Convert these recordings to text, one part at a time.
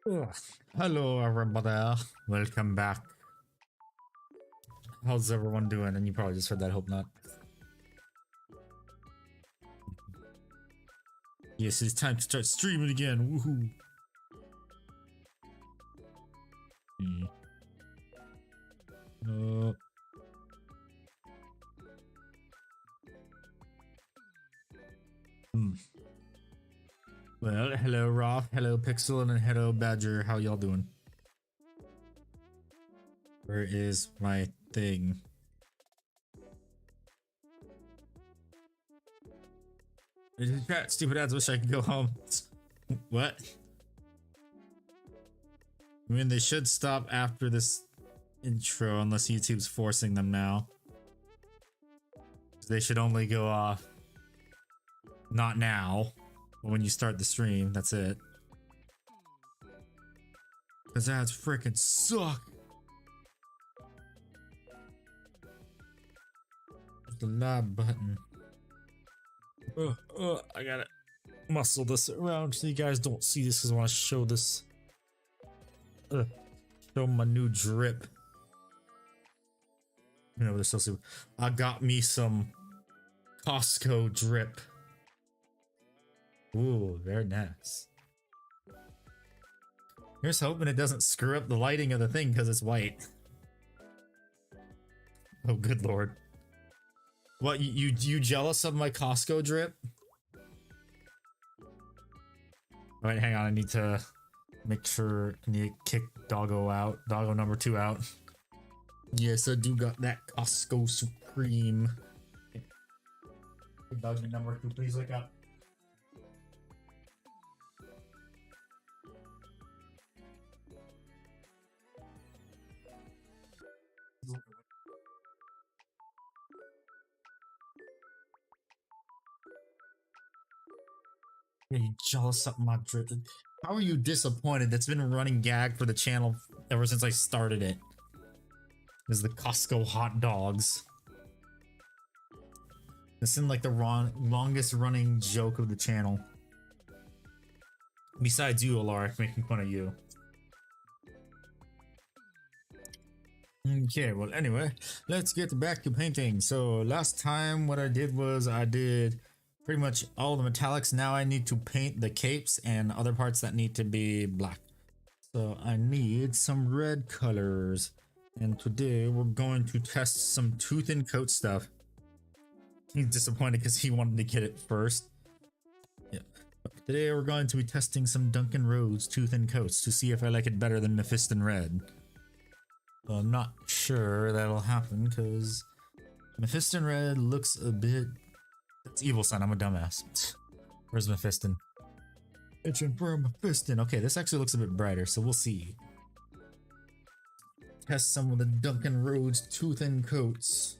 Ugh. Hello everybody, welcome back. How's everyone doing? And you probably just heard that, hope not. Yes, it's time to start streaming again, woohoo! No. Well, hello Roth, hello Pixel, and hello Badger, how y'all doing? Where is my thing? Stupid ads, wish I could go home. What? I mean, they should stop after this intro unless YouTube's forcing them now. They should only go off not now, but when you start the stream, that's it. Cause ads freaking suck. The live button. I gotta muscle this around so you guys don't see this because I want to show this. Show my new drip. You know, they're so super. I got me some Costco drip. Ooh, very nice. Here's hoping it doesn't screw up the lighting of the thing because it's white. Oh, good lord. What, you jealous of my Costco drip? Alright, hang on, I need to make sure I need to kick Doggo out. Doggo number 2 out. Yes, I do got that Costco Supreme. Doggo number 2, please wake up. Yeah, you jealous of my drip. How are you disappointed? That's been a running gag for the channel ever since I started it. Is the Costco hot dogs. This seemed like the longest running joke of the channel. Besides you, Alaric, making fun of you. Okay, well anyway, let's get back to painting. So last time what I did was I did pretty much all the metallics. Now I need to paint the capes and other parts that need to be black. So I need some red colors. And today we're going to test some tooth and coat stuff. He's disappointed because he wanted to get it first. Yeah. But today we're going to be testing some Duncan Rhodes tooth and coats to see if I like it better than Mephiston Red. Well, I'm not sure that'll happen because Mephiston Red looks a bit... That's Evil Son, I'm a dumbass. Where's Mephiston? Itching for Mephiston. Okay, this actually looks a bit brighter, so we'll see. Test some of the Duncan Rhodes tooth and coats.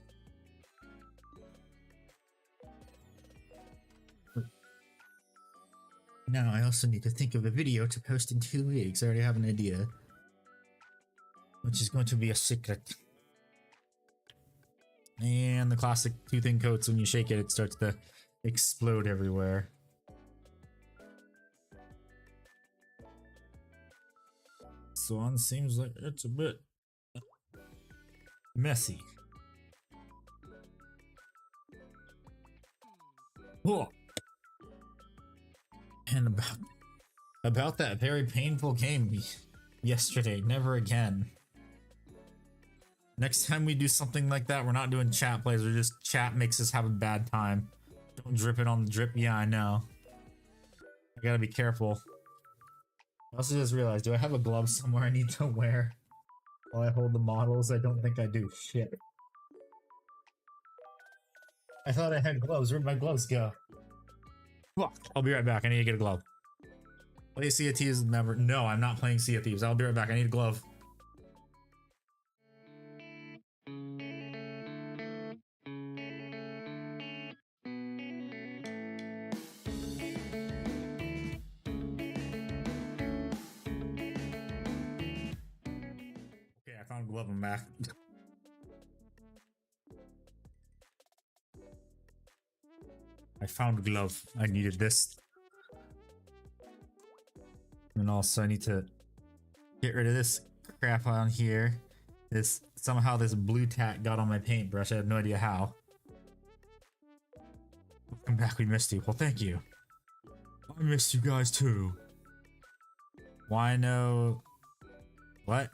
Now I also need to think of a video to post in 2 weeks. I already have an idea. Which is going to be a secret. And the classic tooth and coats, when you shake it, it starts to explode everywhere. This one seems like it's a bit messy. Oh. And about that very painful game yesterday, never again. Next time we do something like that, we're not doing chat plays, we're just chat makes us have a bad time. Don't drip it on the drip. Yeah, I know. I gotta be careful. I also just realized, do I have a glove somewhere I need to wear while I hold the models? I don't think I do. Shit. I thought I had gloves. Where'd my gloves go? I'll be right back. I need to get a glove. Play Sea of Thieves never. No, I'm not playing Sea of Thieves. I'll be right back. I need a glove. Okay, I found a glove. I'm back. I found a glove. I needed this. And also I need to Get rid of this crap on here. Somehow this blue tack got on my paintbrush. I have no idea how. Welcome back, we missed you. Well, thank you. I missed you guys too. Why no? What?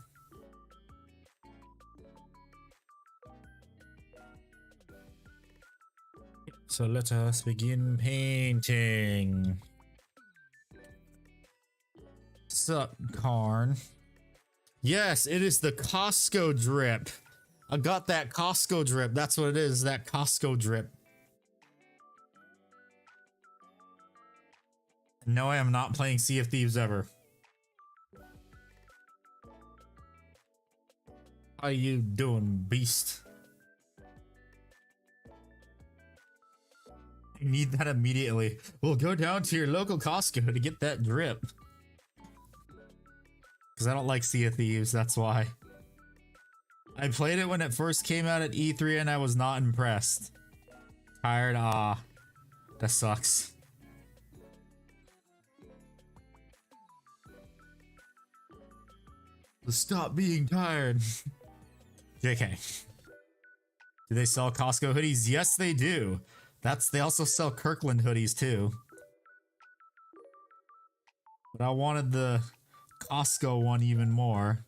So let us begin painting. Sup, Karn? Yes, it is the Costco drip. I got that Costco drip. That's what it is, that Costco drip. No, I am not playing Sea of Thieves ever. How you doing, beast? You need that immediately. We'll go down to your local Costco to get that drip. Because I don't like Sea of Thieves, that's why. I played it when it first came out at E3 and I was not impressed. Tired? Ah. That sucks. Stop being tired. JK. Do they sell Costco hoodies? Yes, they do. They also sell Kirkland hoodies too. But I wanted the Costco one even more.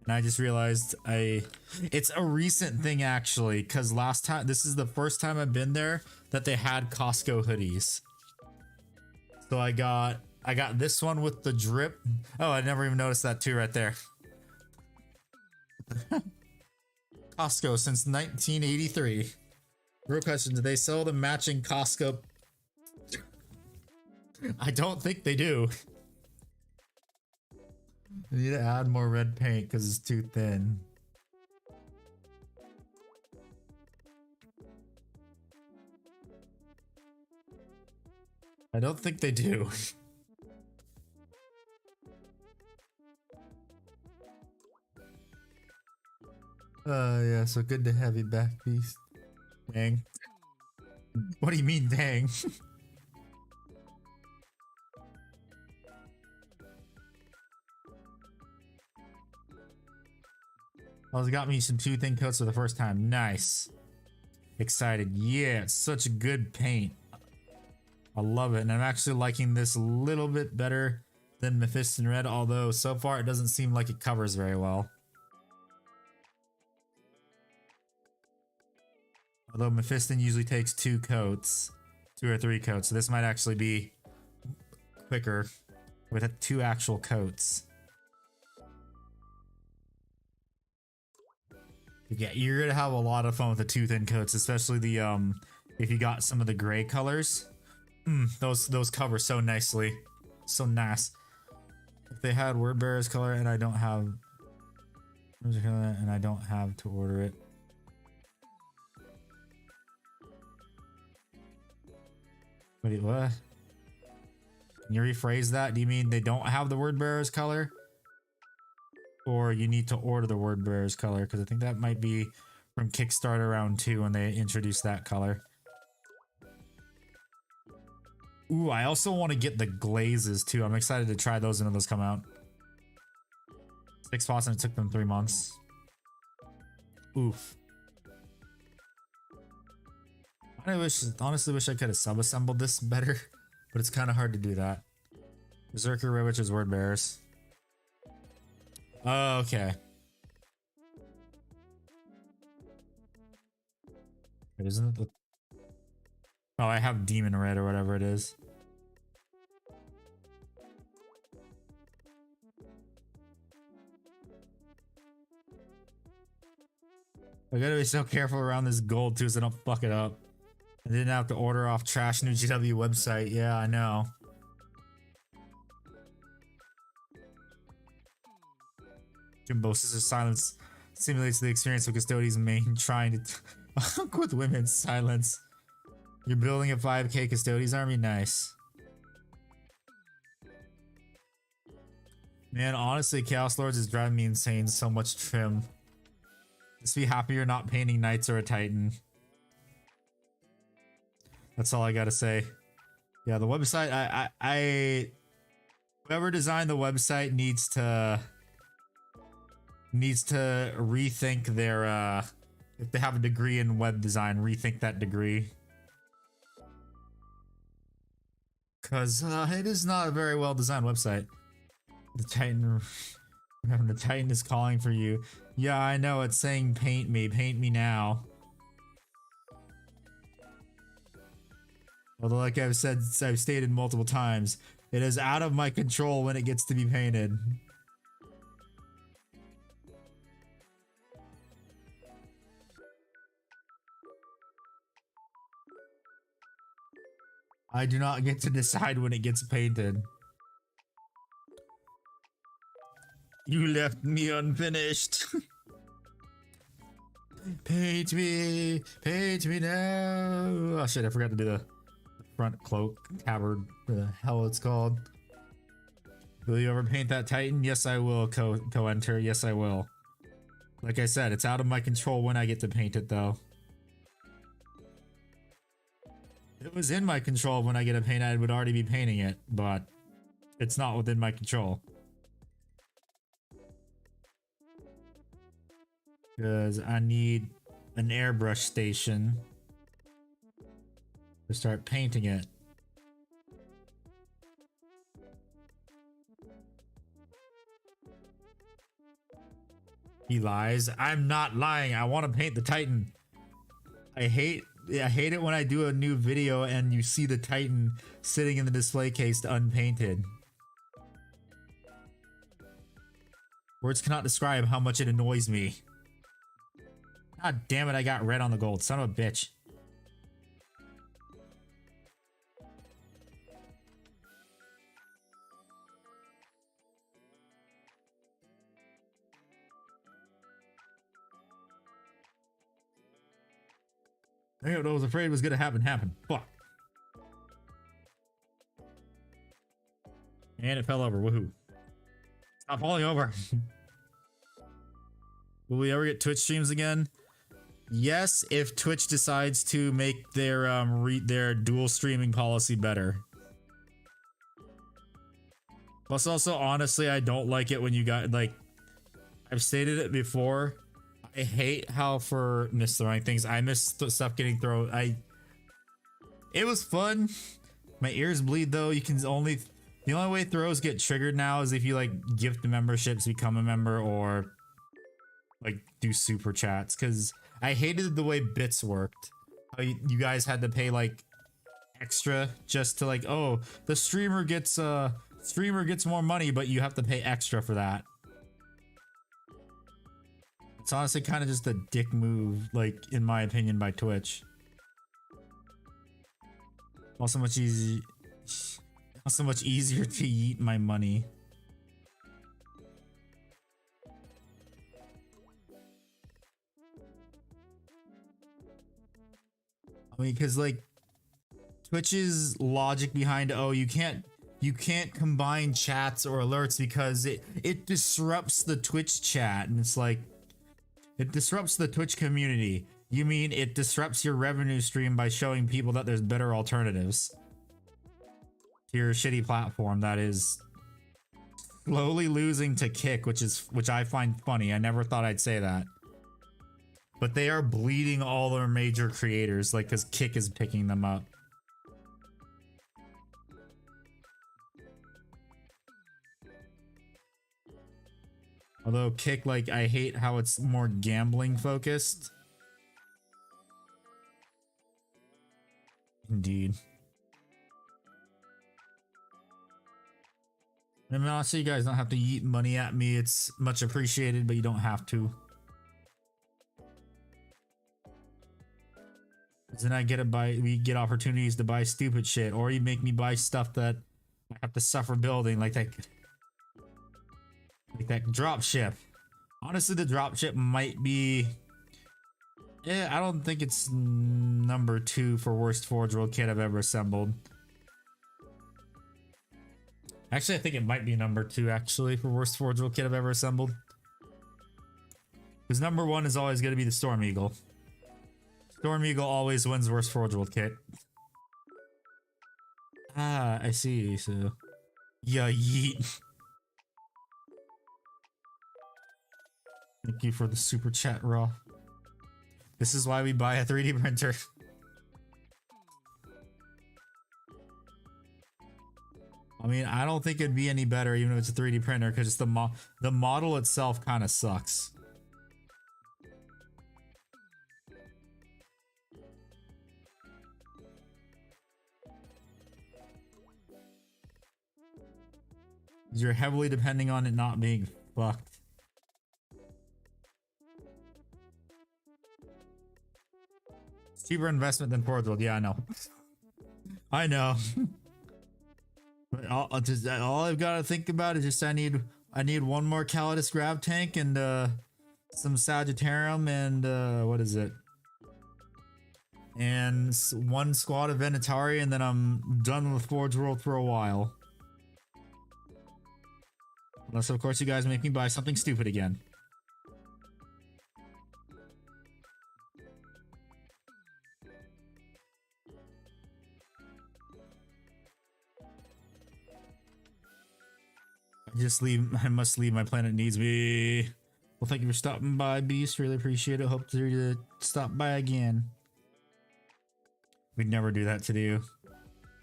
And I just realized it's a recent thing actually, because last time, this is the first time I've been there that they had Costco hoodies. So I got this one with the drip. Oh, I never even noticed that too right there. Costco since 1983. Real question, do they sell the matching Costco? I don't think they do. I need to add more red paint because it's too thin. I don't think they do. Yeah, so good to have you back, Beast. Dang. What do you mean, dang? Well, it's got me some two thin coats for the first time. Nice. Excited. Yeah, it's such a good paint. I love it. And I'm actually liking this a little bit better than Mephiston Red, although so far it doesn't seem like it covers very well. Although Mephiston usually takes 2 or 3 coats. So this might actually be quicker with 2 actual coats. Yeah, you're gonna have a lot of fun with the 2 thin coats, especially the if you got some of the gray colors. Those cover so nicely. So nice. If they had Word Bearer's color and I don't have to order it. Wait, what? Can you rephrase that? Do you mean they don't have the Word Bearer's color? Or you need to order the Word Bearer's color? Because I think that might be from Kickstarter round 2 when they introduced that color. Ooh, I also want to get the glazes too. I'm excited to try those when those come out. 6 spots and it took them 3 months. Oof. I honestly wish I could have sub-assembled this better, but it's kind of hard to do that. Berserker Ravitch's Word Bearers. Oh, okay. Wait, isn't it the... Oh, I have Demon Red or whatever it is. I gotta be so careful around this gold too so I don't fuck it up. I didn't have to order off trash new GW website. Yeah, I know. Jimbo Sister Silence simulates the experience of Custodian's main trying to fuck with women's silence. You're building a 5k Custodian's army? Nice. Man, honestly, Chaos Lords is driving me insane. So much trim. Just be happy you're not painting Knights or a Titan. That's all I gotta say. Yeah, the website, I Whoever designed the website needs to rethink their if they have a degree in web design, rethink that degree. Cause it is not a very well designed website. The Titan is calling for you. Yeah, I know, it's saying paint me now. Although, like I've stated multiple times, it is out of my control when it gets to be painted. I do not get to decide when it gets painted. You left me unfinished. Paint me now. Oh shit, I forgot to do the front cloak, tabard, the hell it's called. Will you ever paint that Titan? Yes, I will, co-enter. Yes, I will. Like I said, it's out of my control when I get to paint it, though. If it was in my control when I get a paint, I would already be painting it, but it's not within my control. Because I need an airbrush station to start painting it. He lies. I'm not lying. I want to paint the Titan. I hate it when I do a new video and you see the Titan sitting in the display case unpainted. Words cannot describe how much it annoys me. God damn it, I got red on the gold. Son of a bitch. I think what I was afraid was gonna happen. Fuck. And it fell over. Woohoo. Stop falling over. Will we ever get Twitch streams again? Yes, if Twitch decides to make their dual streaming policy better. Plus, also, honestly, I don't like it when you got, like, I've stated it before. I hate how for misthrowing things, I miss stuff getting thrown. It was fun. My ears bleed though. The only way throws get triggered now is if you like gift memberships, become a member, or like do super chats. Because I hated the way bits worked. How you guys had to pay like extra just to like, oh, the streamer gets more money, but you have to pay extra for that. It's honestly kind of just a dick move, like, in my opinion, by Twitch. Also much easier to eat my money. I mean, because, like, Twitch's logic behind, oh, you can't combine chats or alerts because it disrupts the Twitch chat, and it's like, it disrupts the Twitch community. You mean it disrupts your revenue stream by showing people that there's better alternatives to your shitty platform that is slowly losing to Kick, which I find funny. I never thought I'd say that. But they are bleeding all their major creators, like, because Kick is picking them up. Although Kick, like, I hate how it's more gambling focused. Indeed. I mean, honestly, you guys don't have to yeet money at me. It's much appreciated, but you don't have to. Then we get opportunities to buy stupid shit, or you make me buy stuff that I have to suffer building, like that dropship. Honestly, the dropship might be... Yeah, I don't think it's number 2 for worst Forge World kit I've ever assembled. Actually, I think it might be number 2, actually, for worst Forge World kit I've ever assembled. Because number 1 is always going to be the Storm Eagle. Storm Eagle always wins worst Forge World kit. Ah, I see, so... Yeah, yeet. Thank you for the super chat, Raw. This is why we buy a 3D printer. I mean, I don't think it'd be any better even if it's a 3D printer because the model itself kind of sucks. You're heavily depending on it not being fucked. It's cheaper investment than Portal. Yeah, I know. I know. But all I've got to think about is just I need one more Calidus grab tank and some Sagittarium and what is it? And one squad of Venatari, and then I'm done with Forge World for a while. Unless, of course, you guys make me buy something stupid again. I must leave. My planet needs me. Well, thank you for stopping by, Beast. Really appreciate it. Hope to stop by again. We'd never do that to you.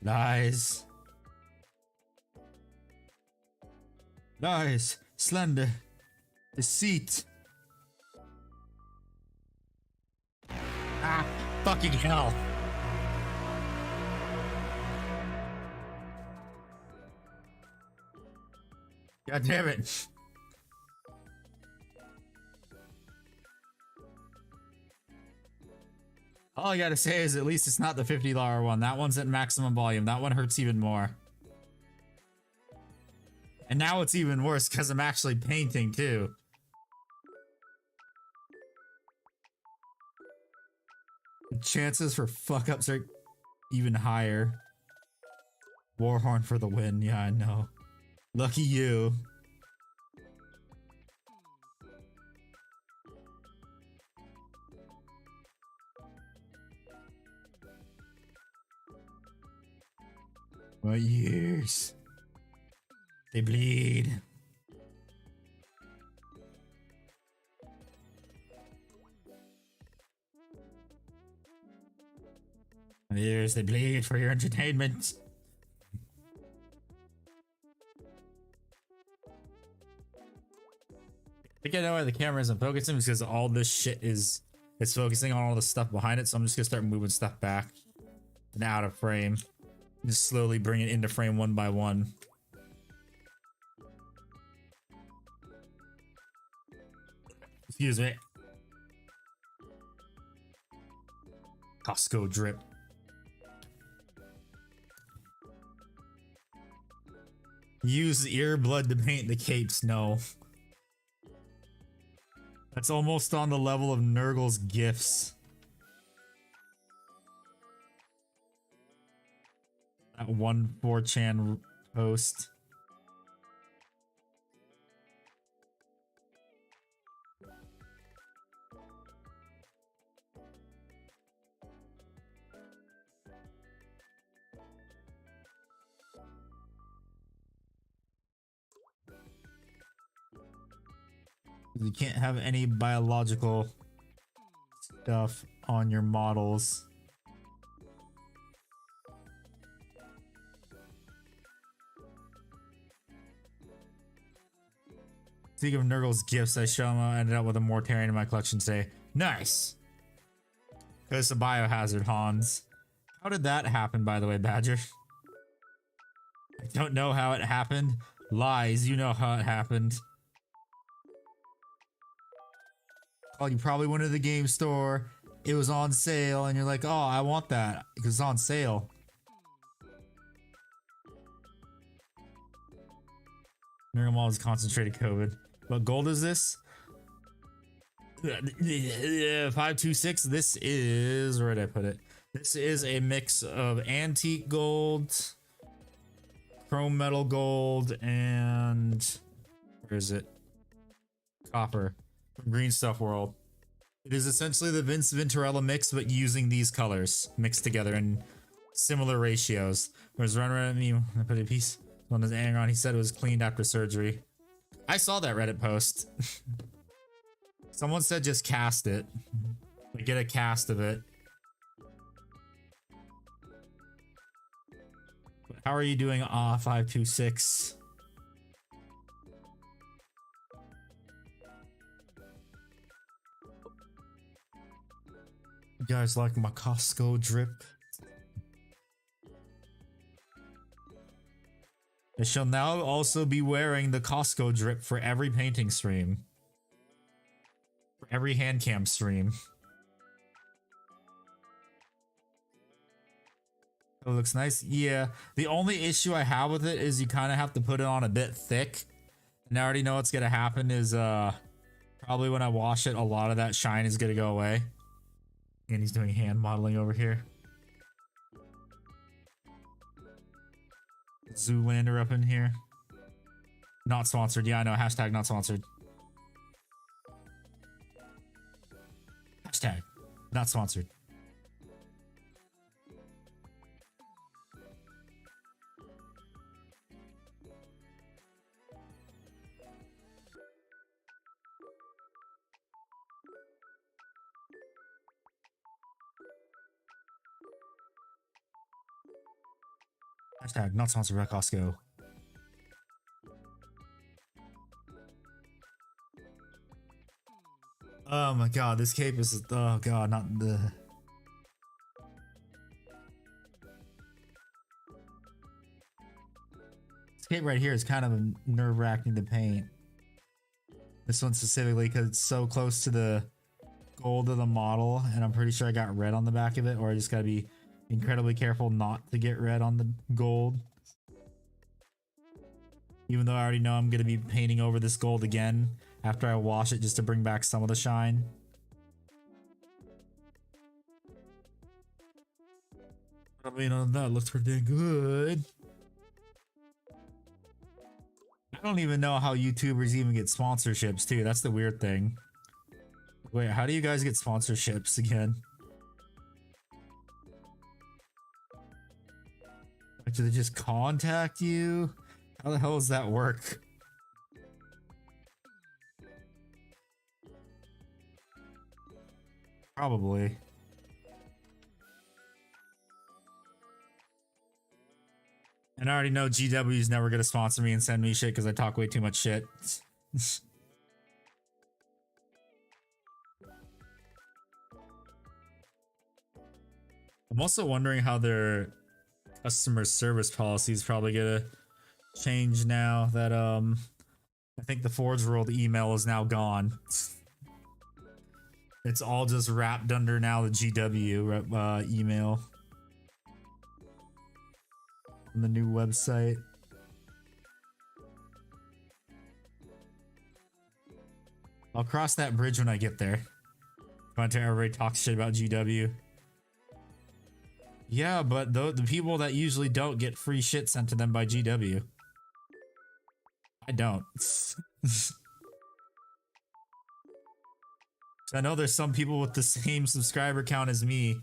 Lies. Lies. Slender. Deceit. Ah, fucking hell. God damn it. All I gotta say is at least it's not the $50 one. That one's at maximum volume. That one hurts even more. And now it's even worse because I'm actually painting too. The chances for fuck ups are even higher. Warhorn for the win. Yeah, I know. Lucky you. My ears. They bleed. My ears, they bleed for your entertainment. I think I know why the camera isn't focusing because all this shit is focusing on all the stuff behind it, so I'm just gonna start moving stuff back and out of frame. Just slowly bring it into frame one by one. Excuse me. Costco drip. Use ear blood to paint the capes. No. That's almost on the level of Nurgle's gifts. That one 4chan post. You can't have any biological stuff on your models. Speaking of Nurgle's gifts, I ended up with a Mortarian in my collection today. Nice! Because it's a biohazard, Hans. How did that happen, by the way, Badger? I don't know how it happened. Lies, you know how it happened. Oh, you probably went to the game store, it was on sale, and you're like, oh, I want that, because it's on sale. Nurgle is concentrated COVID. What gold is this? 526, this is, where did I put it? This is a mix of antique gold, chrome metal gold, and where is it? Copper. Green Stuff World. It is essentially the Vince Venturella mix, but using these colors mixed together in similar ratios. Whereas run around me, I put a piece. on his Aegon. He said it was cleaned after surgery. I saw that Reddit post. Someone said just cast it. Like, get a cast of it. How are you doing? 526. You guys like my Costco drip? I shall now also be wearing the Costco drip for every painting stream. For every hand cam stream. It looks nice. Yeah. The only issue I have with it is you kind of have to put it on a bit thick. And I already know what's going to happen is probably when I wash it, a lot of that shine is going to go away. And he's doing hand modeling over here. Zoolander up in here. Not sponsored. Yeah, I know. Hashtag not sponsored. Hashtag not sponsored. Hashtag not sponsored by Costco. Oh my god, this cape is... Oh god, not the... This cape right here is kind of nerve-wracking to paint. This one specifically because it's so close to the gold of the model, and I'm pretty sure I got red on the back of it, or I just gotta be incredibly careful not to get red on the gold. Even though I already know I'm going to be painting over this gold again after I wash it just to bring back some of the shine. I mean, that looks pretty good. I don't even know how YouTubers even get sponsorships too. That's the weird thing. Wait, how do you guys get sponsorships again? Do they just contact you? How the hell does that work? Probably. And I already know GW's never gonna sponsor me and send me shit because I talk way too much shit. I'm also wondering how their customer service policy is probably gonna change now that I think the Forge World email is now gone. It's all just wrapped under now the GW email on the new website. I'll cross that bridge when I get there. But everybody talks shit about GW. Yeah, but the people that usually don't get free shit sent to them by GW. I don't. I know there's some people with the same subscriber count as me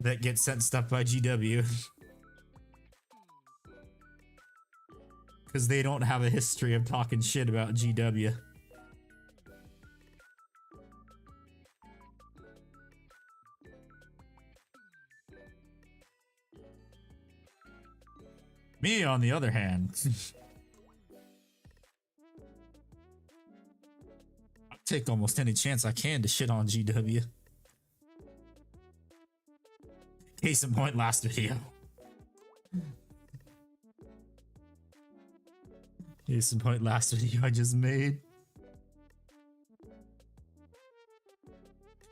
that get sent stuff by GW. Because they don't have a history of talking shit about GW. Me, on the other hand, I take almost any chance I can to shit on GW. Case in point, last video. Case in point, last video I just made.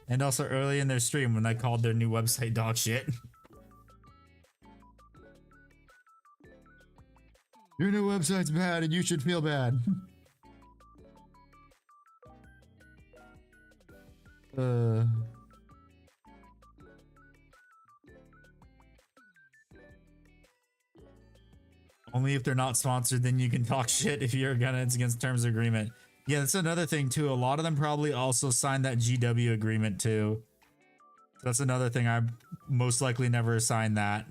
And also early in their stream when I called their new website dog shit. Your new website's bad and you should feel bad. Only if they're not sponsored, then you can talk shit if you're gonna, it's against terms of agreement. Yeah, that's another thing too. A lot of them probably also signed that GW agreement too. That's another thing. I most likely never signed that.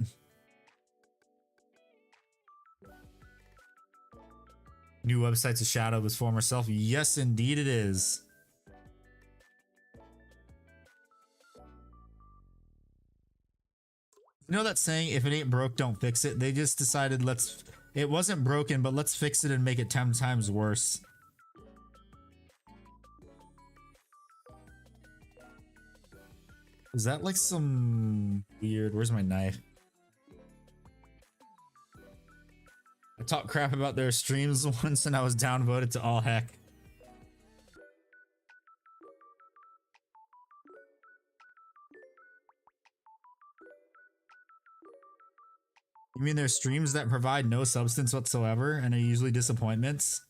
New website's a shadow of his former self. Yes, indeed it is. You know that saying, if it ain't broke, don't fix it? They just decided it wasn't broken, but let's fix it and make it 10 times worse. Is that like some weird, where's my knife? I talked crap about their streams once and I was downvoted to all heck. You mean there's streams that provide no substance whatsoever and are usually disappointments?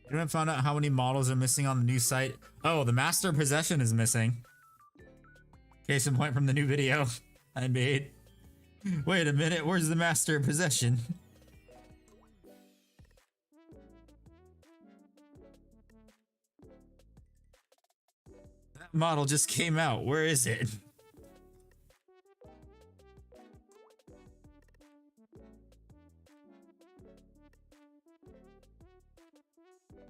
You haven't found out how many models are missing on the new site? Oh, the Master Possession is missing. Case in point from the new video I made. Wait a minute, where's the Master Possession? That model just came out. Where is it?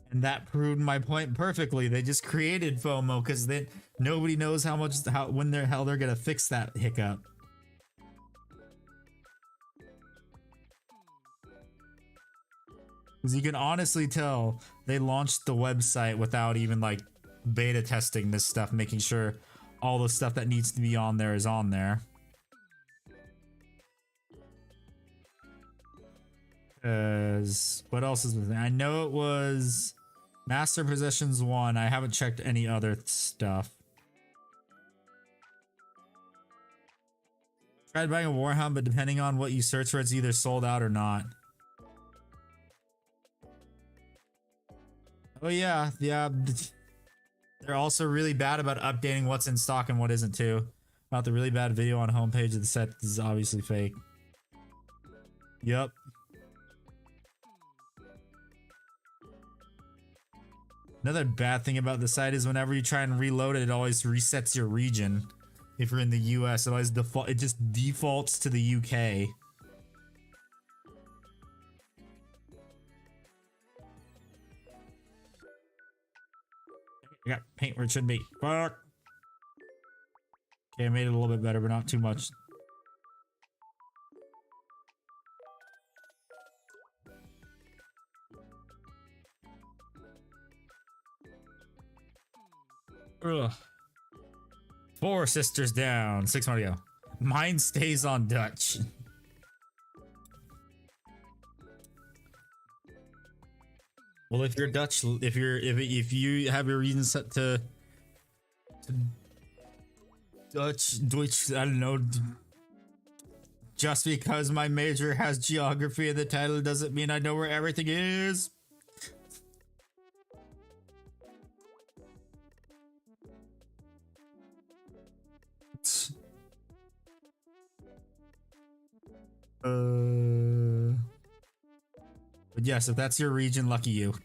And that proved my point perfectly. They just created FOMO because then nobody knows when the hell they're gonna fix that hiccup. Because you can honestly tell they launched the website without even like beta testing this stuff, making sure all the stuff that needs to be on there is on there. Because what else is missing? I know it was Master Possessions 1. I haven't checked any other stuff. Tried buying a Warhammer, but depending on what you search for, it's either sold out or not. Oh yeah, yeah. They're also really bad about updating what's in stock and what isn't too. About the really bad video on homepage of the set is obviously fake. Yep. Another bad thing about the site is whenever you try and reload it, it always resets your region. If you're in the US, it just defaults to the UK. I got paint where it should be. Fuck. Okay, I made it a little bit better, but not too much. Ugh. 4 sisters down. 6 more to go. Mine stays on Dutch. Well, if you're Dutch, if you have your reasons set to Deutsch, I don't know. Just because my major has geography in the title doesn't mean I know where everything is. But yes, if that's your region, lucky you.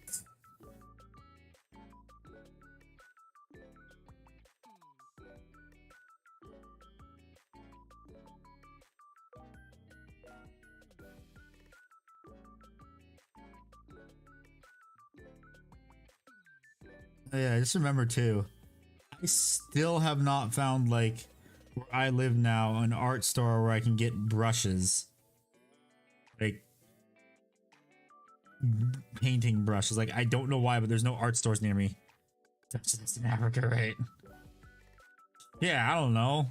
Oh, yeah, just remember too, I still have not found, like, where I live now, an art store where I can get brushes. Like, painting brushes. Like, I don't know why, but there's no art stores near me. That's in Africa, right? Yeah, I don't know.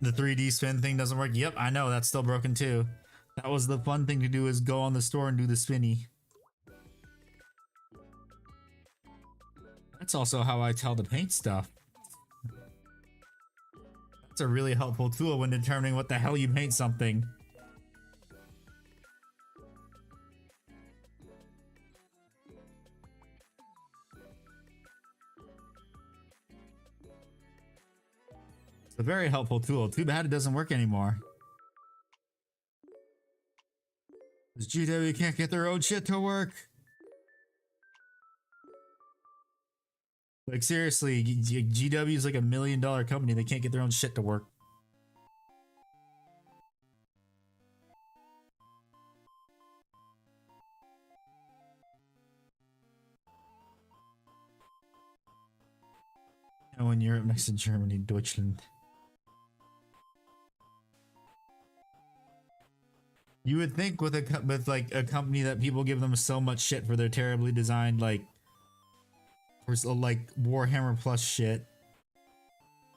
The 3D spin thing doesn't work. Yep, I know, that's still broken too. That was the fun thing to do, is go on the store and do the spinny. That's also how I tell to paint stuff. That's a really helpful tool when determining what the hell you paint something. It's a very helpful tool. Too bad it doesn't work anymore. Because GW can't get their own shit to work. Like seriously, GW is like $1 million company. They can't get their own shit to work. Oh, in Europe next to Germany, Deutschland. You would think with like a company that people give them so much shit for their terribly designed like like Warhammer Plus shit.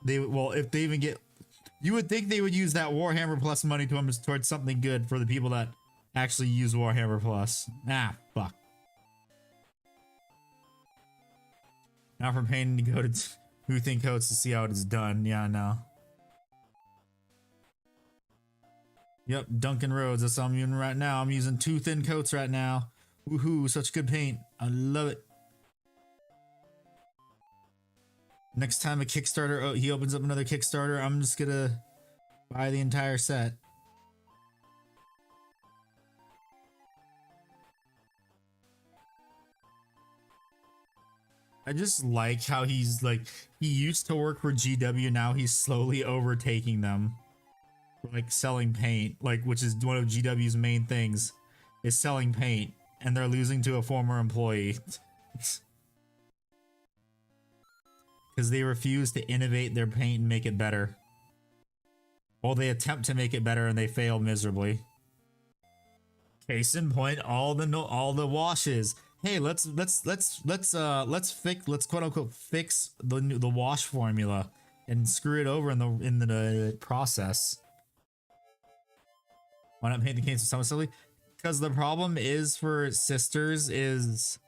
They well, if they even get, you would think they would use that Warhammer Plus money towards something good for the people that actually use Warhammer Plus. Ah, fuck. Now for painting to go to who think coats to see how it is done. Yeah, no. Yep, Duncan Roads. That's what I'm using right now. I'm using 2 thin coats right now. Woohoo! Such good paint. I love it. Next time a Kickstarter, he opens up another Kickstarter, I'm just gonna buy the entire set. I just like how he's like, he used to work for GW, now he's slowly overtaking them. Like selling paint, like, which is one of GW's main things, is selling paint, and they're losing to a former employee. Because they refuse to innovate their paint and make it better. Well, they attempt to make it better and they fail miserably. Case in point, all the washes. Hey, let's quote unquote fix the wash formula and screw it over in the process. Why not paint the canes with assembly? Because the problem is for sisters is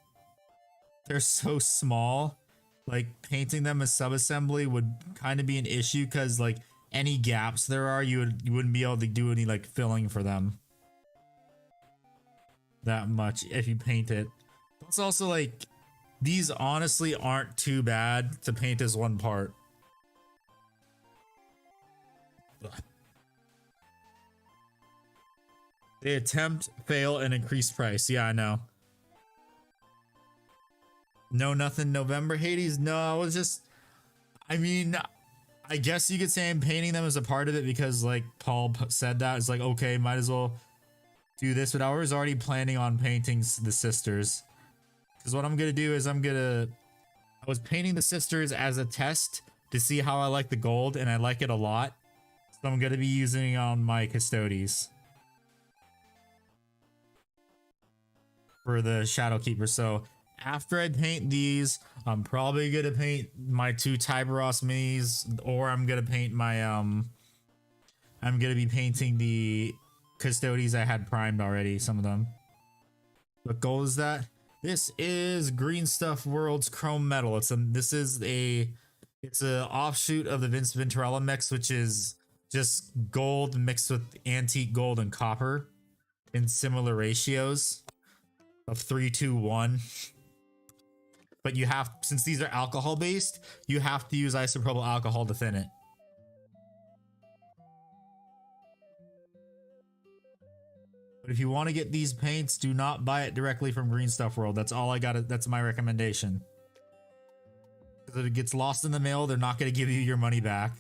they're so small. Like painting them as sub-assembly would kind of be an issue because like any gaps there are, you wouldn't be able to do any like filling for them that much if you paint it. It's also like these honestly aren't too bad to paint as one part. They attempt, fail, and increase price. Yeah, I know. No, nothing November Hades. No, I was just, I mean, I guess you could say I'm painting them as a part of it because like Paul said that. It's like, okay, might as well do this, but I was already planning on painting the sisters. Because what I'm going to do is I was painting the sisters as a test to see how I like the gold, and I like it a lot. So I'm going to be using it on my Custodes for the Shadow Keeper. So after I paint these, I'm probably gonna paint my 2 Tiberos minis, or I'm gonna paint my I'm gonna be painting the Custodes I had primed already, some of them. What gold is that? This is Green Stuff World's Chrome Metal. It's a offshoot of the Vince Venturella mix, which is just gold mixed with antique gold and copper in similar ratios of 3-2-1. But you have, since these are alcohol based, you have to use isopropyl alcohol to thin it. But if you want to get these paints, do not buy it directly from Green Stuff World. That's all I got. That's my recommendation. Because if it gets lost in the mail, they're not going to give you your money back.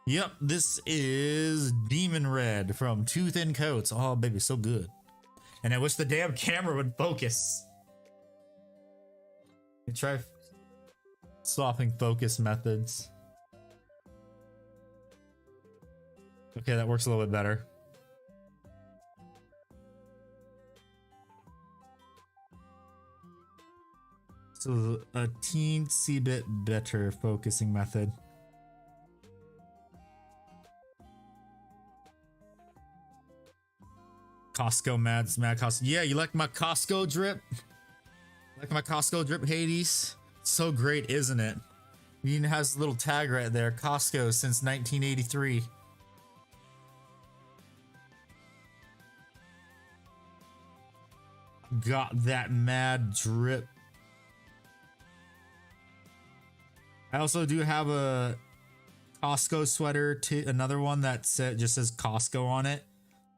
Yep, this is Demon Red from 2 Thin Coats. Oh, baby, so good. And I wish the damn camera would focus. You try swapping focus methods. Okay, that works a little bit better. So a teensy bit better focusing method. Costco mad Costco. Yeah, you like my Costco drip? Like my Costco drip, Hades? So great, isn't it? It even has a little tag right there. Costco since 1983. Got that mad drip. I also do have a Costco sweater, to another one that just says Costco on it,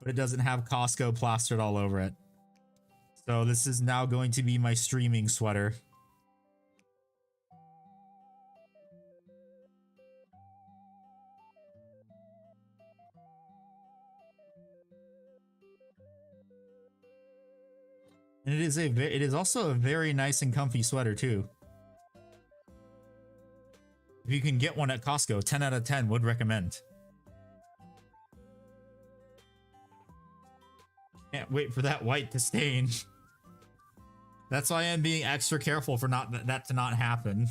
but it doesn't have Costco plastered all over it. So this is now going to be my streaming sweater. And it is also a very nice and comfy sweater too. If you can get one at Costco, 10 out of 10 would recommend. Can't wait for that white to stain. That's why I'm being extra careful for that to not happen.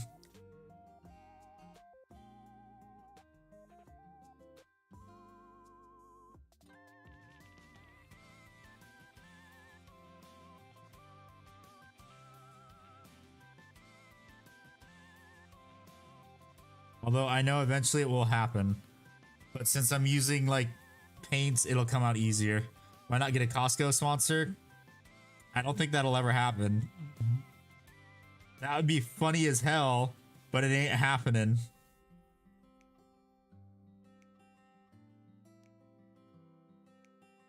Although I know eventually it will happen. But since I'm using like paints, it'll come out easier. Why not get a Costco sponsor? I don't think that'll ever happen. That would be funny as hell, but it ain't happening.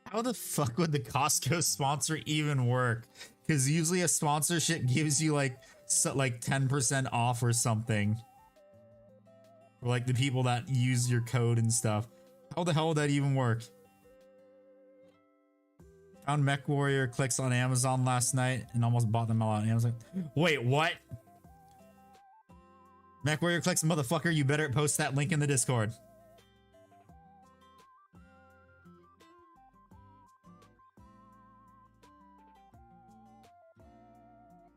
How the fuck would the Costco sponsor even work? Because usually a sponsorship gives you like 10% off or something. For like the people that use your code and stuff. How the hell would that even work? Found Mech Warrior clicks on Amazon last night and almost bought them all on Amazon. Wait, what? Mech Warrior clicks, motherfucker, you better post that link in the Discord.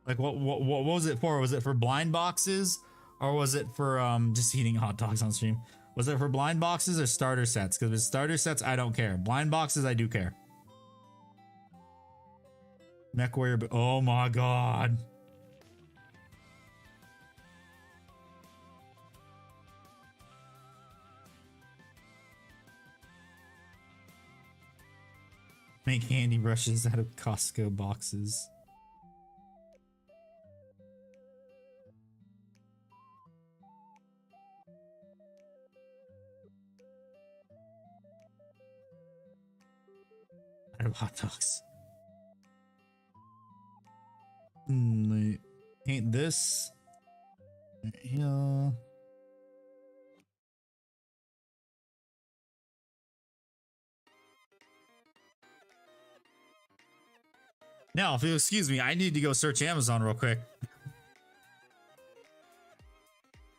Like what was it for? Was it for blind boxes? Or was it for just eating hot dogs on stream? Was it for blind boxes or starter sets? Because with starter sets, I don't care. Blind boxes, I do care. Mech Warrior, oh my god. Make handy brushes out of Costco boxes. Out of hot dogs. Paint this. Yeah. Now, if you'll excuse me, I need to go search Amazon real quick.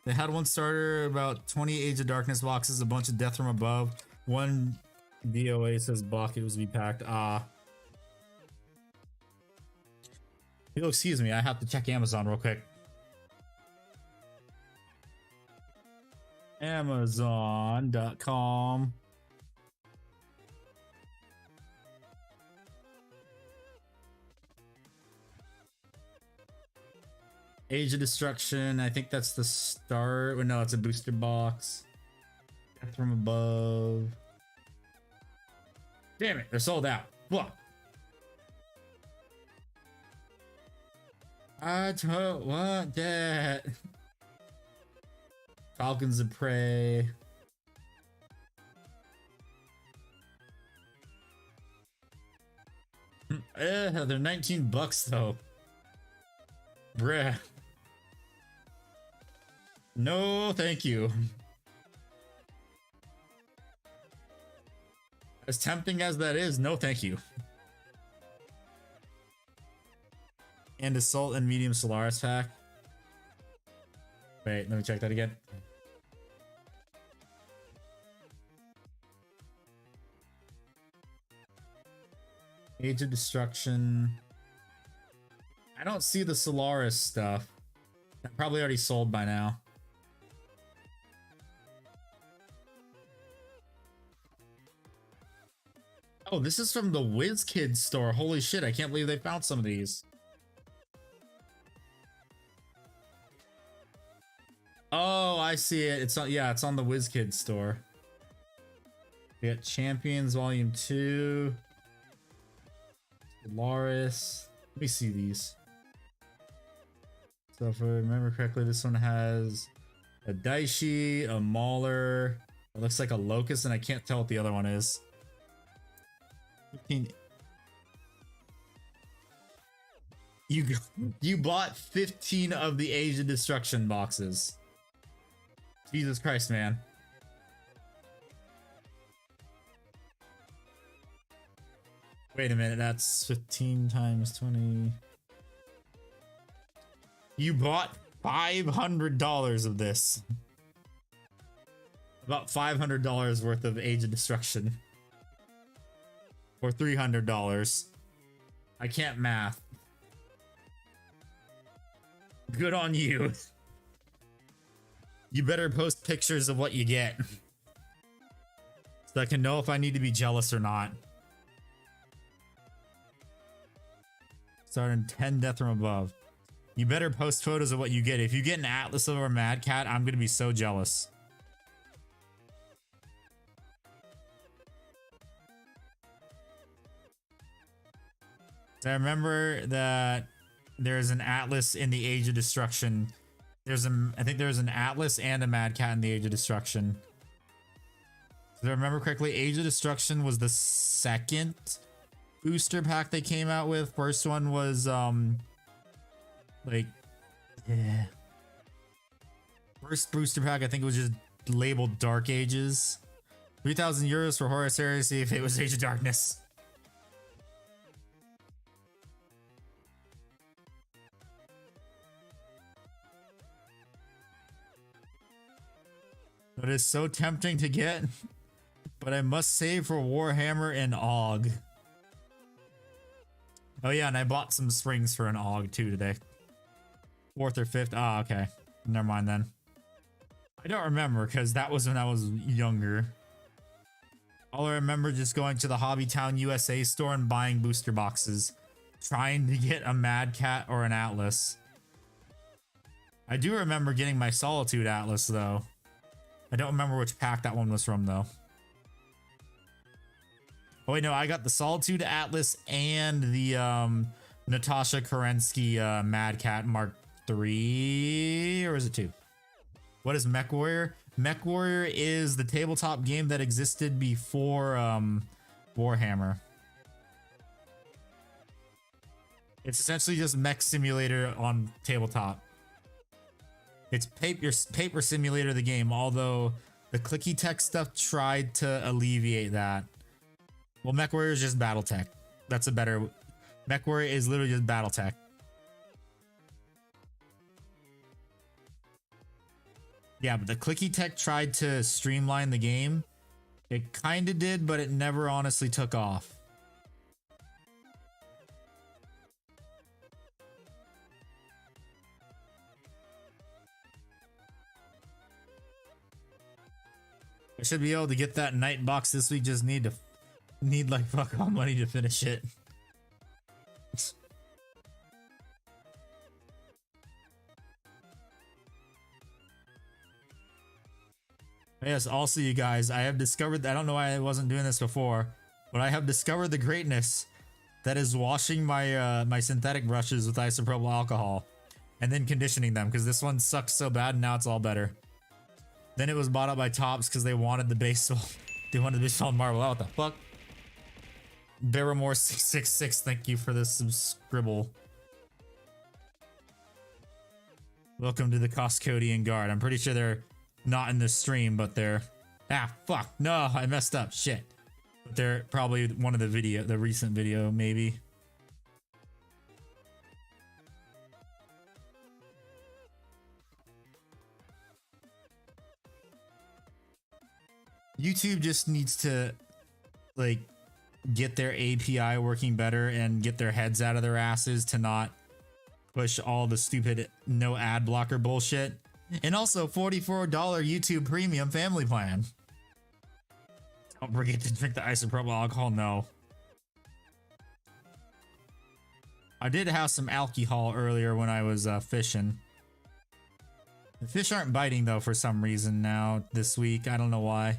They had one starter, about 20 Age of Darkness boxes, a bunch of Death from Above. One DOA says block it was to be packed. If you'll excuse me, I have to check Amazon real quick. Amazon.com. Age of Destruction, I think that's the start. No, it's a booster box. Death from Above. Damn it, they're sold out. What? I don't want that. Falcons of Prey. They're 19 bucks though. Bruh. No, thank you. As tempting as that is, no thank you. And Assault and Medium Solaris pack. Wait, let me check that again. Age of Destruction. I don't see the Solaris stuff. That probably already sold by now. Oh, this is from the WizKids store. Holy shit, I can't believe they found some of these. Oh, I see it. It's on, yeah, it's on the WizKids store. We got Champions Volume 2. Solaris. Let me see these. So if I remember correctly, this one has a Daishi, a Mauler. It looks like a Locust, and I can't tell what the other one is. 15. You you bought 15 of the Age of Destruction boxes. Jesus Christ, man. Wait a minute, that's 15 times 20. You bought $500 of this. About $500 worth of Age of Destruction. Or $300. I can't math. Good on you. You better post pictures of what you get. So I can know if I need to be jealous or not. Starting 10 death from above. You better post photos of what you get. If you get an Atlas or a Mad Cat, I'm gonna be so jealous. So I remember that there's an Atlas in the Age of Destruction. I think there's an Atlas and a Mad Cat in the Age of Destruction. If I remember correctly, Age of Destruction was the second booster pack they came out with. First one was first booster pack, I think it was just labeled Dark Ages. 3,000 euros for Horus Heresy if it was Age of Darkness. It is so tempting to get, but I must save for Warhammer and AUG. Oh yeah, and I bought some springs for an AUG too today. 4th or 5th. Ah, okay. Never mind then. I don't remember because that was when I was younger. All I remember just going to the Hobbytown USA store and buying booster boxes, trying to get a Mad Cat or an Atlas. I do remember getting my Solitude Atlas though. I don't remember which pack that one was from though. Oh wait, no, I got the Solitude Atlas and the Natasha Kerensky Mad Cat Mark III, or is it 2? What is Mech Warrior? Mech Warrior is the tabletop game that existed before Warhammer. It's essentially just Mech Simulator on tabletop. It's paper simulator the game, although the clicky tech stuff tried to alleviate that. Well, Mech Warrior is just BattleTech. That's a better... Mech Warrior is literally just BattleTech. Yeah, but the clicky tech tried to streamline the game. It kinda did, but it never honestly took off. I should be able to get that night box this week. Just need like fuck all money to finish it. Yes, also you guys, I have discovered, I don't know why I wasn't doing this before, but I have discovered the greatness that is washing my my synthetic brushes with isopropyl alcohol and then conditioning them, because this one sucks so bad and now it's all better. Then it was bought up by Topps because they wanted the baseball. They wanted the baseball marble. Oh, what the fuck? Barrymore 666, thank you for this scribble. Welcome to the Costcodian Guard. I'm pretty sure they're not in the stream, but they're... Ah, fuck. No, I messed up. Shit. But they're probably one of the recent video, maybe. YouTube just needs to, like, get their API working better and get their heads out of their asses to not push all the stupid no ad blocker bullshit. And also $44 YouTube Premium Family Plan. Don't forget to drink the isopropyl alcohol, no. I did have some alcohol earlier when I was fishing. The fish aren't biting though for some reason now this week. I don't know why.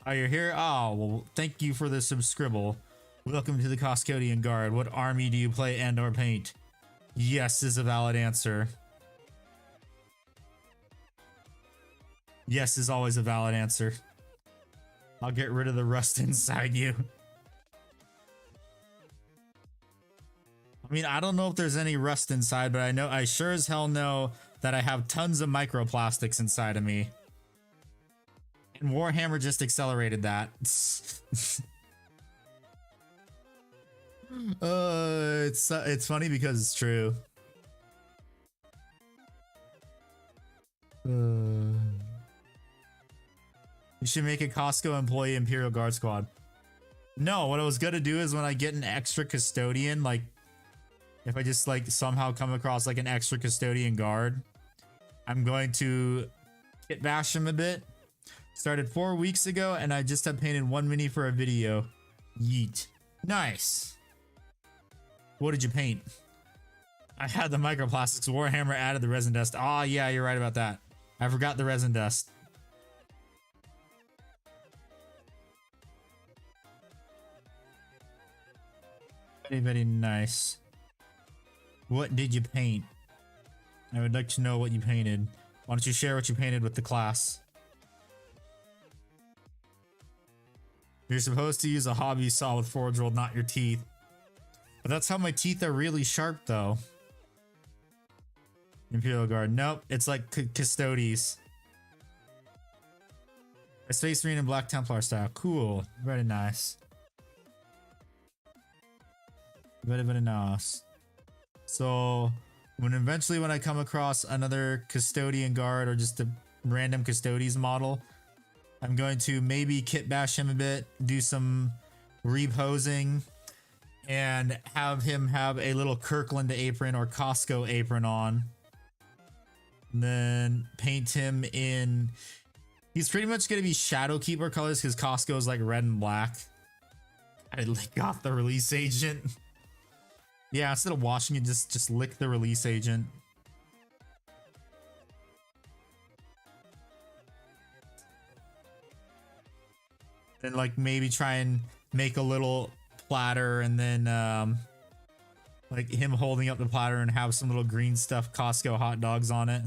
Oh, you're here? Oh, well, thank you for the subscribble. Welcome to the Costcodian Guard. What army do you play and or paint? Yes is a valid answer. Yes is always a valid answer. I'll get rid of the rust inside you. I mean, I don't know if there's any rust inside, but I sure as hell know that I have tons of microplastics inside of me. And Warhammer just accelerated that. It's funny because it's true. You should make a Costco employee Imperial Guard squad. No, what I was gonna do is when I get an extra custodian, like if I just like somehow come across like an extra custodian guard, I'm going to kit bash him a bit. Started 4 weeks ago and I just have painted one mini for a video. Yeet. Nice. What did you paint? I had the microplastics. Warhammer added the resin dust. Ah, yeah, you're right about that. I forgot the resin dust. Very, very nice. What did you paint? I would like to know what you painted. Why don't you share what you painted with the class? You're supposed to use a hobby saw with forge roll, not your teeth. But that's how my teeth are really sharp, though. Imperial Guard. Nope, it's like Custodes. A Space Marine and Black Templar style. Cool. Very nice. Very, very nice. So, eventually when I come across another Custodian Guard or just a random Custodes model, I'm going to maybe kit bash him a bit, do some reposing, and have him have a little Kirkland apron or Costco apron on. And then paint him in... He's pretty much going to be Shadowkeeper colors because Costco is like red and black. I got the release agent. Yeah, instead of washing it, just lick the release agent. And like maybe try and make a little platter and then like him holding up the platter and have some little green stuffed Costco hot dogs on it.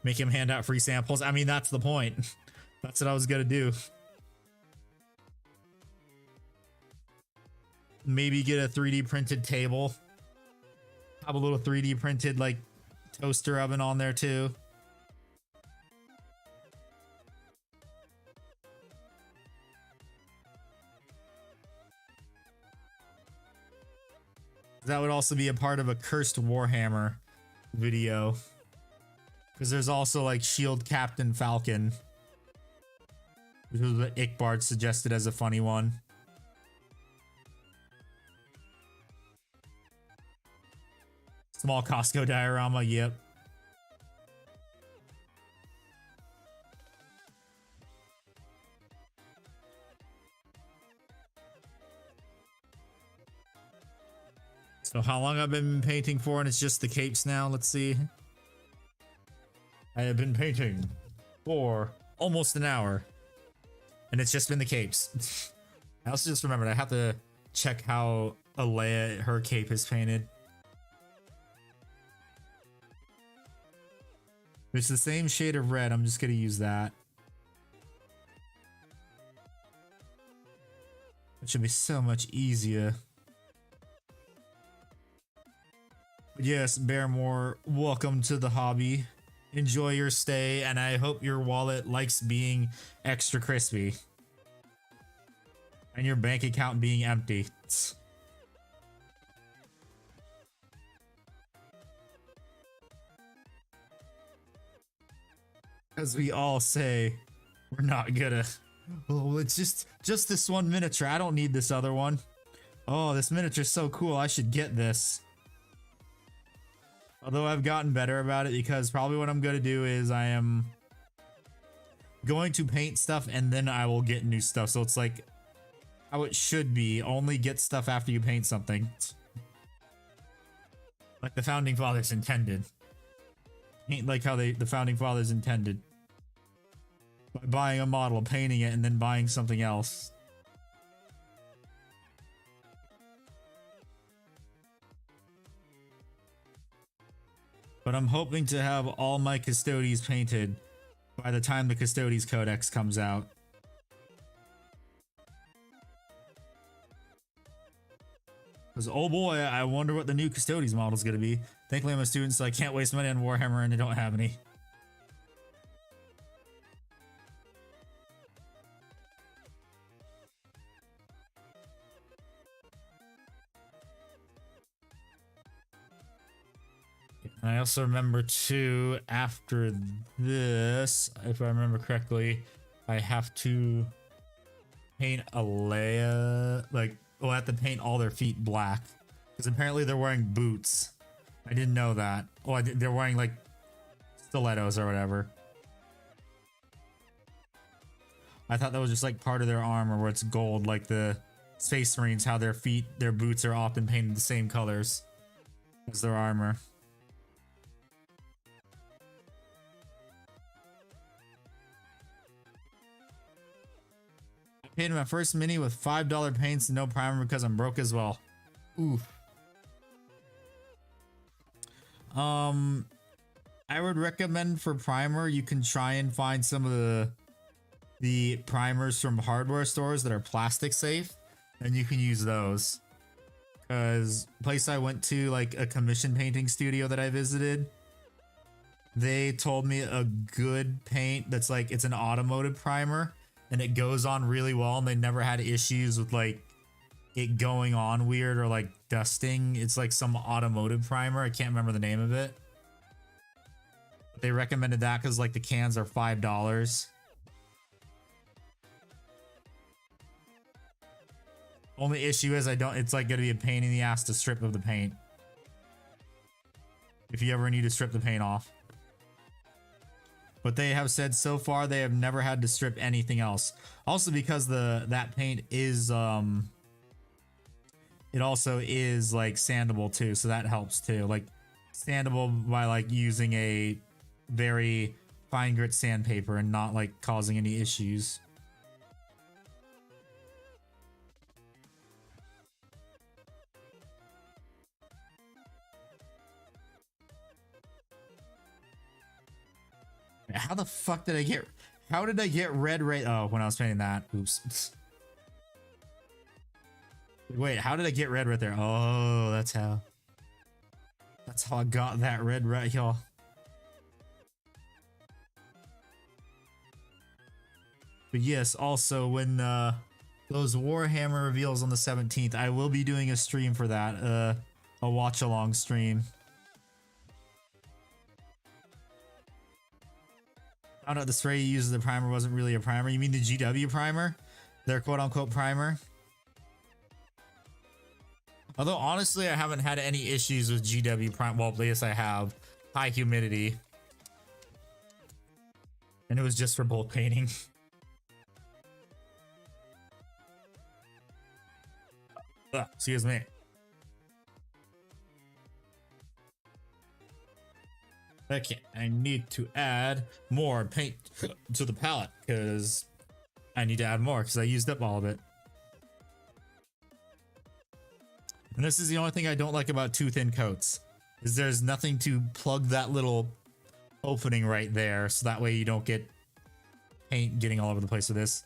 Make him hand out free samples. I mean, that's the point. That's what I was gonna do. Maybe get a 3D printed table. Have a little 3D printed like toaster oven on there too. That would also be a part of a Cursed Warhammer video. Because there's also like Shield Captain Falcon, which was what Ickbard suggested as a funny one. Small Costco diorama, yep. So how long I've been painting for, and it's just the capes now. Let's see. I have been painting for almost an hour, and it's just been the capes. I also just remembered I have to check how Alea, her cape is painted. It's the same shade of red. I'm just gonna use that. It should be so much easier. But yes, Bearmore, welcome to the hobby. Enjoy your stay, and I hope your wallet likes being extra crispy. And your bank account being empty. As we all say, we're not gonna... Oh, it's just this one miniature. I don't need this other one. Oh, this miniature's so cool. I should get this. Although I've gotten better about it, because probably what I'm going to do is I am going to paint stuff and then I will get new stuff. So it's like how it should be. Only get stuff after you paint something. Like the Founding Fathers intended. Paint like how the Founding Fathers intended. By buying a model, painting it, and then buying something else. But I'm hoping to have all my Custodes painted by the time the Custodes Codex comes out. Because, oh boy, I wonder what the new Custodes model is going to be. Thankfully, I'm a student, so I can't waste money on Warhammer, and I don't have any. And I also remember, too, after this, if I remember correctly, I have to paint Alea, like, oh, I have to paint all their feet black. Because apparently they're wearing boots. I didn't know that. Oh, they're wearing, like, stilettos or whatever. I thought that was just, like, part of their armor where it's gold, like the Space Marines, how their feet, their boots are often painted the same colors as their armor. I painted my first mini with $5 paints and no primer because I'm broke as well. Oof. I would recommend for primer, you can try and find some of the primers from hardware stores that are plastic safe, and you can use those. Because place I went to, like a commission painting studio that I visited, they told me a good paint that's like, it's an automotive primer and it goes on really well, and they never had issues with like it going on weird or like dusting. It's like some automotive primer. I can't remember the name of it. But they recommended that because like the cans are $5. Only issue is it's like gonna be a pain in the ass to strip of the paint. If you ever need to strip the paint off. But they have said so far they have never had to strip anything else. Also because that paint is it also is like sandable too, so that helps too. Like sandable by like using a very fine grit sandpaper and not like causing any issues. How the fuck did I get? How did I get red right? Oh, when I was painting that. Oops. Wait, how did I get red right there? Oh, that's how. That's how I got that red right here. But yes, also when those Warhammer reveals on the 17th, I will be doing a stream for that. A watch along stream. Found out the spray you used as the primer wasn't really a primer. You mean the GW primer? Their quote-unquote primer? Although, honestly, I haven't had any issues with GW primer. Well, yes, I have. High humidity. And it was just for bulk painting. Excuse me. Okay, I need to add more paint to the palette because I need to add more because I used up all of it. And this is the only thing I don't like about too thin coats, is there's nothing to plug that little opening right there, so that way you don't get paint getting all over the place with this.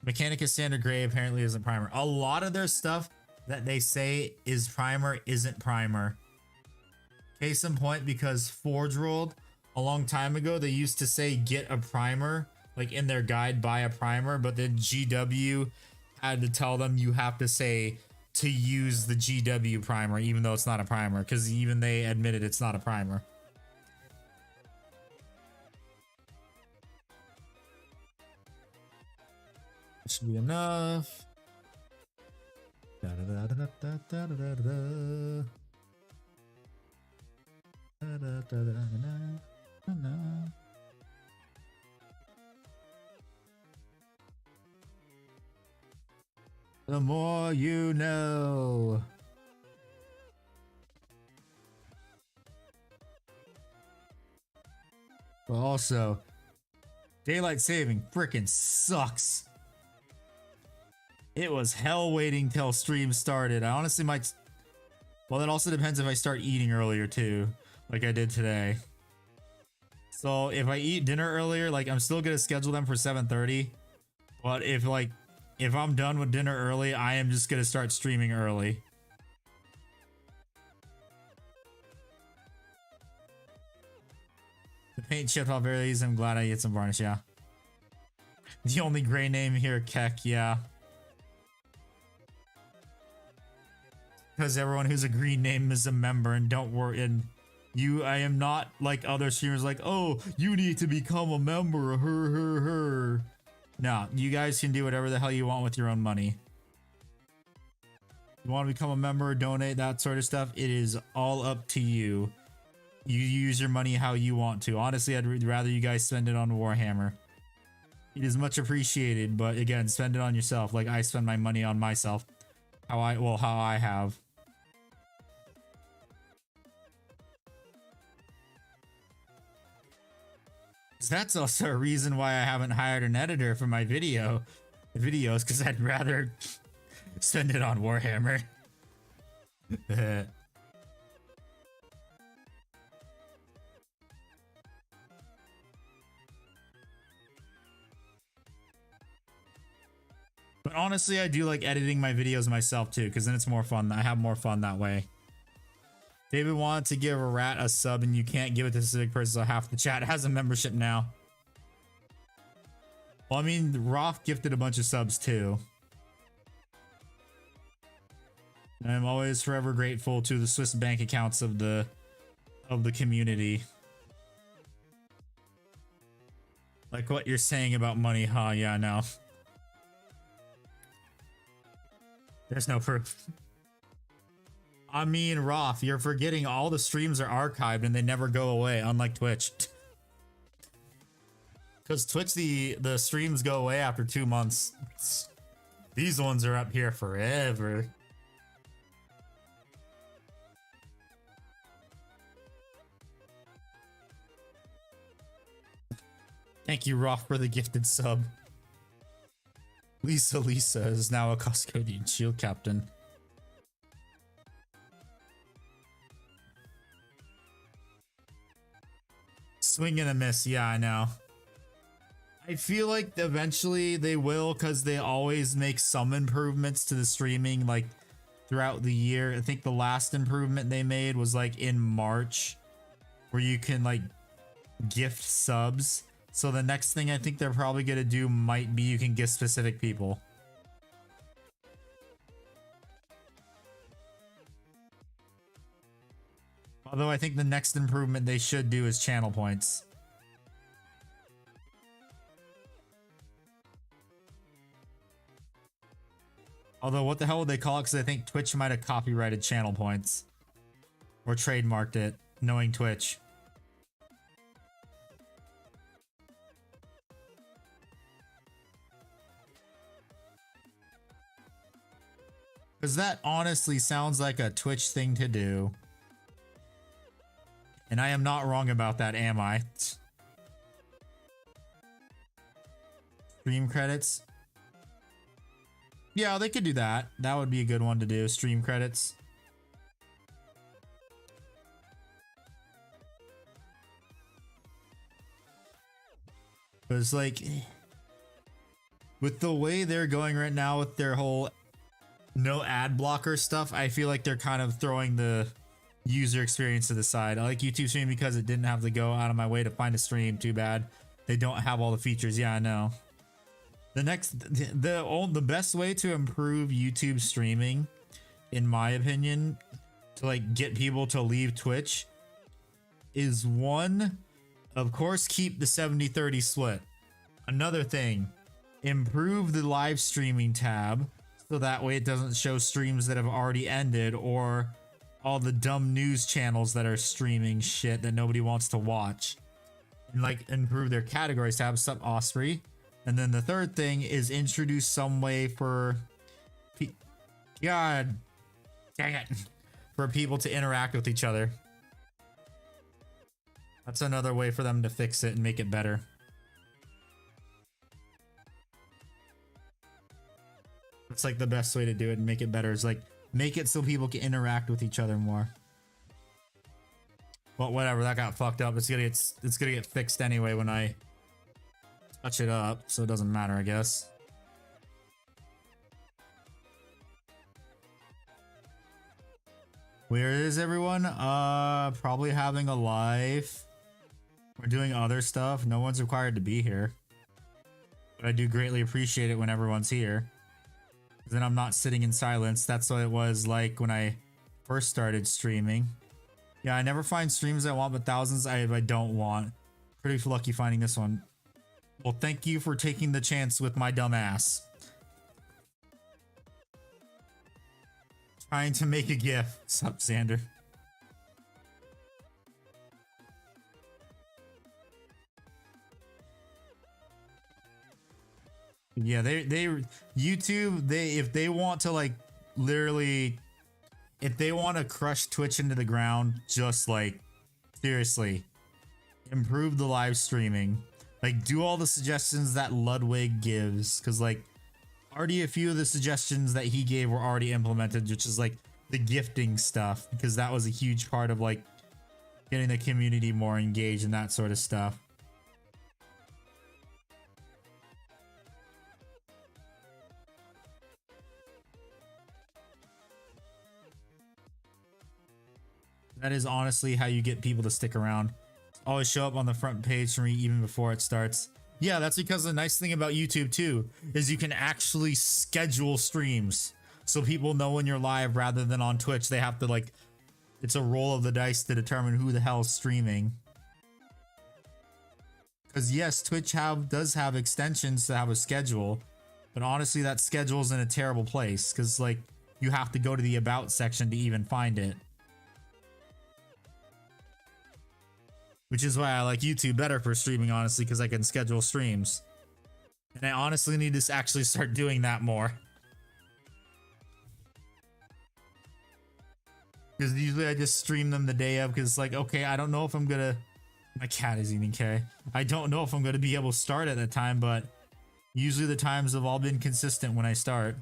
Mechanicus Standard Gray apparently isn't primer. A lot of their stuff that they say is primer isn't primer. Case in point, because Forge World, a long time ago, they used to say get a primer, like in their guide, buy a primer, but then GW had to tell them you have to say to use the GW primer, even though it's not a primer, because even they admitted it's not a primer. That should be enough. Da, da, da, da, da, da, da, da. The more you know. But also, daylight saving frickin' sucks. It was hell waiting till stream started. I honestly might. Well, that also depends if I start eating earlier too, like I did today. So if I eat dinner earlier, like I'm still gonna schedule them for 7:30. But if like if I'm done with dinner early, I am just gonna start streaming early. The paint chipped off very easy. I'm glad I get some varnish, yeah. The only gray name here, Keck, yeah. Because everyone who's a green name is a member, and don't worry, and I am not like other streamers like, oh, you need to become a member, her. No, you guys can do whatever the hell you want with your own money. You want to become a member, donate, that sort of stuff, it is all up to you. You use your money how you want to. Honestly, I'd rather you guys spend it on Warhammer. It is much appreciated, but again, spend it on yourself. Like I spend my money on myself. How I have. That's also a reason why I haven't hired an editor for my videos, because I'd rather spend it on Warhammer. But honestly, I do like editing my videos myself too, because then it's more fun. I have more fun that way. David wanted to give a rat a sub and you can't give it to a specific person, so half the chat has a membership now. Well, I mean, Roth gifted a bunch of subs too. And I'm always forever grateful to the Swiss bank accounts of the community. Like what you're saying about money, huh? Yeah, no. There's no proof. I mean, Roth, you're forgetting all the streams are archived and they never go away, unlike Twitch. Because Twitch, the streams go away after 2 months. These ones are up here forever. Thank you, Roth, for the gifted sub. Lisa is now a Custodian Shield Captain. Swing and a miss, yeah, I know. I feel like eventually they will, because they always make some improvements to the streaming like throughout the year. I think the last improvement they made was like in March, where you can like gift subs. So the next thing I think they're probably gonna do might be you can gift specific people. Although I think the next improvement they should do is channel points. Although what the hell would they call it? Because I think Twitch might have copyrighted channel points. Or trademarked it, knowing Twitch. Because that honestly sounds like a Twitch thing to do. And I am not wrong about that, am I? Stream credits? Yeah, they could do that. That would be a good one to do, stream credits. But it's like, with the way they're going right now with their whole no ad blocker stuff, I feel like they're kind of throwing the user experience to the side. I like YouTube stream because it didn't have to go out of my way to find a stream. Too bad they don't have all the features. Yeah, I know. The best way to improve YouTube streaming, in my opinion, to like get people to leave Twitch is one, of course, keep the 70-30 split. Another thing, improve the live streaming tab so that way it doesn't show streams that have already ended or all the dumb news channels that are streaming shit that nobody wants to watch. And like improve their categories tab, sub Osprey. And then the third thing is introduce some way for God dang it, for people to interact with each other. That's another way for them to fix it and make it better. It's like the best way to do it and make it better is like make it so people can interact with each other more. But whatever, that got fucked up. It's gonna get fixed anyway when I touch it up, so it doesn't matter, I guess. Where is everyone? Probably having a life. We're doing other stuff. No one's required to be here. But I do greatly appreciate it when everyone's here. Then I'm not sitting in silence. That's what it was like when I first started streaming. Yeah, I never find streams I want, but thousands I don't want. Pretty lucky finding this one. Well, thank you for taking the chance with my dumb ass. Trying to make a GIF. Sup, Xander? Yeah, YouTube, if they want to like literally, if they want to crush Twitch into the ground, just like seriously, improve the live streaming. Like, do all the suggestions that Ludwig gives, because like already a few of the suggestions that he gave were already implemented, which is like the gifting stuff, because that was a huge part of like getting the community more engaged and that sort of stuff. That is honestly how you get people to stick around. Always show up on the front page for me even before it starts. Yeah, that's because the nice thing about YouTube too is you can actually schedule streams. So people know when you're live rather than on Twitch. They have to like, it's a roll of the dice to determine who the hell's streaming. Because yes, Twitch does have extensions to have a schedule. But honestly, that schedule's in a terrible place. Because like, you have to go to the about section to even find it. Which is why I like YouTube better for streaming, honestly, because I can schedule streams. And I honestly need to actually start doing that more. Because usually I just stream them the day of, because it's like, okay, I don't know if I'm gonna... My cat is eating K. I don't know if I'm gonna be able to start at that time, but usually the times have all been consistent when I start.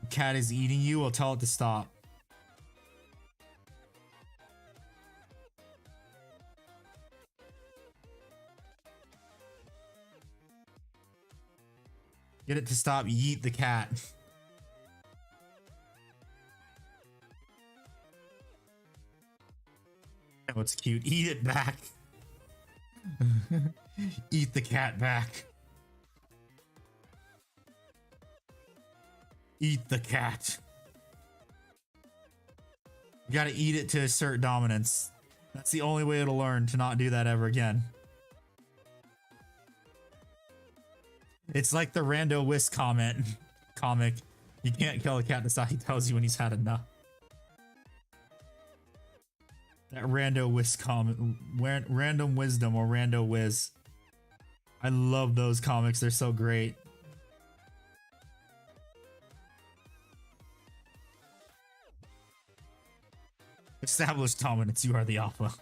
The cat is eating you, I'll tell it to stop. Get it to stop, yeet the cat. Oh, it's cute. Eat it back. Eat the cat back. Eat the cat. You gotta eat it to assert dominance. That's the only way it'll learn to not do that ever again. It's like the Rando Whis comic. You can't kill a cat, that's how he tells you when he's had enough. That Rando Whis comic, Random Wisdom or Rando Whiz. I love those comics, they're so great. Established dominance, you are the alpha.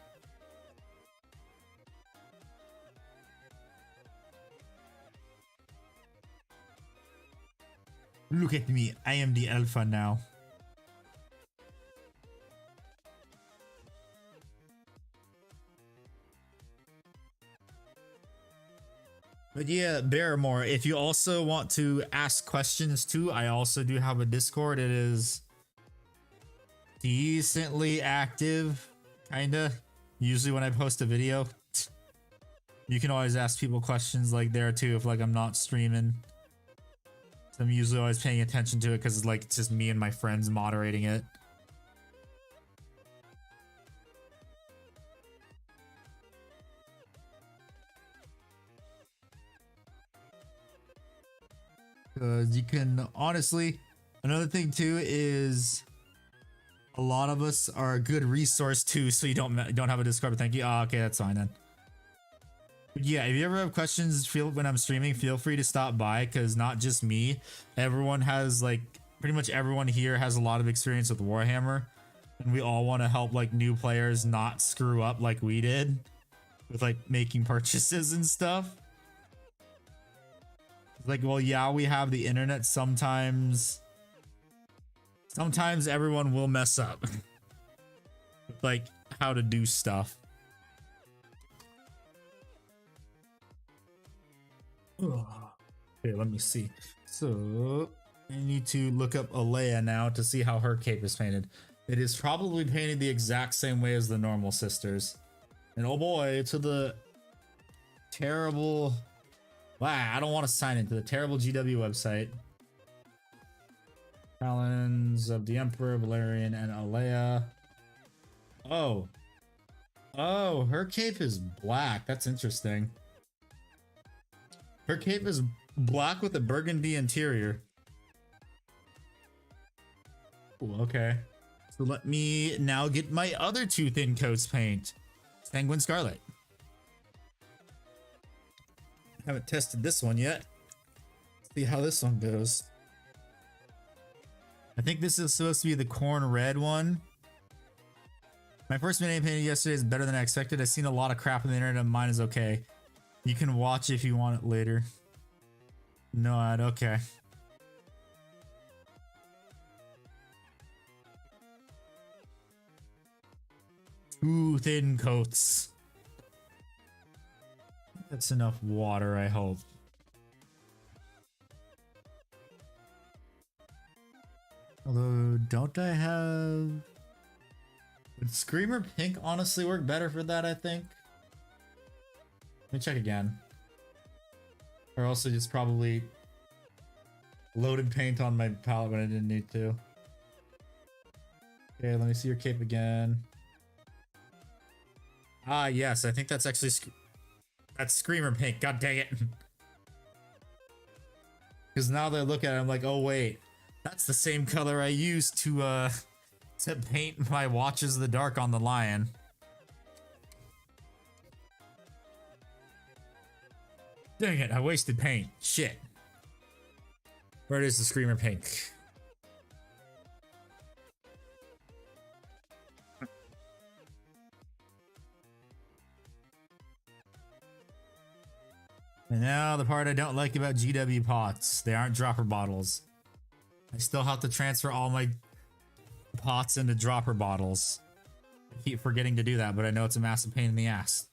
Look at me, I am the alpha now. But yeah, Barrymore, if you also want to ask questions too, I also do have a Discord. It is decently active, kinda. Usually when I post a video, you can always ask people questions like there too if like I'm not streaming. So I'm usually always paying attention to it because it's like it's just me and my friends moderating it. Because you can honestly, another thing too is a lot of us are a good resource too, so you don't have a Discord. Thank you. Oh, okay, that's fine then. But yeah, if you ever have questions, when I'm streaming, feel free to stop by, because not just me, everyone has like pretty much everyone here has a lot of experience with Warhammer, and we all want to help like new players not screw up like we did with like making purchases and stuff. Like, well, yeah, we have the internet. Sometimes everyone will mess up with like how to do stuff. Okay, let me see. So I need to look up Alea now to see how her cape is painted. It is probably painted the exact same way as the normal sisters. And oh boy, to the terrible... Wow, I don't want to sign into the terrible GW website. Talons of the Emperor, Valerian, and Alea. Oh. Oh, her cape is black. That's interesting. Her cape is black with a burgundy interior. Ooh, okay. So let me now get my other two thin coats paint. Sanguine Scarlet. Haven't tested this one yet. Let's see how this one goes. I think this is supposed to be the corn red one. My first mini painted yesterday is better than I expected. I've seen a lot of crap on the internet and mine is okay. You can watch if you want it later. No, I'd okay. Two thin coats. That's enough water, I hope. Although, don't I have... Would Screamer Pink honestly work better for that, I think? Let me check again. Or also just probably loaded paint on my palette when I didn't need to. Okay, let me see your cape again. Ah, yes, I think that's actually... That's Screamer Pink, god dang it. Because now that I look at it, I'm like, oh wait. That's the same color I used to paint my Watches of the Dark on the lion. Dang it, I wasted paint. Shit. Where is the Screamer Pink? And now the part I don't like about GW pots. They aren't dropper bottles. I still have to transfer all my pots into dropper bottles. I keep forgetting to do that, but I know it's a massive pain in the ass.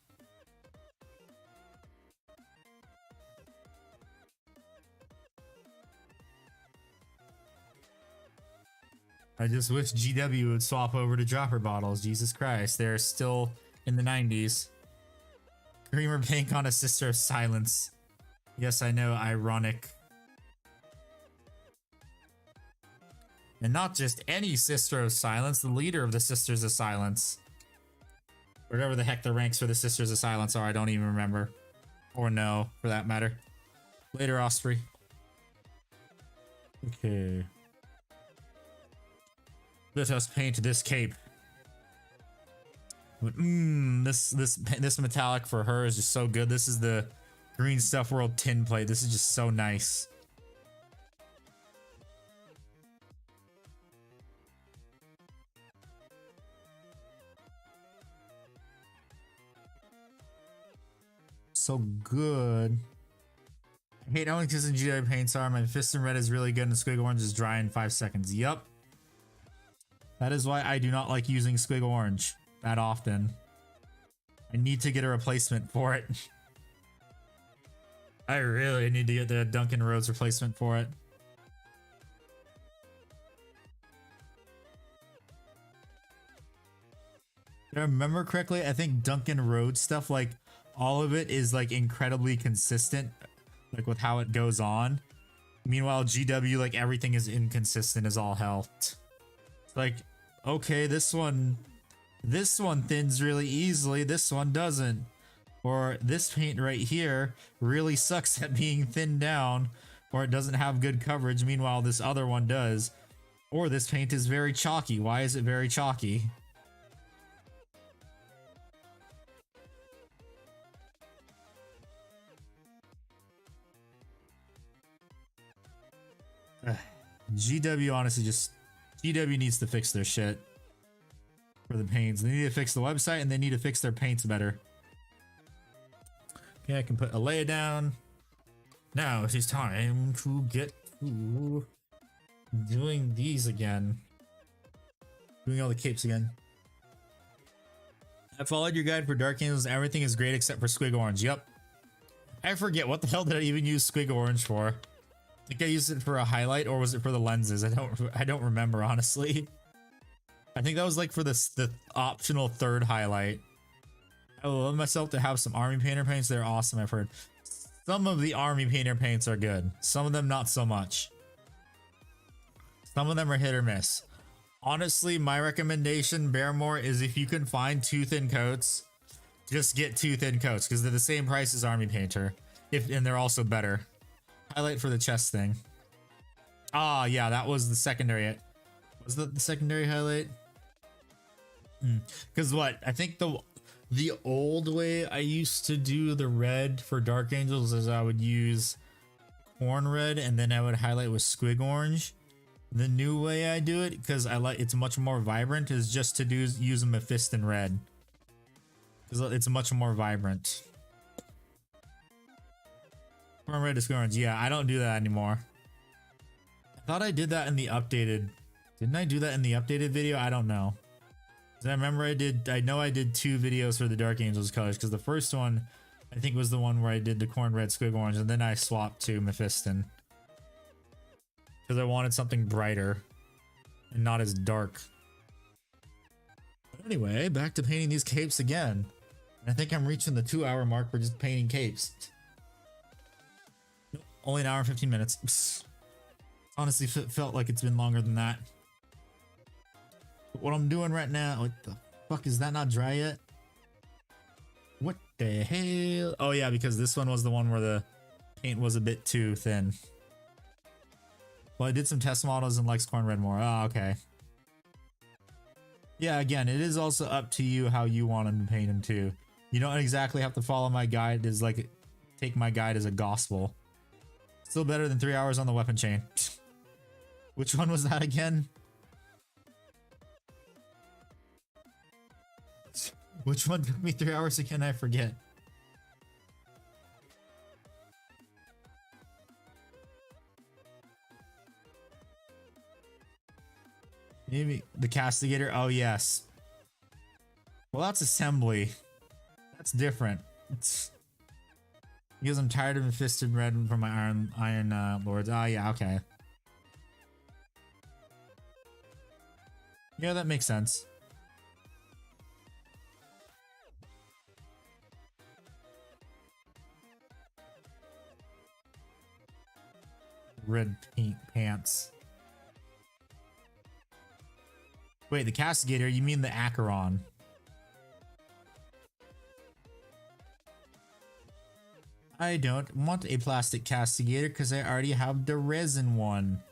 I just wish GW would swap over to dropper bottles. Jesus Christ, they're still in the 90s. Screamer Pink on a Sister of Silence. Yes, I know, ironic. And not just any Sister of Silence, the leader of the Sisters of Silence. Whatever the heck the ranks for the Sisters of Silence are, I don't even remember. Or no, for that matter. Later, Osprey. Okay. Let us paint this cape. This metallic for her is just so good. This is the Green Stuff World tin plate. This is just so nice. So good. I hate only because the GW paints are. My Fist in Red is really good and Squig Orange is dry in 5 seconds. Yup. That is why I do not like using Squig Orange that often. I need to get a replacement for it. I really need to get the Duncan Rhodes replacement for it. If I remember correctly, I think Duncan Rhodes stuff, like, all of it is, like, incredibly consistent, like, with how it goes on. Meanwhile, GW, like, everything is inconsistent as all hell. Like, okay, this one thins really easily, this one doesn't. Or this paint right here really sucks at being thinned down, or it doesn't have good coverage, meanwhile this other one does. Or this paint is very chalky. Why is it very chalky? GW honestly just... GW needs to fix their shit for the paints. They need to fix the website and they need to fix their paints better. Okay, I can put Alea down. Now it is time to get to doing these again. Doing all the capes again. I followed your guide for Dark Angels. Everything is great except for Squig Orange. Yep. I forget, what the hell did I even use Squig Orange for? think I used it for a highlight, or was it for the lenses? I don't remember, honestly. I think that was like for the optional third highlight. I love myself to have some army painter paints. They're awesome, I've heard. Some of the army painter paints are good. Some of them not so much. Some of them are hit or miss. Honestly, my recommendation, Barrymore, is if you can find two thin coats, just get two thin coats because they're the same price as army painter. And they're also better. Highlight for the chest thing. Ah, yeah, that was the secondary. Was that the secondary highlight? Because what? I think the old way I used to do the red for Dark Angels is I would use corn red and then I would highlight with squig orange. The new way I do it, because it's much more vibrant, is just to use a Mephiston red. Because it's much more vibrant. Corn red to squig orange. Yeah, I don't do that anymore. I thought I did that in the updated. Didn't I do that in the updated video? I don't know. I remember I know I did 2 videos for the Dark Angels colors, because the first one I think was the one where I did the corn red squig orange, and then I swapped to Mephiston because I wanted something brighter and not as dark. But anyway, back to painting these capes again. And I think I'm reaching the 2-hour mark for just painting capes. Nope, only an hour and 15 minutes. Psst. Honestly, felt like it's been longer than that. What I'm doing right now, what the fuck, is that not dry yet? What the hell? Oh yeah, because this one was the one where the paint was a bit too thin. Well, I did some test models and likes corn red more. Oh, okay. Yeah, again, it is also up to you how you want to paint them too. You don't exactly have to follow my guide. It's like, take my guide as a gospel. Still better than 3 hours on the weapon chain. Which one was that again? Which one took me 3 hours again? I forget. Maybe the castigator. Oh yes. Well, that's assembly. That's different. It's because I'm tired of Mephiston red from my iron lords. Oh yeah, okay. Yeah, that makes sense. Red paint pants. Wait, the castigator? You mean the Acheron? I don't want a plastic castigator because I already have the resin one.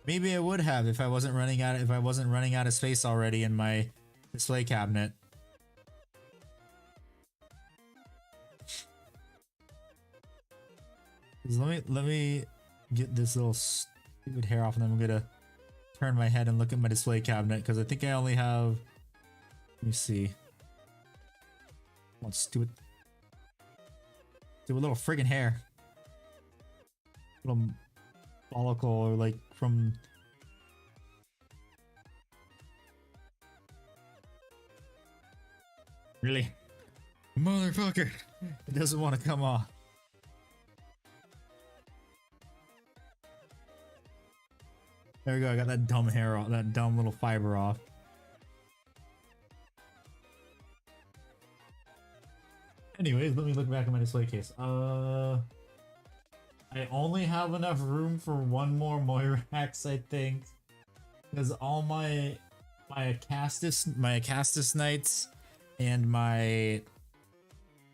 Maybe I would have if I wasn't running out of space already in my display cabinet. Let me get this little stupid hair off, and then I'm gonna turn my head and look at my display cabinet because I think I only have. Let me see. Let's do it. Do a little friggin' hair. Little follicle, or like from. Really, motherfucker! It doesn't want to come off. There we go, I got that dumb hair off, that dumb little fiber off. Anyways, let me look back at my display case. I only have enough room for one more Moirax, I think. Because all my Acastus Knights and my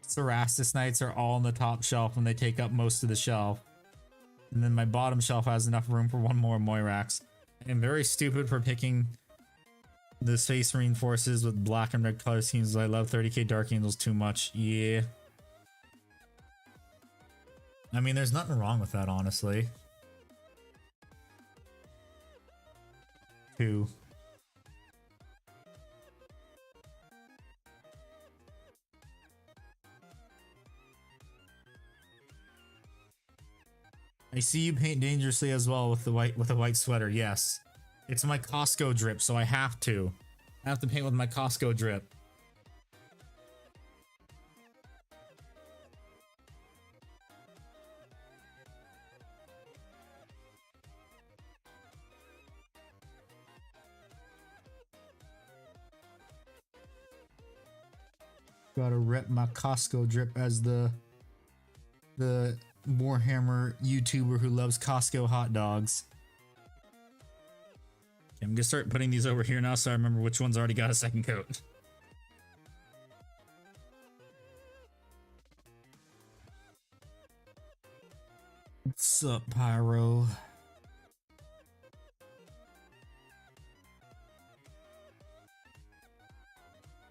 Cerastus Knights are all on the top shelf and they take up most of the shelf. And then my bottom shelf has enough room for one more Moirax. I'm very stupid for picking the Space Marine forces with black and red color schemes. I love 30k Dark Angels too much. Yeah. I mean, there's nothing wrong with that, honestly. 2. I see you paint dangerously as well with the white sweater. Yes, it's my Costco drip, so I have to paint with my Costco drip. Gotta rep my Costco drip as the Warhammer YouTuber who loves Costco hot dogs. Okay, I'm gonna start putting these over here now so I remember which one's already got a second coat. What's up, Pyro?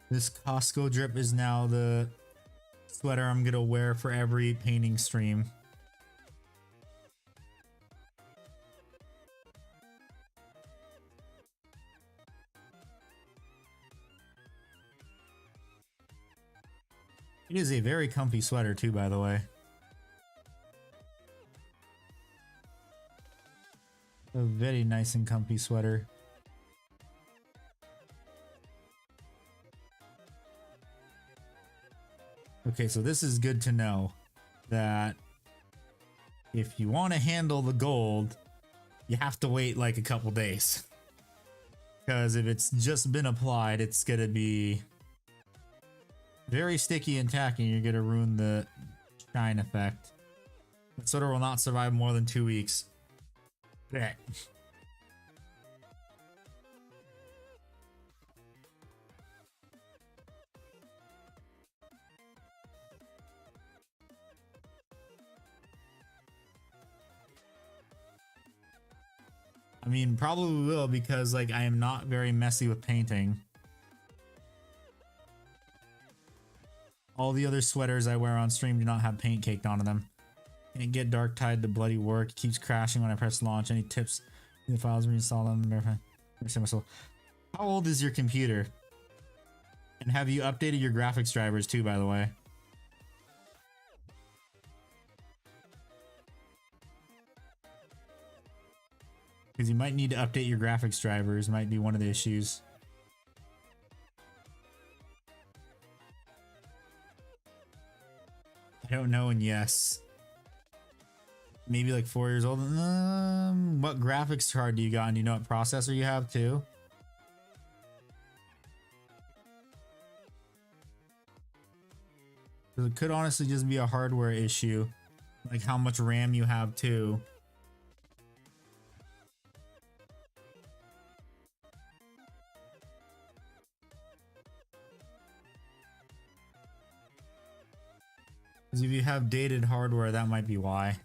This Costco drip is now the sweater I'm gonna wear for every painting stream. It is a very comfy sweater too, by the way. A very nice and comfy sweater. Okay, so this is good to know that if you want to handle the gold, you have to wait like a couple days. Because if it's just been applied, it's going to be very sticky and tacky. You're going to ruin the shine effect. The sweater will not survive more than 2 weeks. Bet. I mean, probably will because like I am not very messy with painting. All the other sweaters I wear on stream do not have paint caked onto them. Can't get dark tied to bloody work. It keeps crashing when I press launch. Any tips? The files reinstall them. How old is your computer? And have you updated your graphics drivers too, by the way? Because you might need to update your graphics drivers, might be one of the issues. I don't know, and yes. Maybe like 4 years old. What graphics card do you got? And do you know what processor you have too? It could honestly just be a hardware issue. Like how much RAM you have too. Because if you have dated hardware, that might be why.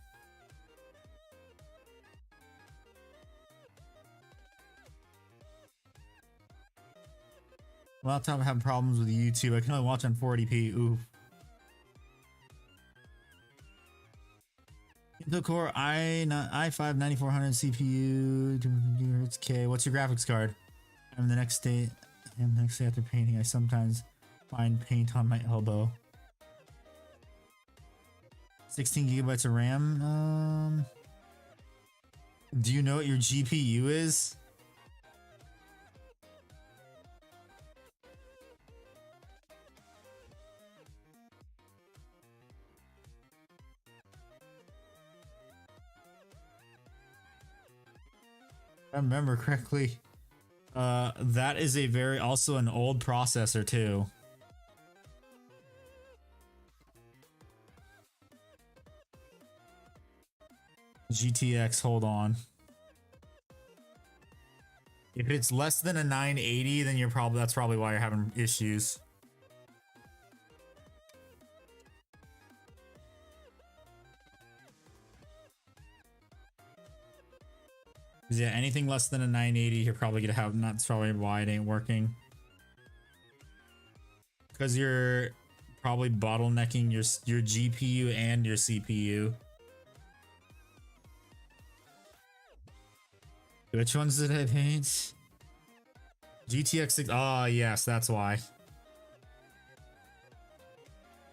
Laptop have problems with YouTube. I can only watch on 480p. Oof. Intel Core i5 9400 CPU, 200 Hz K. What's your graphics card? I'm the next day. I'm the next day after painting. I sometimes find paint on my elbow. 16 gigabytes of RAM. Do you know what your GPU is? If I remember correctly, that is a very also an old processor too. GTX, hold on. If it's less than a 980, then that's probably why you're having issues. Yeah, anything less than a 980, you're probably gonna have. That's probably why it ain't working. Because you're probably bottlenecking your GPU and your CPU. Which ones did I paint? GTX 6. Oh, yes, that's why.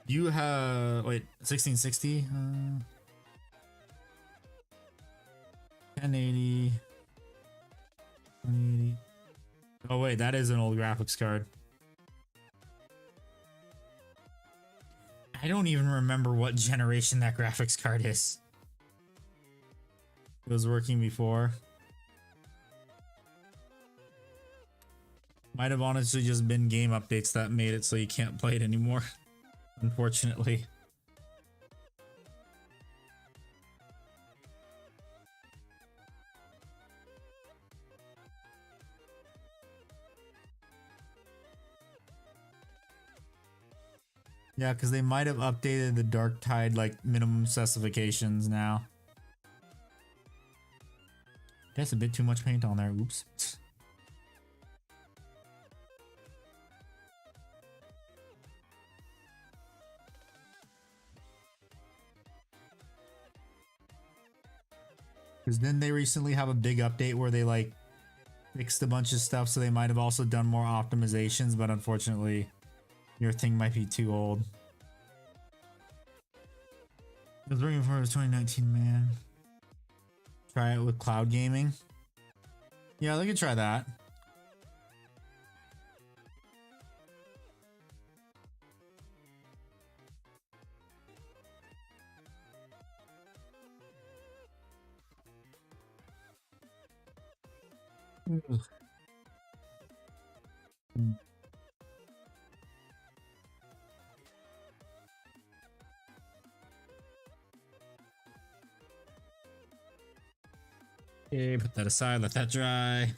You have. Wait, 1660? 1080. 2080. Oh, wait, that is an old graphics card. I don't even remember what generation that graphics card is. It was working before. Might have honestly just been game updates that made it so you can't play it anymore. Unfortunately. Yeah, because they might have updated the Dark Tide like minimum specifications now. That's a bit too much paint on there. Oops. Because then they recently have a big update where they like fixed a bunch of stuff, so they might have also done more optimizations, but unfortunately your thing might be too old. I was working for 2019, man. Try it with cloud gaming. Yeah, they could try that. Okay, put that aside, let that dry.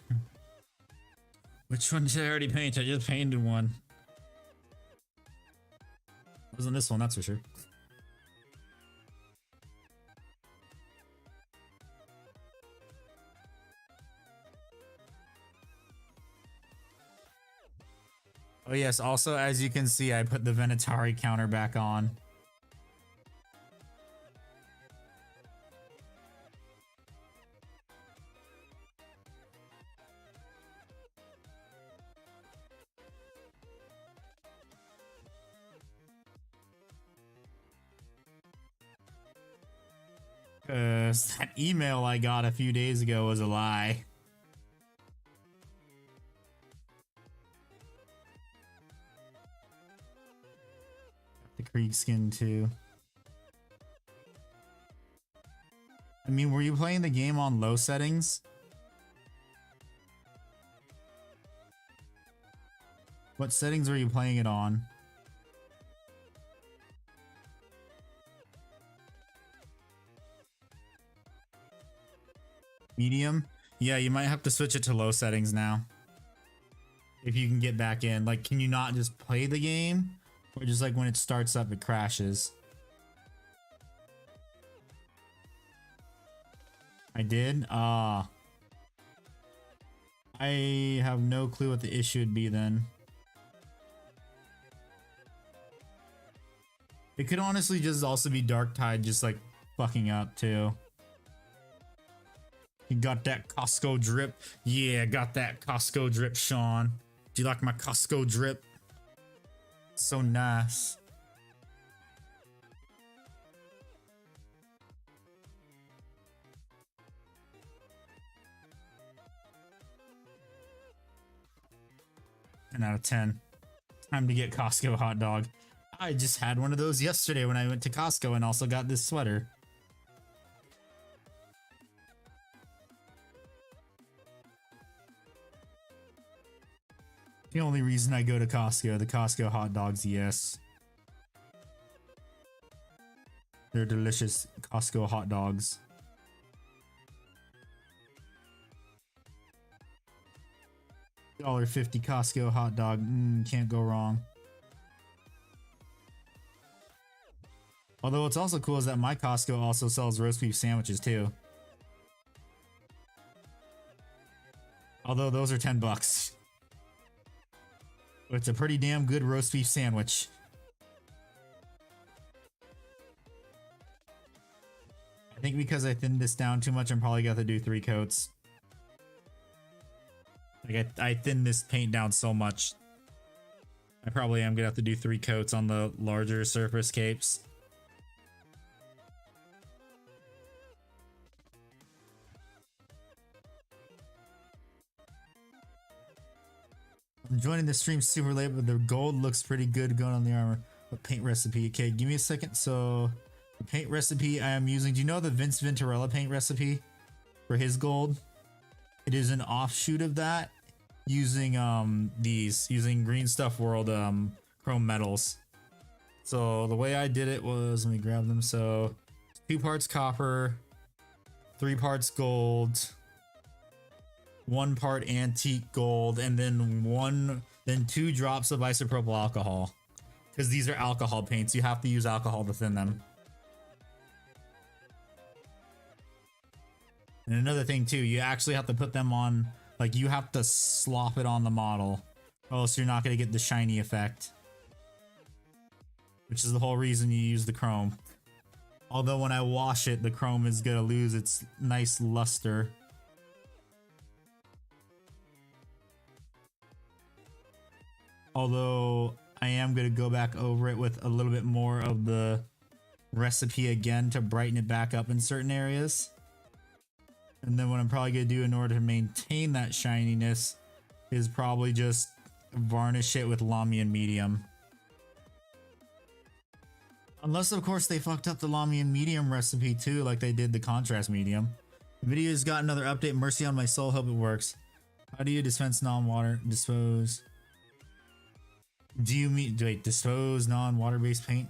Which one did I already paint? I just painted one. Wasn't this one, that's for sure. Oh yes, also as you can see, I put the Venatari counter back on. Cause that email I got a few days ago was a lie. The Krieg skin too. I mean, were you playing the game on low settings? What settings were you playing it on? Medium? Yeah, you might have to switch it to low settings now. If you can get back in. Like, can you not just play the game? Or just like when it starts up, it crashes? I did? I have no clue what the issue would be then. It could honestly just also be Dark Tide just like fucking up too. You got that Costco drip? Yeah, got that Costco drip, Sean. Do you like my Costco drip? So nice. Ten out of 10. Time to get Costco hot dog. I just had one of those yesterday when I went to Costco and also got this sweater. The only reason I go to Costco, the Costco hot dogs, yes. They're delicious Costco hot dogs. $1.50 Costco hot dog, can't go wrong. Although what's also cool is that my Costco also sells roast beef sandwiches too. Although those are 10 bucks. But it's a pretty damn good roast beef sandwich. I think because I thinned this down too much, I'm probably gonna have to do 3 coats. Like I thinned this paint down so much. I probably am gonna have to do 3 coats on the larger surface capes. I'm joining the stream super late, but the gold looks pretty good going on the armor. What paint recipe? Okay, give me a second. So the paint recipe I am using, do you know the Vince Venturella paint recipe for his gold? It is an offshoot of that. using using Green Stuff World chrome metals. So the way I did it was, let me grab them. So 2 parts copper, 3 parts gold, 1 part antique gold, and then 2 drops of isopropyl alcohol. Because these are alcohol paints, you have to use alcohol to thin them. And another thing too, you actually have to put them on, like you have to slop it on the model, or else you're not going to get the shiny effect. Which is the whole reason you use the chrome. Although when I wash it, the chrome is going to lose its nice luster. Although I am going to go back over it with a little bit more of the recipe again to brighten it back up in certain areas. And then what I'm probably going to do in order to maintain that shininess is probably just varnish it with Lamian medium. Unless of course they fucked up the Lamian medium recipe too, like they did the contrast medium. The video's got another update. Mercy on my soul, hope it works. How do you dispense non-water? Dispose. Do you mean, wait, dispose non-water based paint?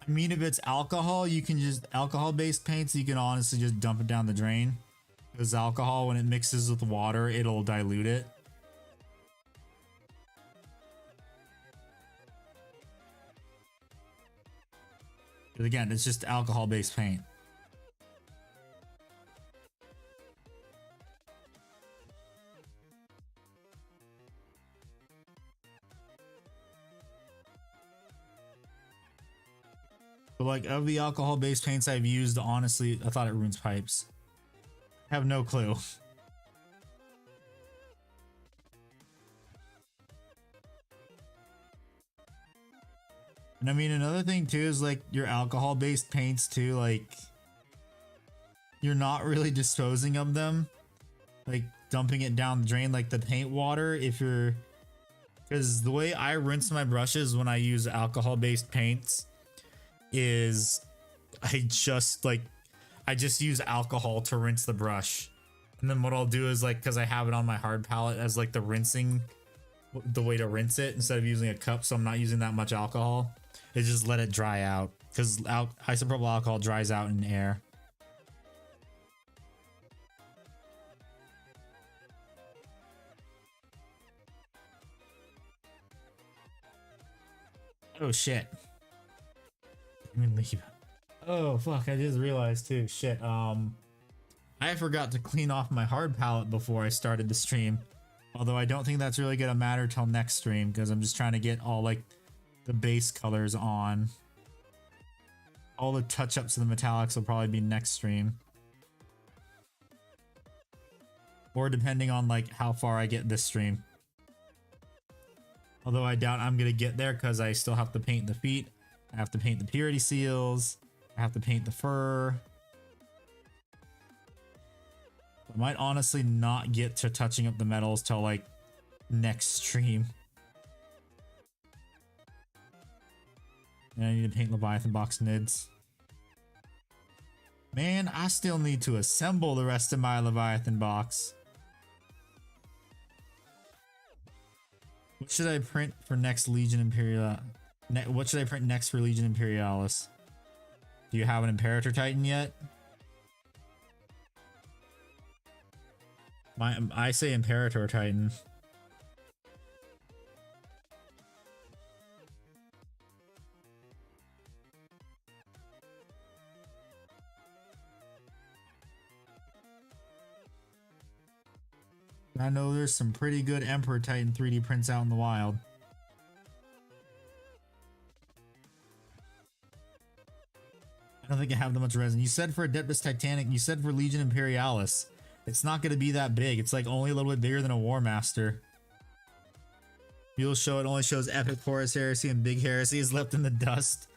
I mean, if it's alcohol, you can just, alcohol based paints, you can honestly just dump it down the drain. Because alcohol, when it mixes with water, it'll dilute it. But again, it's just alcohol based paint. But like, of the alcohol based paints I've used, honestly, I thought it ruins pipes. I have no clue. And I mean, another thing too is like your alcohol based paints too, like you're not really disposing of them, like dumping it down the drain like the paint water. If you're, because the way I rinse my brushes when I use alcohol based paints is I just use alcohol to rinse the brush. And then what I'll do is like, because I have it on my hard palette as like the way to rinse it instead of using a cup, so I'm not using that much alcohol, is just let it dry out, because isopropyl alcohol dries out in air. Oh shit. Let me leave. Oh fuck, I just realized too. Shit. I forgot to clean off my hard palette before I started the stream. Although I don't think that's really gonna matter till next stream, because I'm just trying to get all like the base colors on. All the touch-ups of the metallics will probably be next stream. Or depending on like how far I get this stream. Although I doubt I'm gonna get there, because I still have to paint the feet. I have to paint the purity seals. I have to paint the fur. I might honestly not get to touching up the metals till like next stream. And I need to paint Leviathan box nids. Man, I still need to assemble the rest of my Leviathan box. What should I print for next Legion Imperial? What should I print next for Legion Imperialis? Do you have an Imperator Titan yet? I say Imperator Titan. I know there's some pretty good Emperor Titan 3D prints out in the wild. I don't think I have that much resin. You said for Adeptus Titanic, you said for Legion Imperialis. It's not going to be that big. It's like only a little bit bigger than a War Master. You'll show it only shows Epic Horus Heresy and Big Heresy is left in the dust.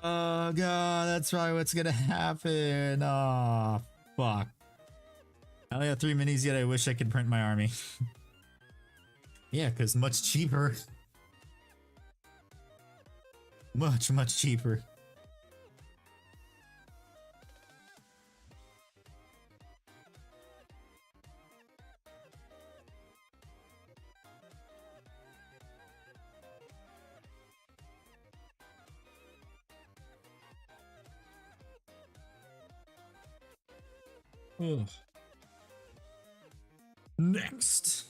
Oh god, that's probably what's going to happen. Oh, fuck. I only have 3 minis yet. I wish I could print my army. Yeah, because much cheaper. Much, much cheaper. Ugh. Next.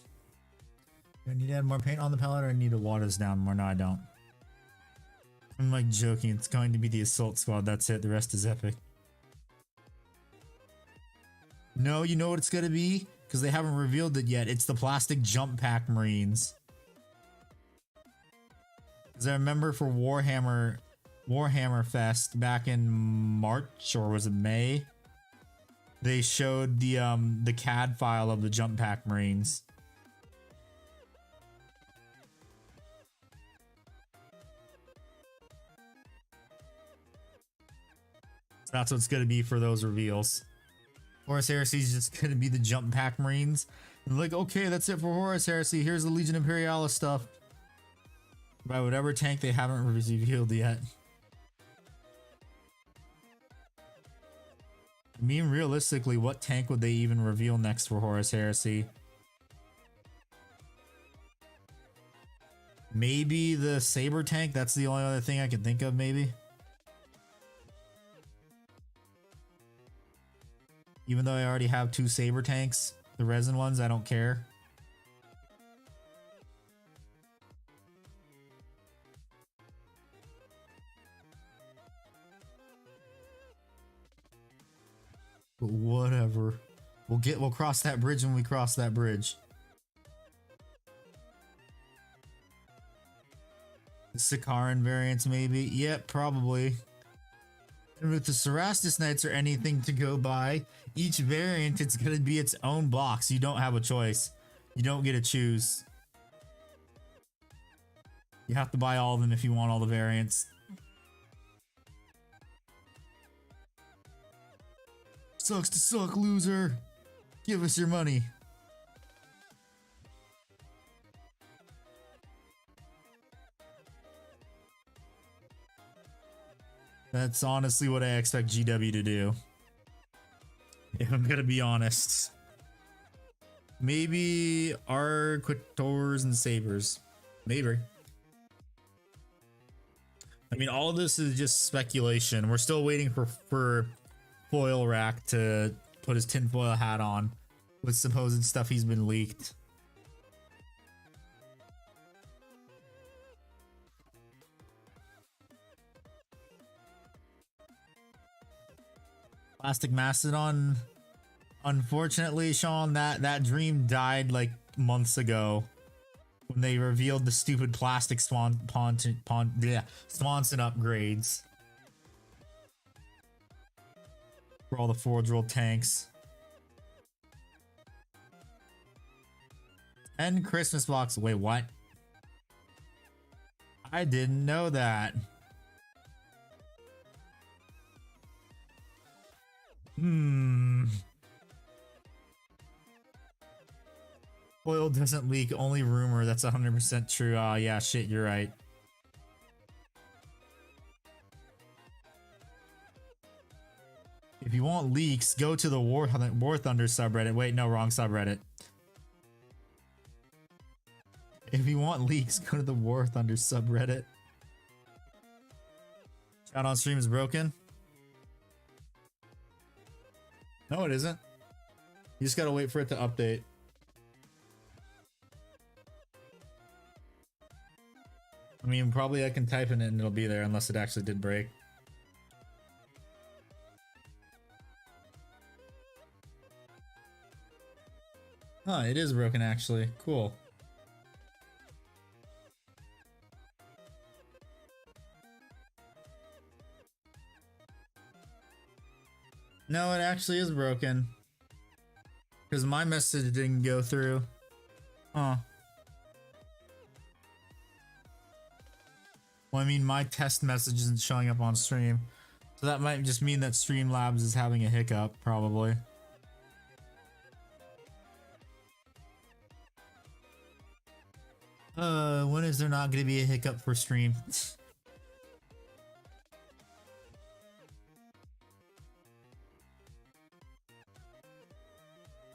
Do I need to add more paint on the palette or I need to water this down more? No, I don't. I'm like joking. It's going to be the assault squad. That's it. The rest is epic. No, you know what it's going to be? Because they haven't revealed it yet. It's the plastic jump pack Marines. Because I remember for Warhammer Fest back in March, or was it May? They showed the CAD file of the jump pack Marines. So that's what it's going to be for those reveals. Horus Heresy is just going to be the jump pack Marines. And like, okay, that's it for Horus Heresy. Here's the Legion Imperialis stuff. By whatever tank they haven't revealed yet. I mean, realistically, what tank would they even reveal next for Horus Heresy? Maybe the Saber tank? That's the only other thing I can think of, maybe. Even though I already have 2 Saber tanks, the resin ones, I don't care. But whatever. We'll cross that bridge when we cross that bridge. The Sikaran variants, maybe? Yep, probably. And if the Cerastus Knights are anything to go by, each variant, it's going to be its own box. You don't have a choice. You don't get to choose. You have to buy all of them if you want all the variants. Sucks to suck, loser. Give us your money. That's honestly what I expect GW to do. If I'm gonna be honest. Maybe Arquitors and Sabers. Maybe. I mean, all of this is just speculation. We're still waiting for Foil Rack to put his tinfoil hat on with supposed stuff he's been leaked. Plastic Mastodon. Unfortunately, Sean, that dream died like months ago when they revealed the stupid plastic Swanson upgrades for all the Forge World tanks. And Christmas box. Wait, what? I didn't know that. Foil doesn't leak, only rumor. That's 100% true. Yeah, shit, you're right. If you want leaks, go to the War Thunder subreddit. Wait, no, wrong subreddit. If you want leaks, go to the War Thunder subreddit. Chat on stream is broken. No, it isn't. You just gotta wait for it to update. I mean, probably I can type in it and it'll be there unless it actually did break. Huh, it is broken actually. Cool. No, it actually is broken. Because my message didn't go through. Huh. Well, I mean, my test message isn't showing up on stream. So that might just mean that Streamlabs is having a hiccup, probably. When is there not going to be a hiccup for stream?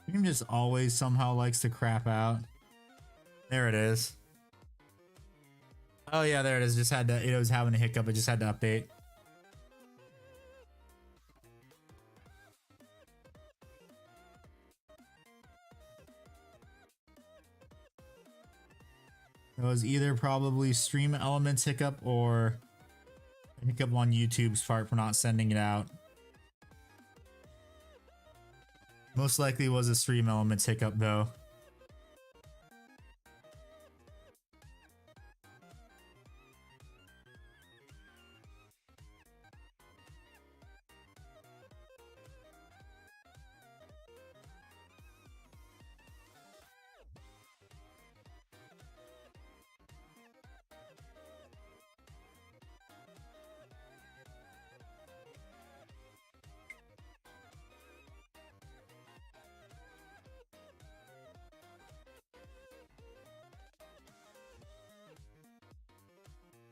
Stream just always somehow likes to crap out. There it is. Oh yeah, there it is. Just had to, it was having a hiccup. It just had to update. It was either probably stream elements hiccup or a hiccup on YouTube's part for not sending it out. Most likely was a stream elements hiccup though.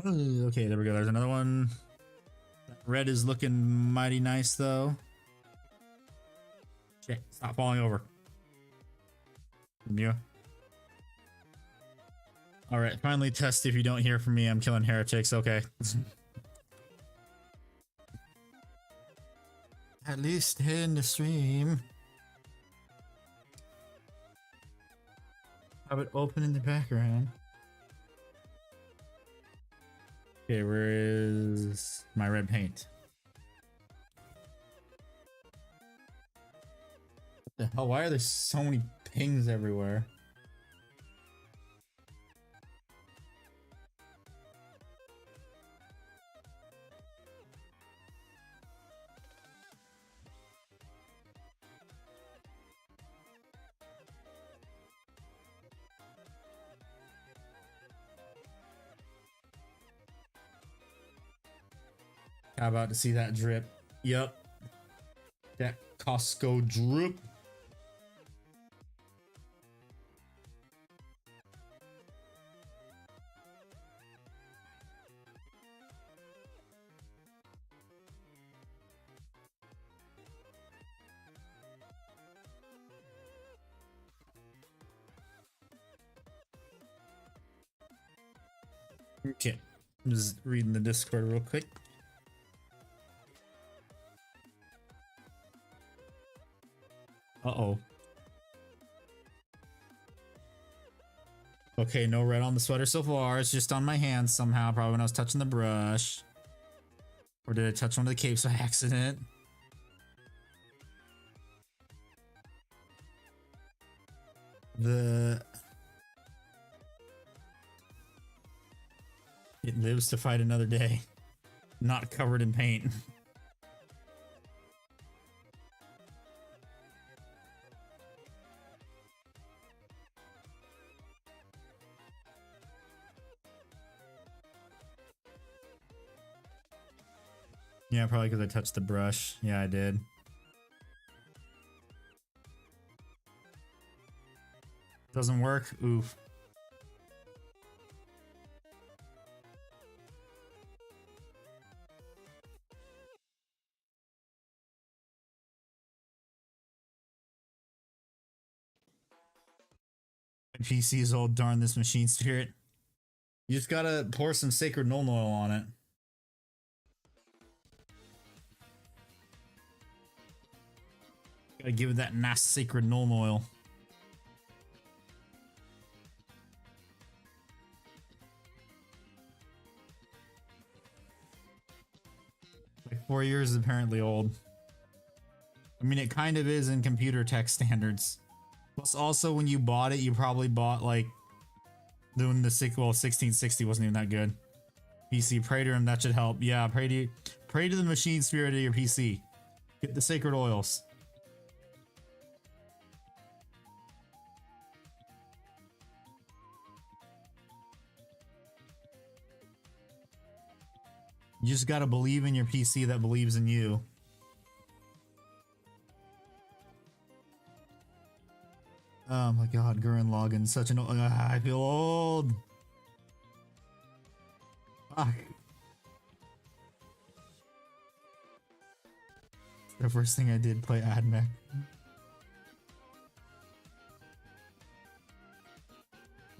Okay, there we go. There's another one. Red is looking mighty nice though. Shit, stop falling over. Yeah. Alright, finally test if you don't hear from me. I'm killing heretics. Okay. At least in the stream. Have it open in the background. Okay, where is my red paint? What the hell? Why are there so many pings everywhere? How about to see that drip? Yep. That Costco drip. Okay. I'm just reading the Discord real quick. Uh-oh. Okay, no red on the sweater so far. It's just on my hands somehow, probably when I was touching the brush. Or did I touch one of the capes by accident? It lives to fight another day. Not covered in paint. Yeah, probably because I touched the brush. Yeah, I did. Doesn't work? Oof. My PC is old, darn this machine spirit. You just gotta pour some sacred null oil on it. Gotta give it that nice sacred null oil. Like 4 years is apparently old. I mean, it kind of is in computer tech standards. Plus, also when you bought it, you probably bought like doing the 1660 wasn't even that good. PC, pray to him, that should help. Yeah, pray to the machine spirit of your PC. Get the sacred oils. You just gotta believe in your PC that believes in you. Oh my god, Gurren Lagann, such an old. I feel old. Fuck. The first thing I did, play AdMech.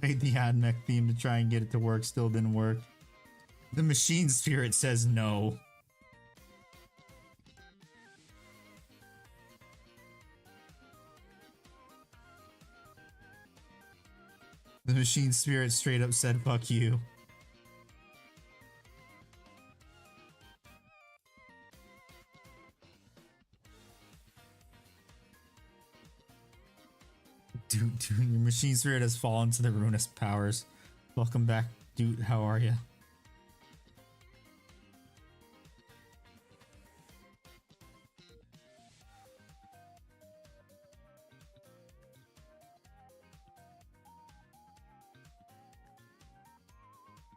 Made the AdMech theme to try and get it to work, still didn't work. The machine spirit says no. The Machine Spirit straight up said fuck you. Dude, your Machine Spirit has fallen to the ruinous powers. Welcome back, dude. How are ya?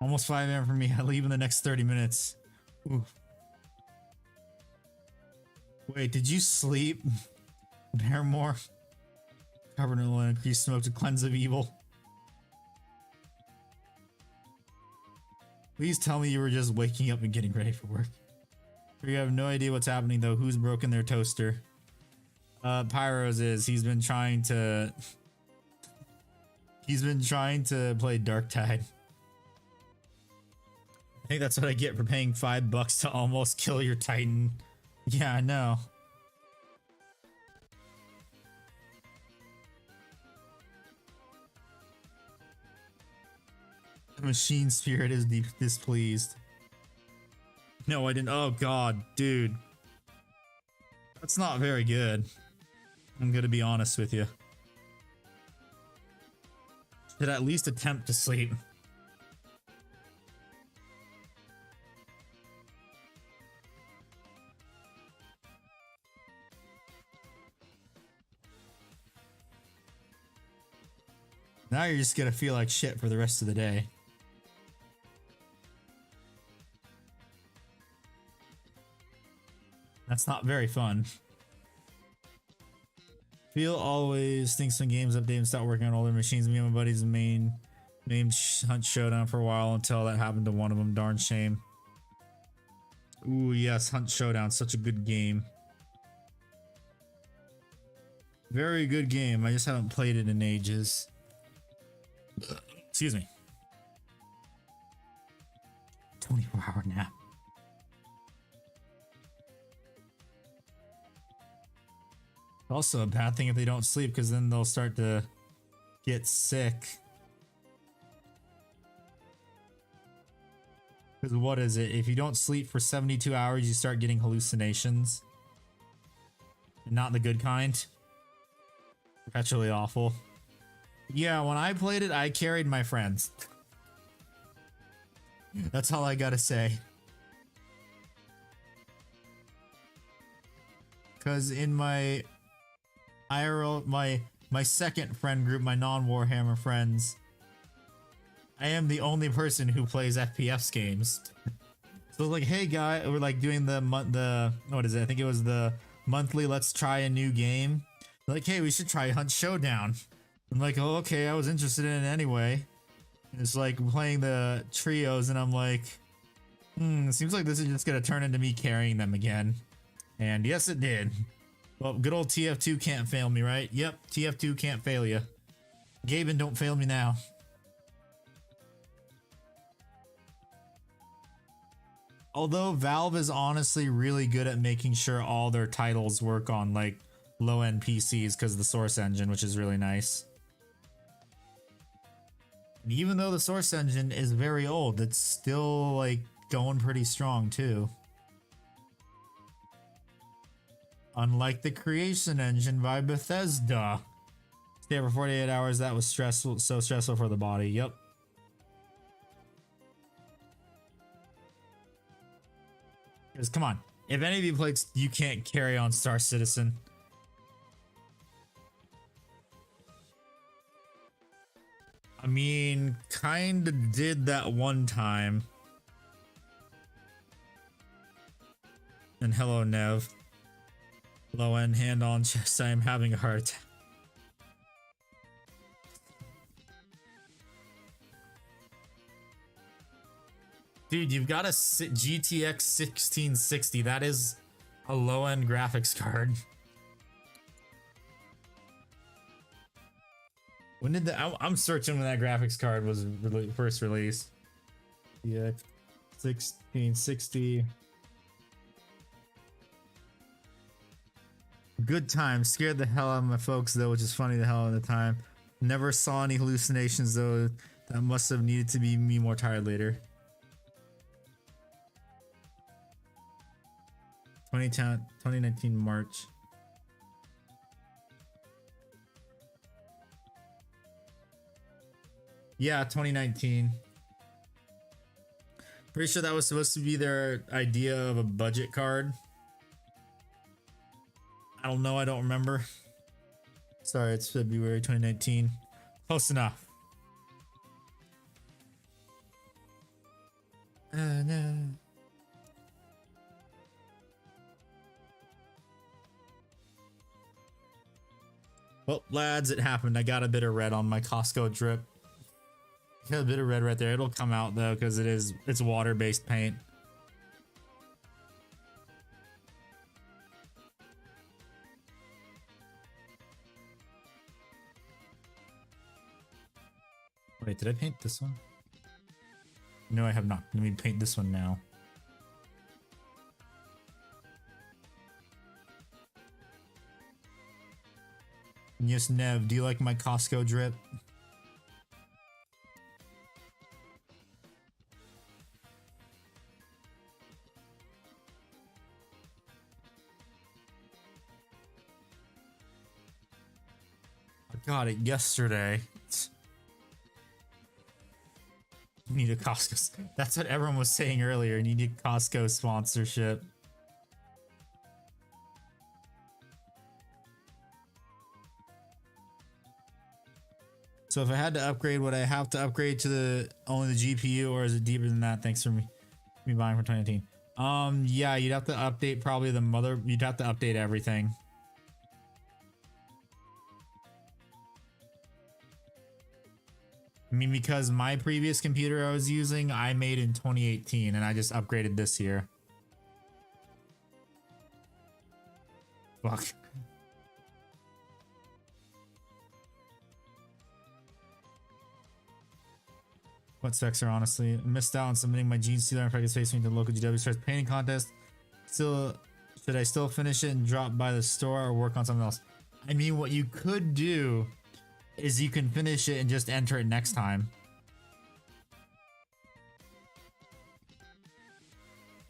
Almost 5 a.m. for me. I leave in the next 30 minutes. Ooh. Wait, did you sleep? Paramore? Covered in oil, increased smoke to cleanse of evil. Please tell me you were just waking up and getting ready for work. You have no idea what's happening though. Who's broken their toaster? Pyros is. He's been trying to play Dark Tide. I think that's what I get for paying $5 to almost kill your Titan. Yeah, I know. The Machine Spirit is displeased. No, I didn't. Oh god, dude. That's not very good. I'm gonna be honest with you. Should at least attempt to sleep. Now you're just gonna feel like shit for the rest of the day. That's not very fun. Phil always thinks when games update and start working on older machines. Me and my buddies main Hunt Showdown for a while until that happened to one of them. Darn shame. Ooh, yes, Hunt Showdown. Such a good game. Very good game. I just haven't played it in ages. Excuse me. 24-hour nap. Also a bad thing if they don't sleep, because then they'll start to get sick. Because what is it? If you don't sleep for 72 hours, you start getting hallucinations. Not the good kind. Perpetually awful. Yeah, when I played it, I carried my friends. That's all I gotta say. Because in my IRL, my second friend group, my non-Warhammer friends, I am the only person who plays FPS games. So like, hey guy, we're like doing what is it? I think it was the monthly let's try a new game. They're like, hey, we should try Hunt Showdown. I'm like, oh, okay, I was interested in it anyway. And it's like playing the trios, and I'm like, it seems like this is just gonna turn into me carrying them again. And yes, it did. Well, good old TF2 can't fail me, right? Yep, TF2 can't fail you. Gaben, don't fail me now. Although Valve is honestly really good at making sure all their titles work on like low-end PCs because of the Source Engine, which is really nice. And even though the Source Engine is very old, it's still like going pretty strong too. Unlike the Creation Engine by Bethesda. Stay for 48 hours, that was stressful, so stressful for the body, yep. Because come on, if any of you played, you can't carry on Star Citizen. I mean, kinda did that one time. And hello, Nev. Low end, hand on chest, I am having a heart attack. Dude, you've got a GTX 1660. That is a low end graphics card. When did I'm searching when that graphics card was first released. GTX 1660. Good time. Scared the hell out of my folks though, which is funny the hell of the time. Never saw any hallucinations though. That must have needed to be me more tired later. 2019 March. Yeah, 2019. Pretty sure that was supposed to be their idea of a budget card. I don't know, I don't remember. Sorry, it's February 2019. Close enough. No. Well, lads, it happened. I got a bit of red on my Costco drip. Got a bit of red right there. It'll come out though because it's water-based paint. Wait, did I paint this one? No, I have not. Let me paint this one now. Yes, Nev, do you like my Costco drip? I got it yesterday. You need a Costco. That's what everyone was saying earlier. You need Costco sponsorship. So if I had to upgrade, would I have to upgrade to the only the GPU, or is it deeper than that? Thanks for me buying for 2019. Yeah, you'd have to update probably the mother. You'd have to update everything. I mean, because my previous computer I was using, I made in 2018, and I just upgraded this year. Fuck. What sex are honestly? I missed out on submitting my gene stealer and practice facing to the local GW starts painting contest. Still, should I still finish it and drop by the store or work on something else? I mean, what you could do is you can finish it and just enter it next time.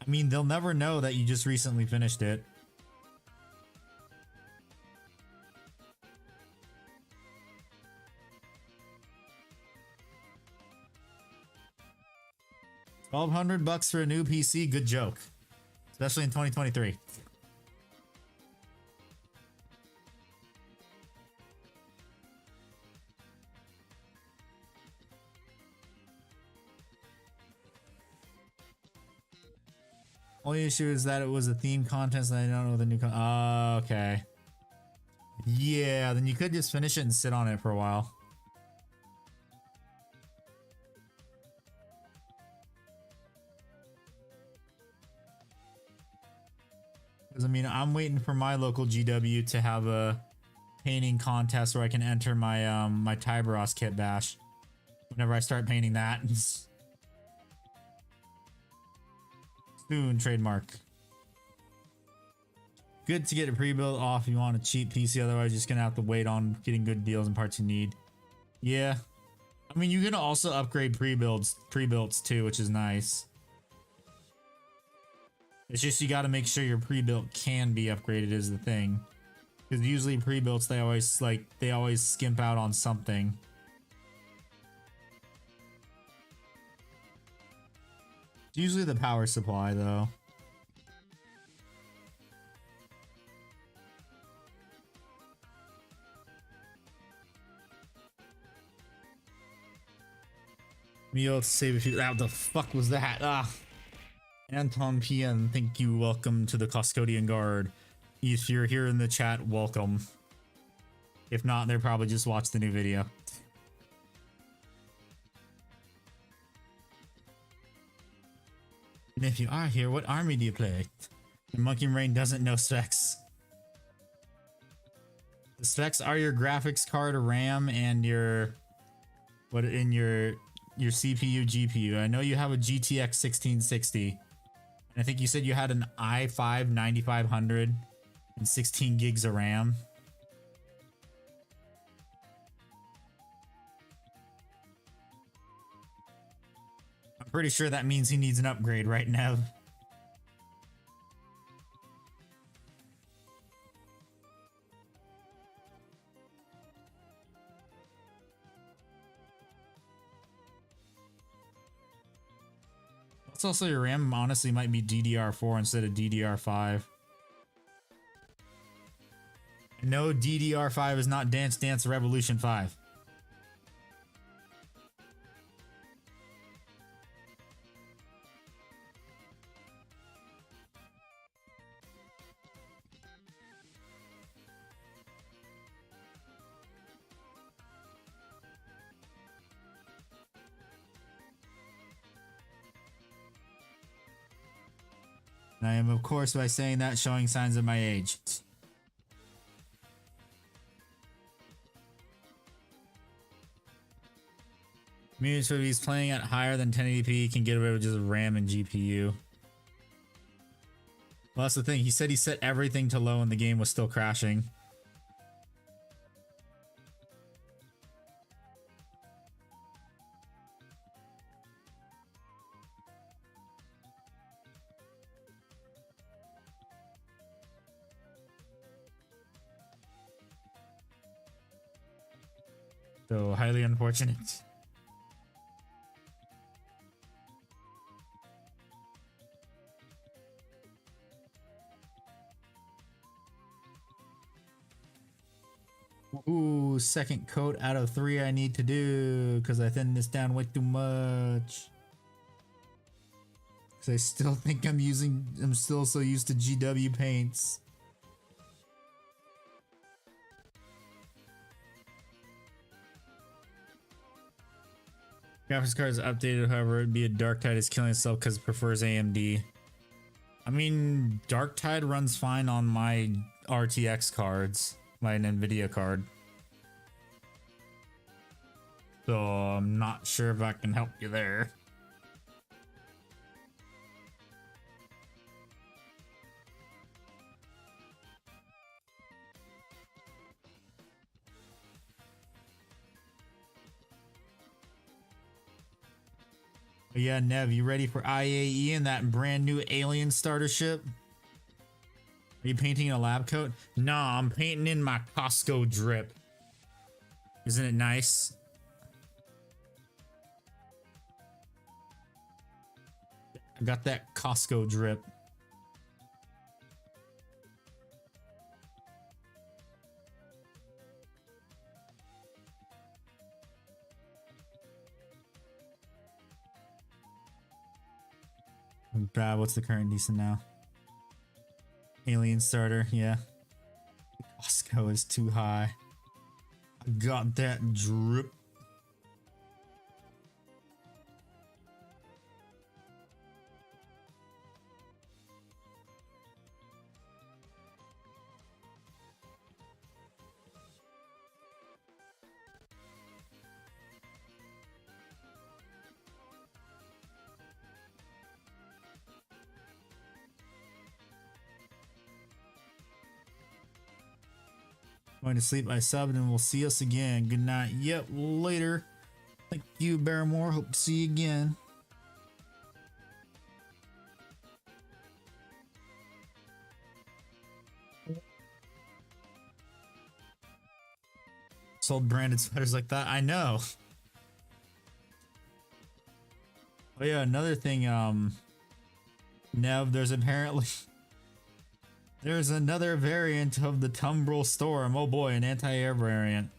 I mean, they'll never know that you just recently finished it. $1,200 for a new PC, good joke. Especially in 2023. Only issue is that it was a theme contest and I don't know the new okay. Yeah, then you could just finish it and sit on it for a while. Because I mean, I'm waiting for my local GW to have a painting contest where I can enter my my Tyberos kit bash. Whenever I start painting that. Soon, trademark. Good to get a pre-built off if you want a cheap PC, otherwise you're just gonna have to wait on getting good deals and parts you need. Yeah. I mean, you can also upgrade pre-builds too, which is nice. It's just you gotta make sure your pre-built can be upgraded is the thing. Because usually pre-builts, they always skimp out on something. It's usually the power supply though. Me able to save a few. What the fuck was that? Ah. Anton PN, thank you. Welcome to the Custodian Guard. If you're here in the chat, welcome. If not, they're probably just watched the new video. And if you are here, what army do you play? Your Monkey Brain doesn't know specs. The specs are your graphics card, RAM, and your CPU, GPU. I know you have a GTX 1660. I think you said you had an i5 9500 and 16 gigs of RAM. Pretty sure that means he needs an upgrade right now. That's also your RAM honestly might be DDR4 instead of DDR5. No, DDR5 is not Dance Dance Revolution 5. And I am, of course, by saying that, showing signs of my age. Means if he's playing at higher than 1080p, can get away with just RAM and GPU. Well, that's the thing. He said he set everything to low and the game was still crashing. So highly unfortunate. Ooh, second coat out of 3 I need to do because I thinned this down way too much. Because I still think I'm still so used to GW paints. Graphics card is updated, however, it'd be a Darktide is killing itself because it prefers AMD. I mean, Darktide runs fine on my RTX cards, my NVIDIA card. So I'm not sure if I can help you there. But yeah, Nev, you ready for IAE and that brand new alien starter ship? Are you painting a lab coat? Nah, I'm painting in my Costco drip. Isn't it nice? I got that Costco drip. Brad, what's the current decent now? Alien starter, yeah. Costco is too high. I got that drip. Going to sleep. I subbed and we'll see us again. Good night. Yep, later. Thank you, Barrymore. Hope to see you again. Sold branded sweaters like that. I know. Oh yeah, another thing, Nev, there's apparently there's another variant of the Tumbril Storm. Oh boy, an anti-air variant.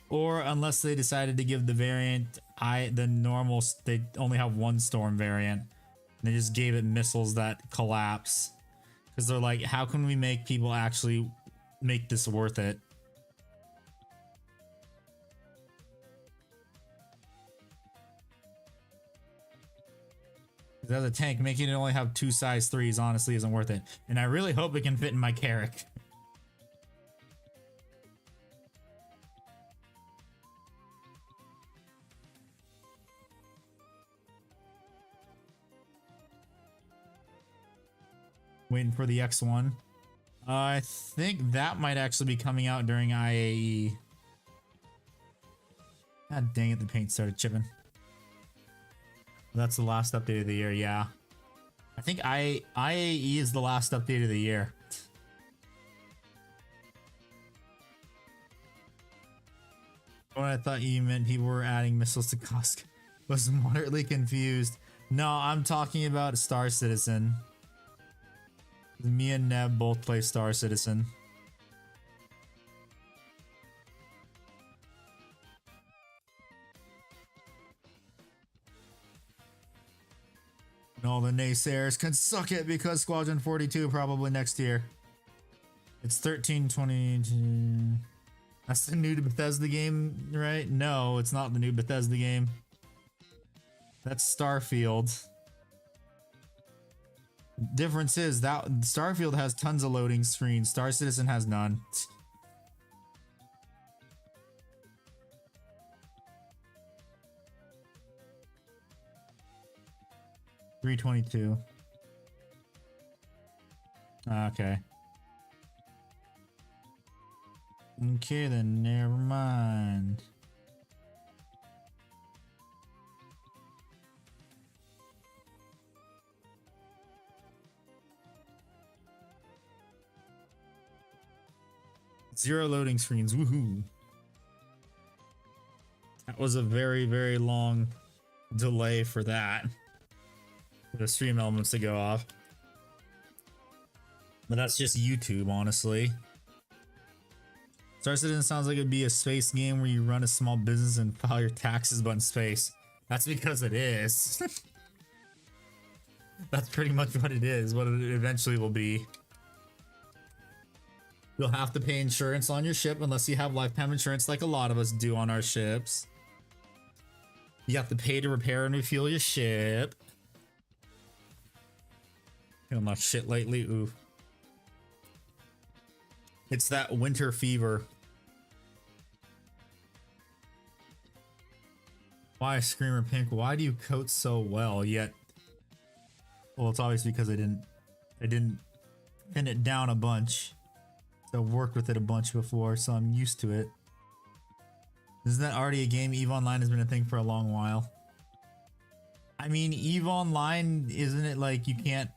Or unless they decided to give the variant the normal, they only have one storm variant. They just gave it missiles that collapse. Because they're like, how can we make people actually make this worth it? As a tank, making it only have 2 size 3s honestly isn't worth it. And I really hope it can fit in my Carrack. Waiting for the X1. I think that might actually be coming out during IAE. God dang it, the paint started chipping. That's the last update of the year, yeah. I think IAE is the last update of the year. When I thought you meant people were adding missiles to Costco. Was moderately confused. No, I'm talking about Star Citizen. Me and Neb both play Star Citizen. And all the naysayers can suck it because Squadron 42 probably next year. It's 1322. That's the new Bethesda game, right? No, it's not the new Bethesda game. That's Starfield. Difference is that Starfield has tons of loading screens. Star Citizen has none. $322. Okay. Okay, then never mind. Zero loading screens. Woohoo. That was a very, very long delay for that. For the stream elements to go off. But that's just YouTube, honestly. Star Citizen sounds like it'd be a space game where you run a small business and file your taxes but in space. That's because it is. That's pretty much what it is, what it eventually will be. You'll have to pay insurance on your ship unless you have lifetime insurance like a lot of us do on our ships. You have to pay to repair and refuel your ship. Feeling like shit lately, ooh. It's that winter fever. Why Screamer Pink? Why do you coat so well yet? Well, it's obviously because I didn't pin it down a bunch. So I've worked with it a bunch before, so I'm used to it. Isn't that already a game? EVE Online has been a thing for a long while. I mean, EVE Online, isn't it like you can't...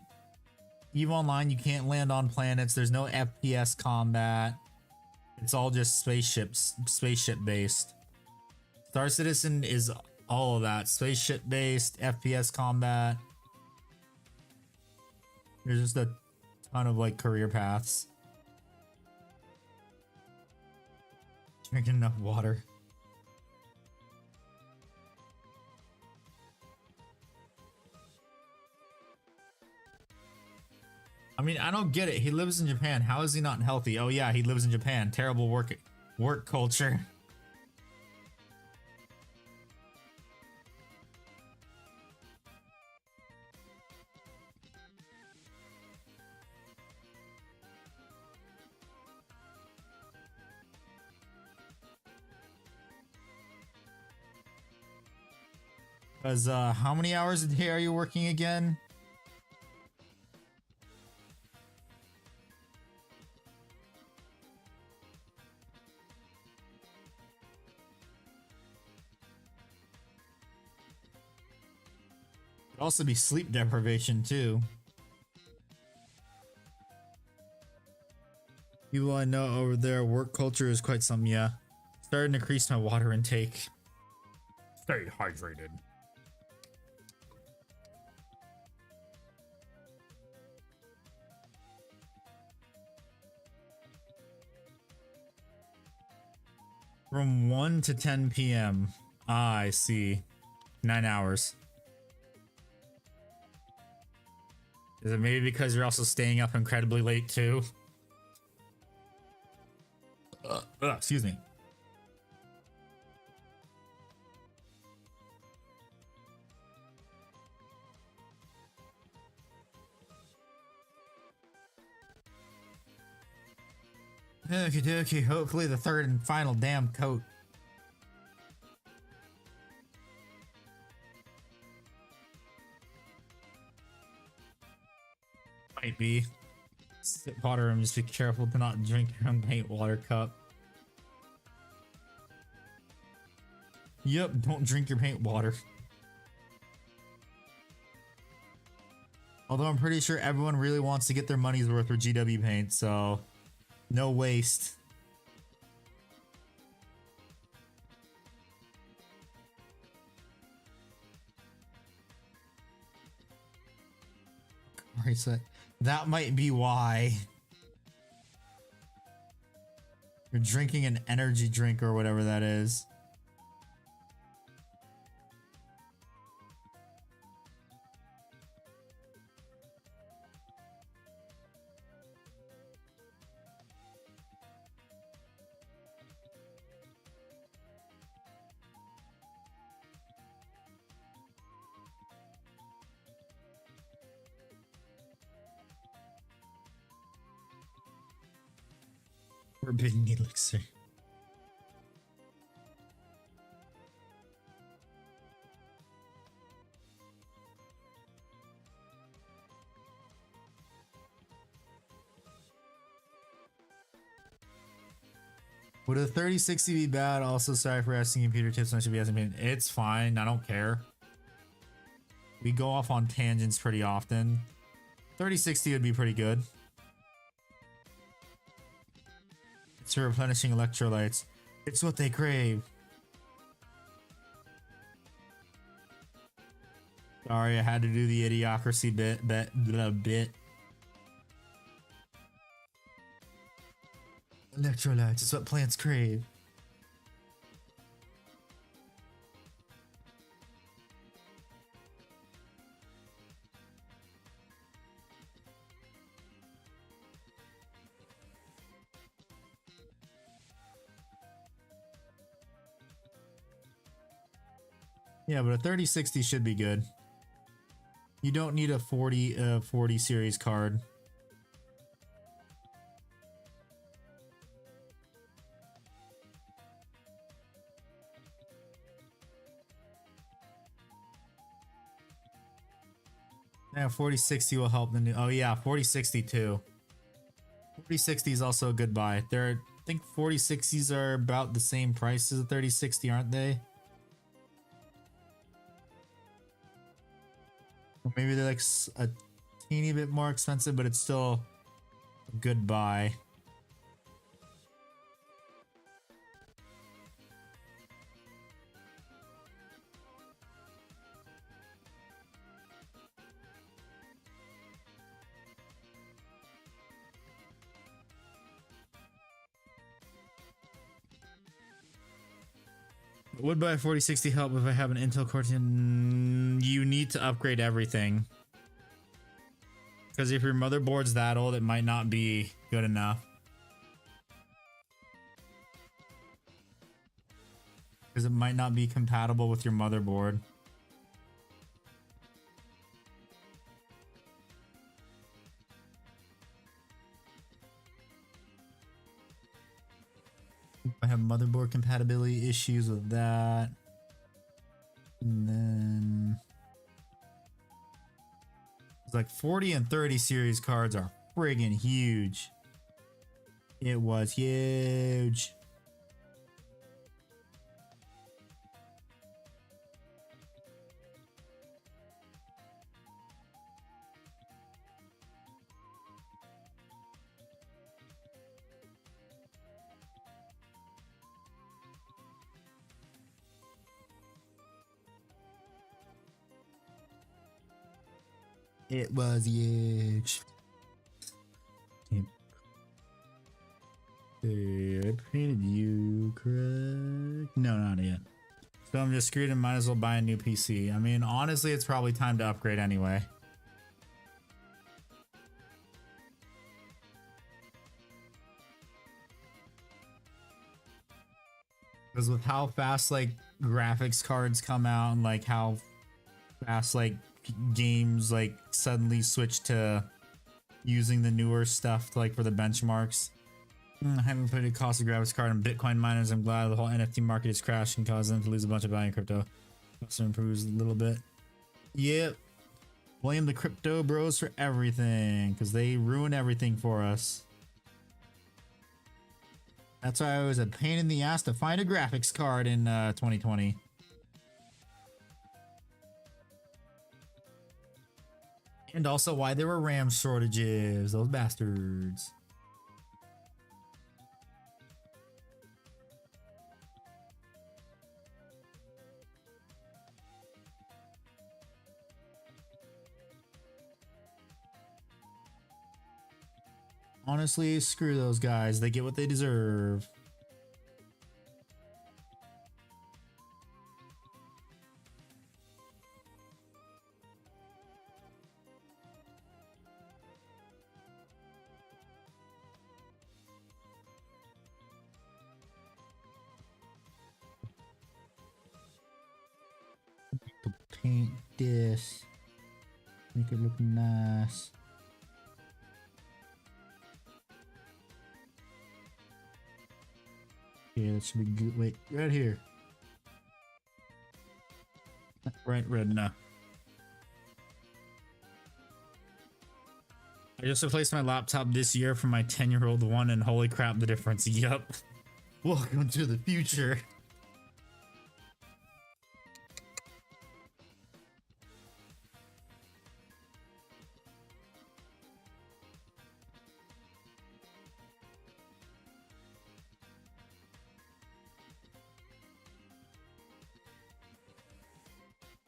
EVE Online, you can't land on planets. There's no FPS combat. It's all just spaceship based. Star Citizen is all of that. Spaceship based, FPS combat. There's just a ton of like career paths. Drinking enough water. I mean, I don't get it. He lives in Japan. How is he not healthy? Oh yeah, he lives in Japan. Terrible work culture. Because how many hours a day are you working again? Could also be sleep deprivation too. People I know over there, work culture is quite something, yeah. Starting to increase my water intake. Stay hydrated. From 1 to 10 p.m. Ah, I see. 9 hours. Is it maybe because you're also staying up incredibly late too? Excuse me. Okie dokie, hopefully the third and final damn coat. Might be. Sip water and just be careful to not drink your own paint water cup. Yep, don't drink your paint water. Although I'm pretty sure everyone really wants to get their money's worth with GW paint, so no waste. Reset. That might be why. You're drinking an energy drink or whatever that is. Forbidden elixir. Would a 3060 be bad? Also, sorry for asking computer tips. I should be asking. It's fine. I don't care. We go off on tangents pretty often. 3060 would be pretty good. It's for replenishing electrolytes. It's what they crave. Sorry, I had to do the idiocracy bit. Electrolytes is what plants crave. Yeah, but a 3060 should be good. You don't need a 40 series card. Yeah, 4060 will help the new. Oh yeah, 4060 too. 4060 is also a good buy. I think 4060s are about the same price as a 3060, aren't they? Or maybe they're like a teeny bit more expensive, but it's still a good buy. Would buy a 4060 help if I have an Intel Core 10? You need to upgrade everything. Because if your motherboard's that old, it might not be good enough. Because it might not be compatible with your motherboard. I have motherboard compatibility issues with that. And then it's like 40 and 30 series cards are friggin' huge. It was huge. It was huge. I painted you, correct? No, not yet. So I'm just screwed and might as well buy a new PC. I mean, honestly, it's probably time to upgrade anyway. Because with how fast like graphics cards come out and like how fast like games like suddenly switch to using the newer stuff to, like for the benchmarks. I haven't put a cost of graphics card on Bitcoin miners. I'm glad the whole NFT market has crashed and caused them to lose a bunch of value in crypto. Also improves a little bit. Yep. Blame the crypto bros for everything because they ruin everything for us. That's why it was a pain in the ass to find a graphics card in 2020. And also why there were RAM shortages. Those bastards. Honestly, screw those guys. They get what they deserve. Paint this. Make it look nice. Yeah, that should be good. Wait, right here. Right, red enough. I just replaced my laptop this year from my 10-year-old one, and holy crap, the difference. Yup. Welcome to the future.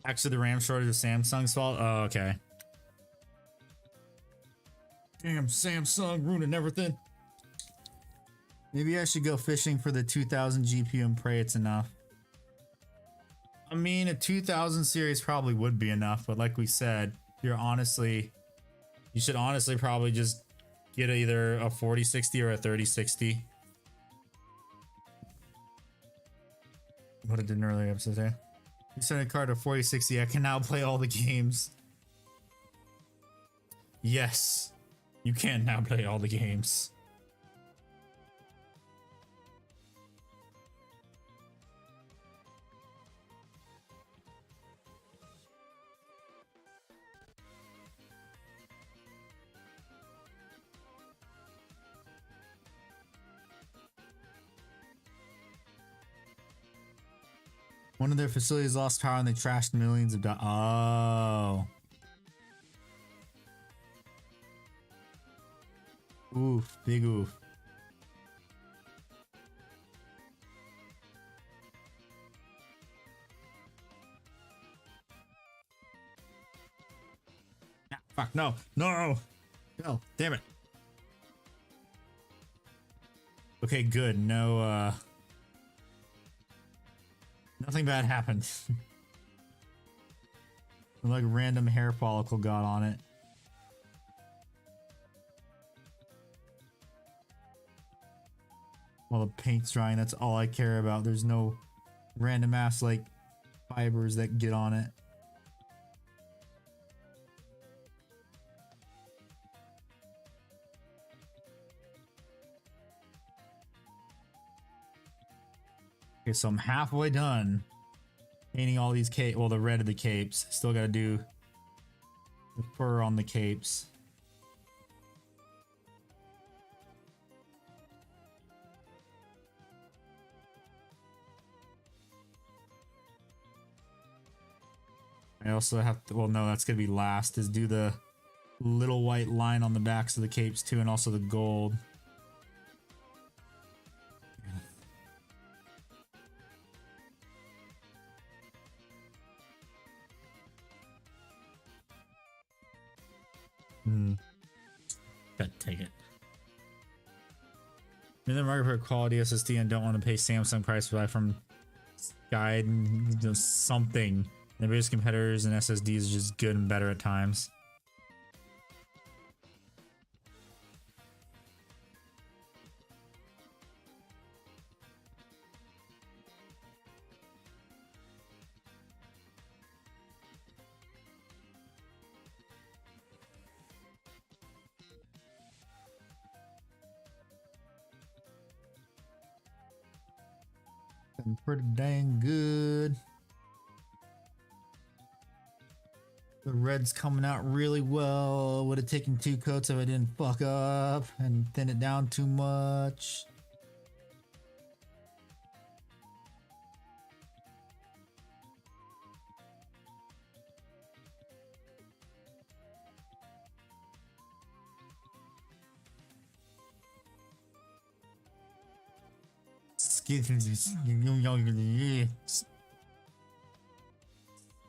Actually, the RAM shortage of Samsung's fault. Oh, okay. Damn, Samsung ruining everything. Maybe I should go fishing for the 2000 GPU and pray it's enough. I mean, a 2000 series probably would be enough, but like we said, you should honestly probably just get either a 4060 or a 3060. What I did in an earlier episode there. You sent a card to 4060. I can now play all the games. Yes, you can now play all the games. One of their facilities lost power and they trashed millions of dollars. Oh. Oof, big oof. Nah, fuck, no, no, no, damn it. Okay, good, no, nothing bad happened. Like random hair follicle got on it. While the paint's drying, that's all I care about. There's no random ass like fibers that get on it. Okay, so I'm halfway done painting all these capes. Well, the red of the capes. Still gotta do the fur on the capes. I also have to, well, no, that's gonna be last, is do the little white line on the backs of the capes too, and also the gold. Gotta take it. In the market for a quality SSD and don't want to pay Samsung price to buy from Guide, something. The biggest competitors and SSDs is just good and better at times. Pretty dang good. The red's coming out really well. Would have taken 2 coats if I didn't fuck up and thin it down too much.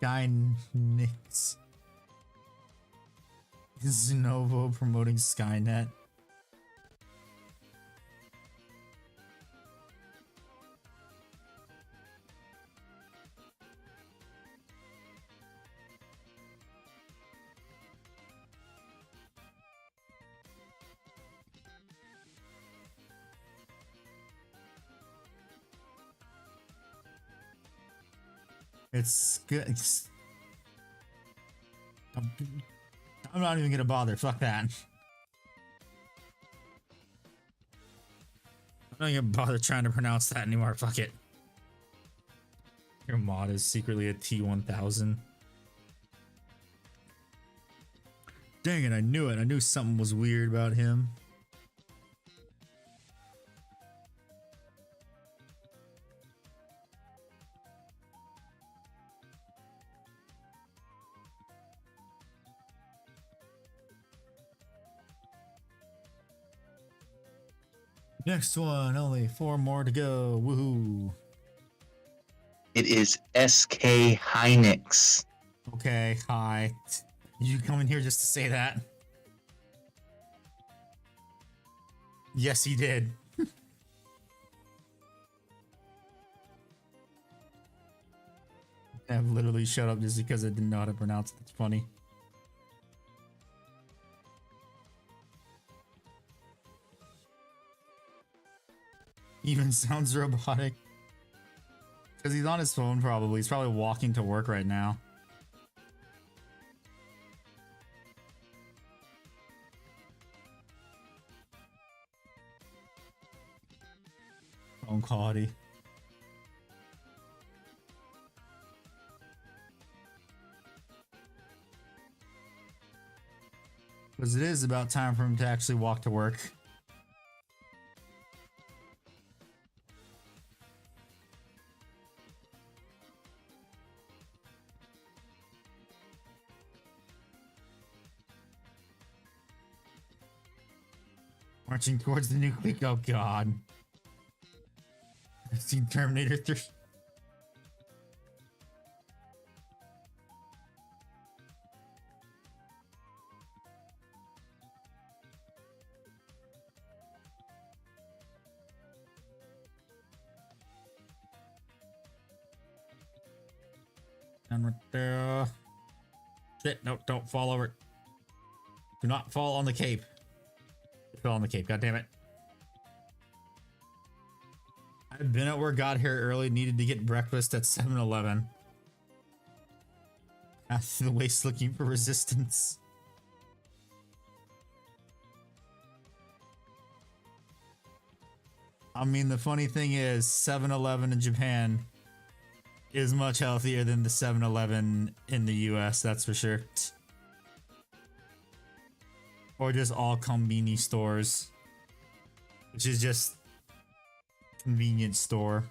Skynix. Zenovo promoting Skynet. It's good. I'm not even gonna bother. Fuck that. I'm not gonna bother trying to pronounce that anymore. Fuck it. Your mod is secretly a T1000. Dang it, I knew it. I knew something was weird about him. Next one, only 4 more to go. Woohoo. It is SK Hynix. Okay, hi. You come in here just to say that? Yes, he did. I've literally shut up just because I didn't know how to pronounce it. It's funny. Even sounds robotic. Because he's on his phone probably. He's probably walking to work right now. Phone quality. Because it is about time for him to actually walk to work. Marching towards the nuclear. Oh god. I've seen Terminator 3. And right there. Shit, no, don't fall over. Do not fall on the cape. You fell on the cape, god damn it. I've been at work, got here early, needed to get breakfast at 7-Eleven. After the waste looking for resistance. I mean, the funny thing is 7-Eleven in Japan is much healthier than the 7-Eleven in the US, that's for sure. Or just all convenience stores, which is just convenience store.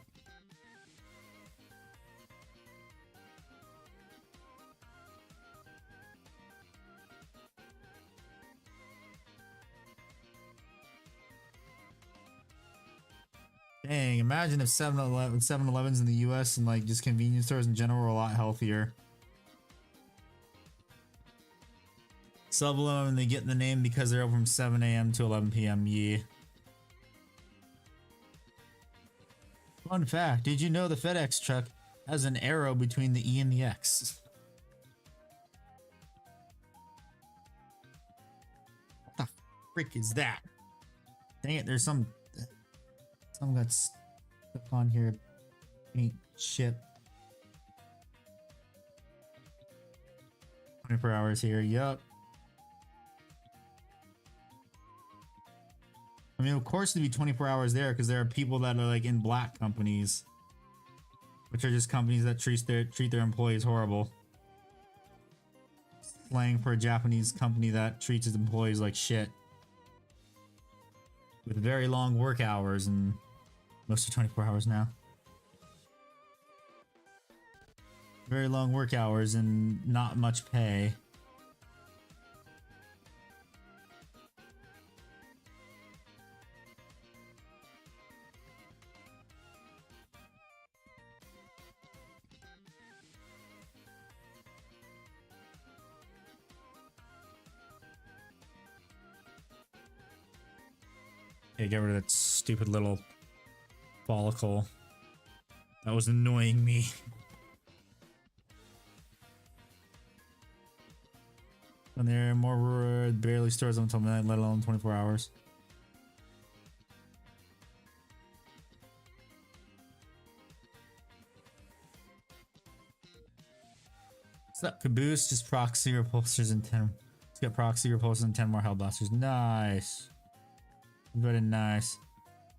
Dang, imagine if 7-Elevens in the US and like just convenience stores in general were a lot healthier. 7-Eleven, they get the name because they're open from 7 a.m. to 11 p.m. Yeah. Fun fact, did you know the FedEx truck has an arrow between the E and the X? What the frick is that? Dang it, there's some got stuck on here. Paint shit. 24 hours here, yup. I mean, of course it'd be 24 hours there because there are people that are like in black companies, which are just companies that treat their employees horrible. Slang for a Japanese company that treats its employees like shit. With very long work hours and mostly 24 hours now. Very long work hours and not much pay. Okay, get rid of that stupid little follicle. That was annoying me. When there are more barely stores until midnight, let alone 24 hours. What's up, Caboose? Just proxy repulsors and 10. Let's get proxy repulsors and 10 more hellblasters. Nice. Very nice.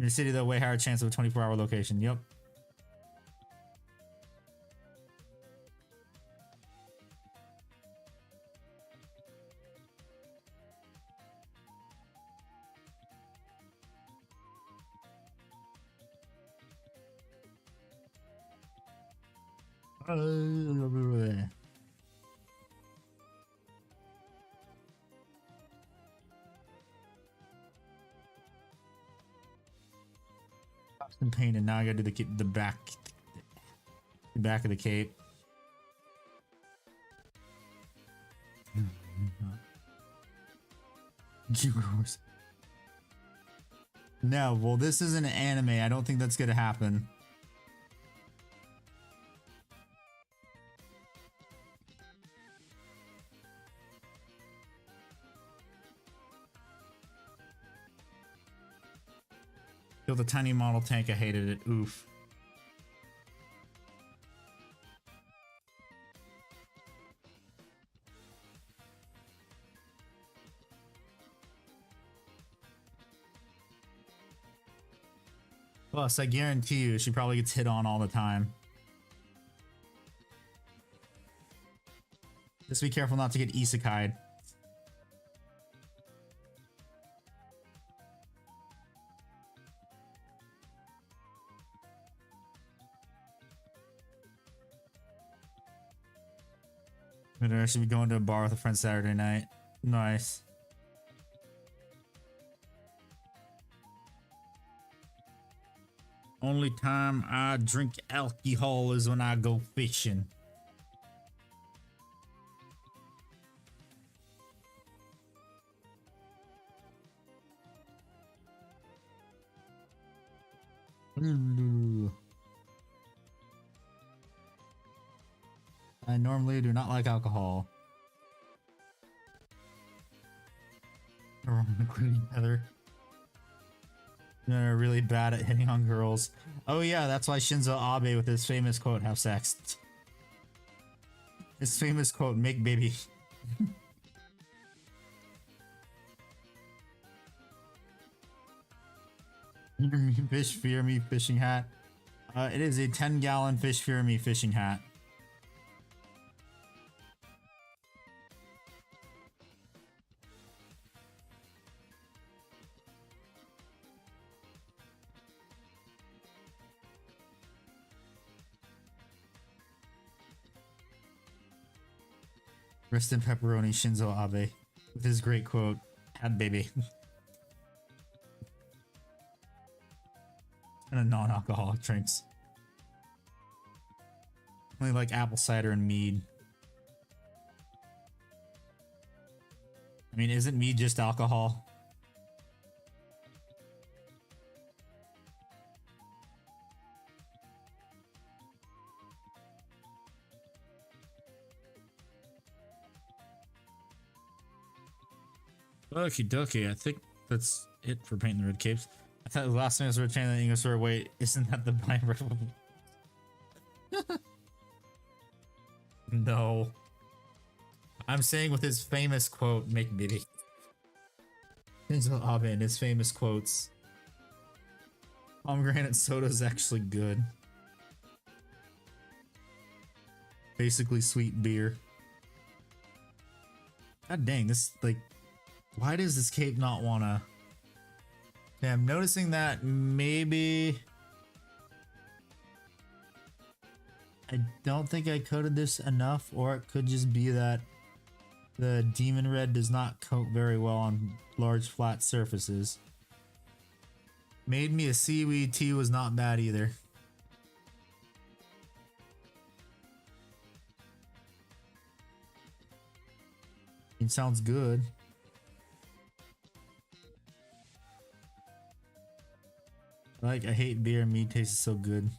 In the city, though, way higher chance of a 24-hour location. Yep. And paint, and now I gotta do the back of the cape. No, well, this is an anime. I don't think that's gonna happen. Kill the tiny model tank. I hated it. Oof. Plus, I guarantee you, she probably gets hit on all the time. Just be careful not to get isekai'd. I should be going to a bar with a friend Saturday night. Nice. Only time I drink alcohol is when I go fishing. I normally do not like alcohol. Including Heather. They're really bad at hitting on girls. Oh yeah, that's why Shinzo Abe with his famous quote, have sex. His famous quote, make baby. Fear me, fish, fear me, fishing hat. It is a 10-gallon fish, fear me, fishing hat. Rest in pepperoni, Shinzo Abe, with his great quote, "Had baby." And a non-alcoholic drinks. Only like apple cider and mead. I mean, isn't mead just alcohol? Okie dokie, I think that's it for painting the red capes. I thought the last thing was retaining the English word. Wait, isn't that the binder? No. I'm saying with his famous quote, make baby. Shinzo Abe and his famous quotes. Pomegranate soda is actually good. Basically sweet beer. God dang, this, like, why does this cape not wanna... Yeah, I'm noticing that maybe... I don't think I coated this enough, or it could just be that the demon red does not coat very well on large flat surfaces. Made me a seaweed tea was not bad either. It sounds good. Like, I hate beer. Mead tastes so good.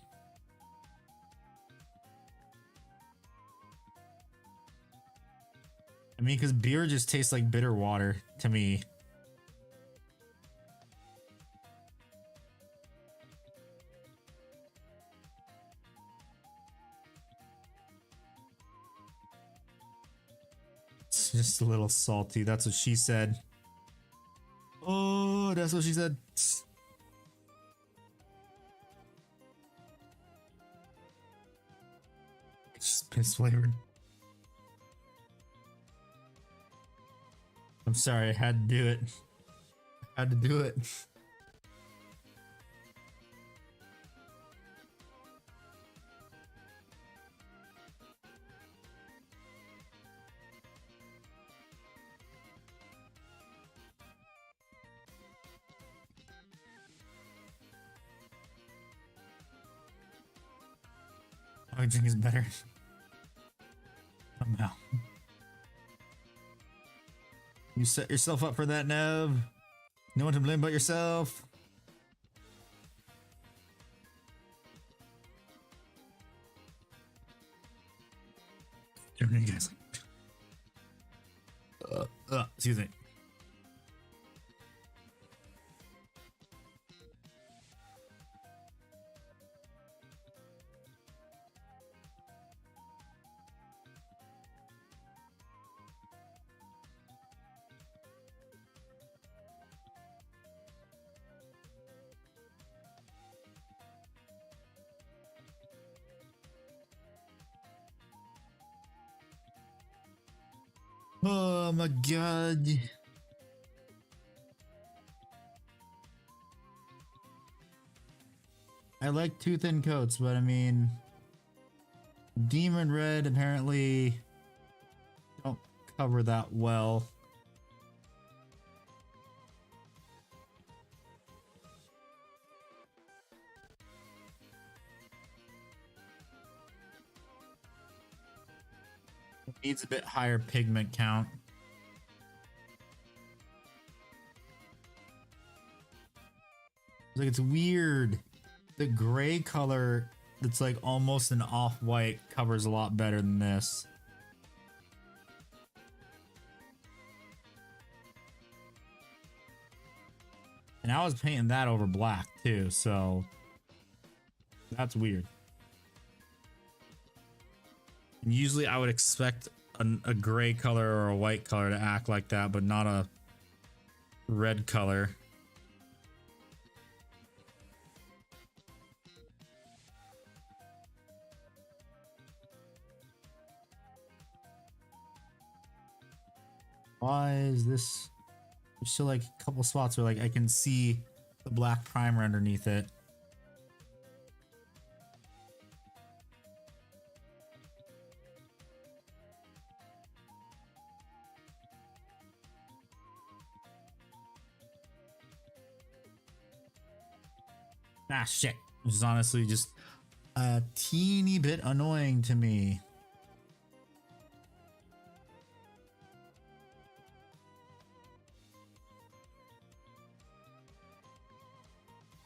I mean, because beer just tastes like bitter water to me. It's just a little salty. That's what she said. Oh, that's what she said. It's just piss flavored. I'm sorry, I had to do it. I had to do it. My drink is better. Somehow. You set yourself up for that, Nev. No one to blame but yourself. Don't you guys. Excuse me. Oh my god. I like two thin coats, but I mean, Demon Red apparently don't cover that well. It needs a bit higher pigment count. Like, it's weird. The gray color that's like almost an off-white covers a lot better than this. And I was painting that over black too, so that's weird. And usually I would expect a gray color or a white color to act like that, but not a red color. Why is this? There's still like a couple spots where like I can see the black primer underneath it. Ah, shit. Which is honestly just a teeny bit annoying to me.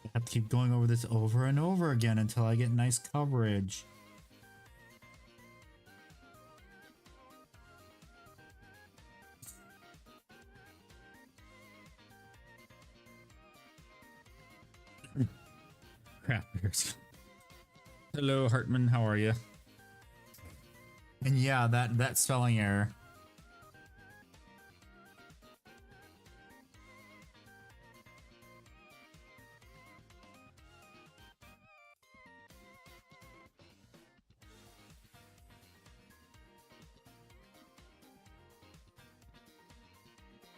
I have to keep going over this over and over again until I get nice coverage. Crap beers. Hello, Hartman. How are you? And yeah, that spelling error.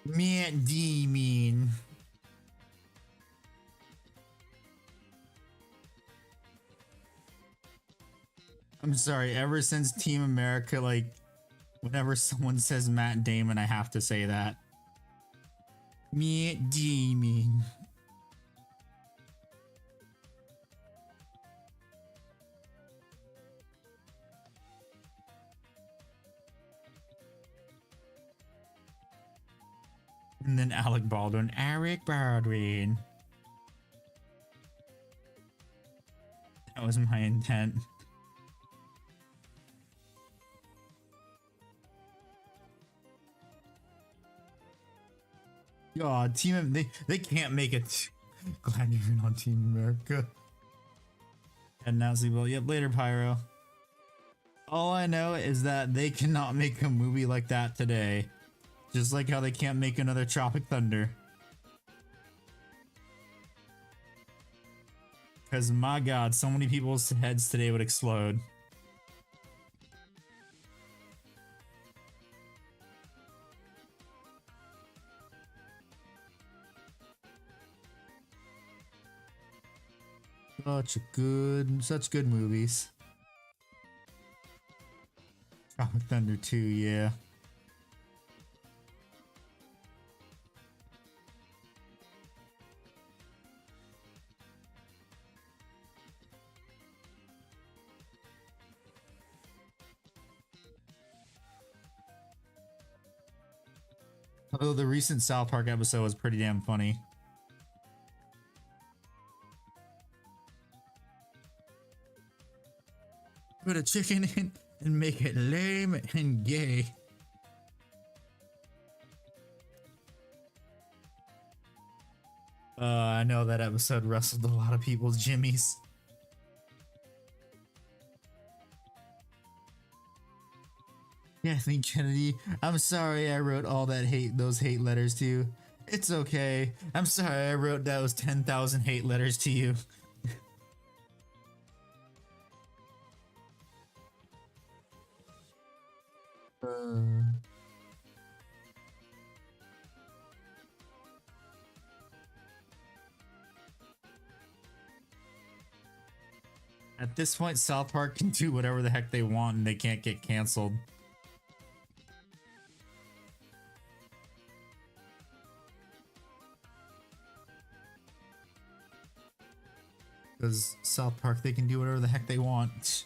Matt Demon. I'm sorry, ever since Team America, like, whenever someone says Matt Damon, I have to say that. Matt Damon. And then Alec Baldwin. Eric Baldwin. That was my intent. God, they can't make it. Glad you're not Team America. And now Zebo, yep, later Pyro. All I know is that they cannot make a movie like that today. Just like how they can't make another Tropic Thunder. Because my god, so many people's heads today would explode. Such good movies. Tropic Thunder 2, yeah. Although the recent South Park episode was pretty damn funny. Put a chicken in and make it lame and gay. I know that episode wrestled a lot of people's jimmies. Kathleen Kennedy, I'm sorry I wrote all those hate letters to you. It's okay. I'm sorry I wrote those 10,000 hate letters to you. At this point, South Park can do whatever the heck they want and they can't get canceled. Because South Park, they can do whatever the heck they want.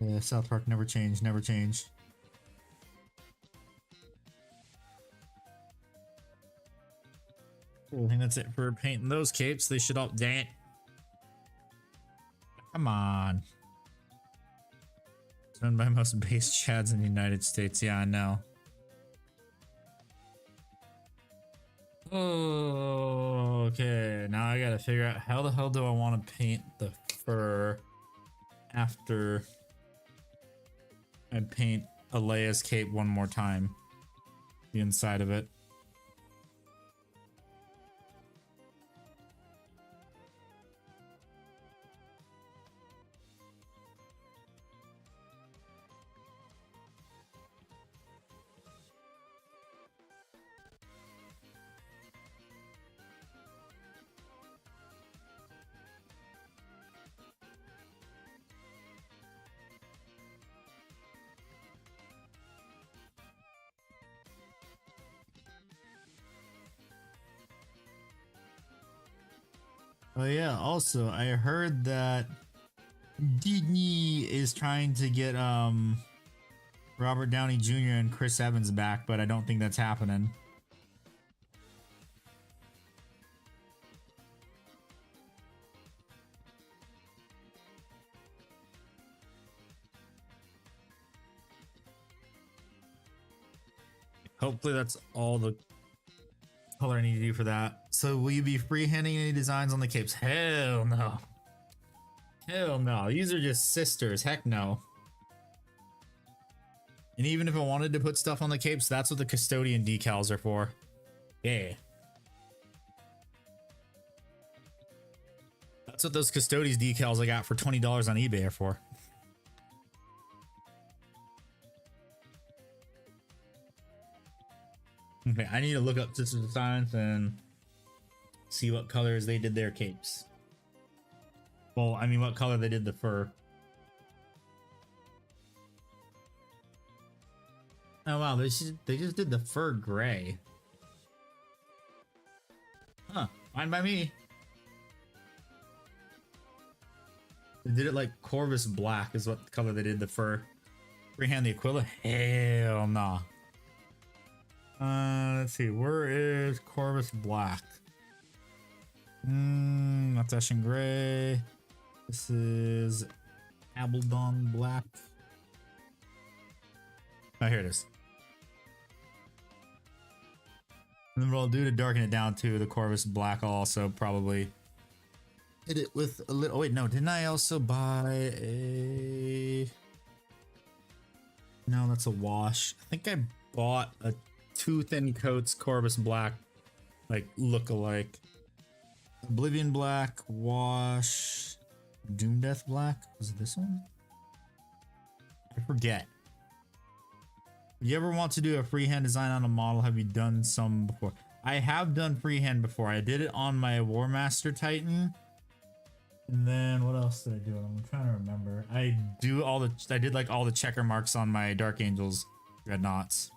Yeah, South Park never changed, never changed. I think that's it for painting those capes. They should all dang it. Come on. It's owned by most base chads in the United States. Yeah, I know. Oh, okay. Now I gotta figure out how the hell do I want to paint the fur after I paint Alea's cape one more time. The inside of it. Oh yeah, also I heard that Disney is trying to get Robert Downey Jr. and Chris Evans back, but I don't think that's happening. Hopefully that's all the color I need to do for that. So will you be freehanding any designs on the capes? Hell no. Hell no. These are just sisters. Heck no. And even if I wanted to put stuff on the capes, that's what the custodian decals are for. Yeah. That's what those custodies decals I got for $20 on eBay are for. Okay, I need to look up Sister Designs and see what colors they did their capes. Well, I mean, what color they did the fur. Oh wow, they just did the fur gray. Huh, fine by me. They did it like Corvus Black is what color they did the fur. Freehand the Aquila? Hell nah. Let's see. Where is Corvus Black? That's Ashen Gray. This is Abeldon Black. Oh, here it is. And then what I'll do to darken it down to the Corvus Black, I'll also probably hit it with a little. Oh, wait, no. Didn't I also buy a. No, that's a wash. I think I bought a 2 thin coats Corvus Black, like look-alike. Oblivion Black, wash, Doom Death Black. Was it this one? I forget. You ever want to do a freehand design on a model? Have you done some before? I have done freehand before. I did it on my War Master Titan. And then what else did I do? I'm trying to remember. I did like all the checker marks on my Dark Angels Dreadnoughts.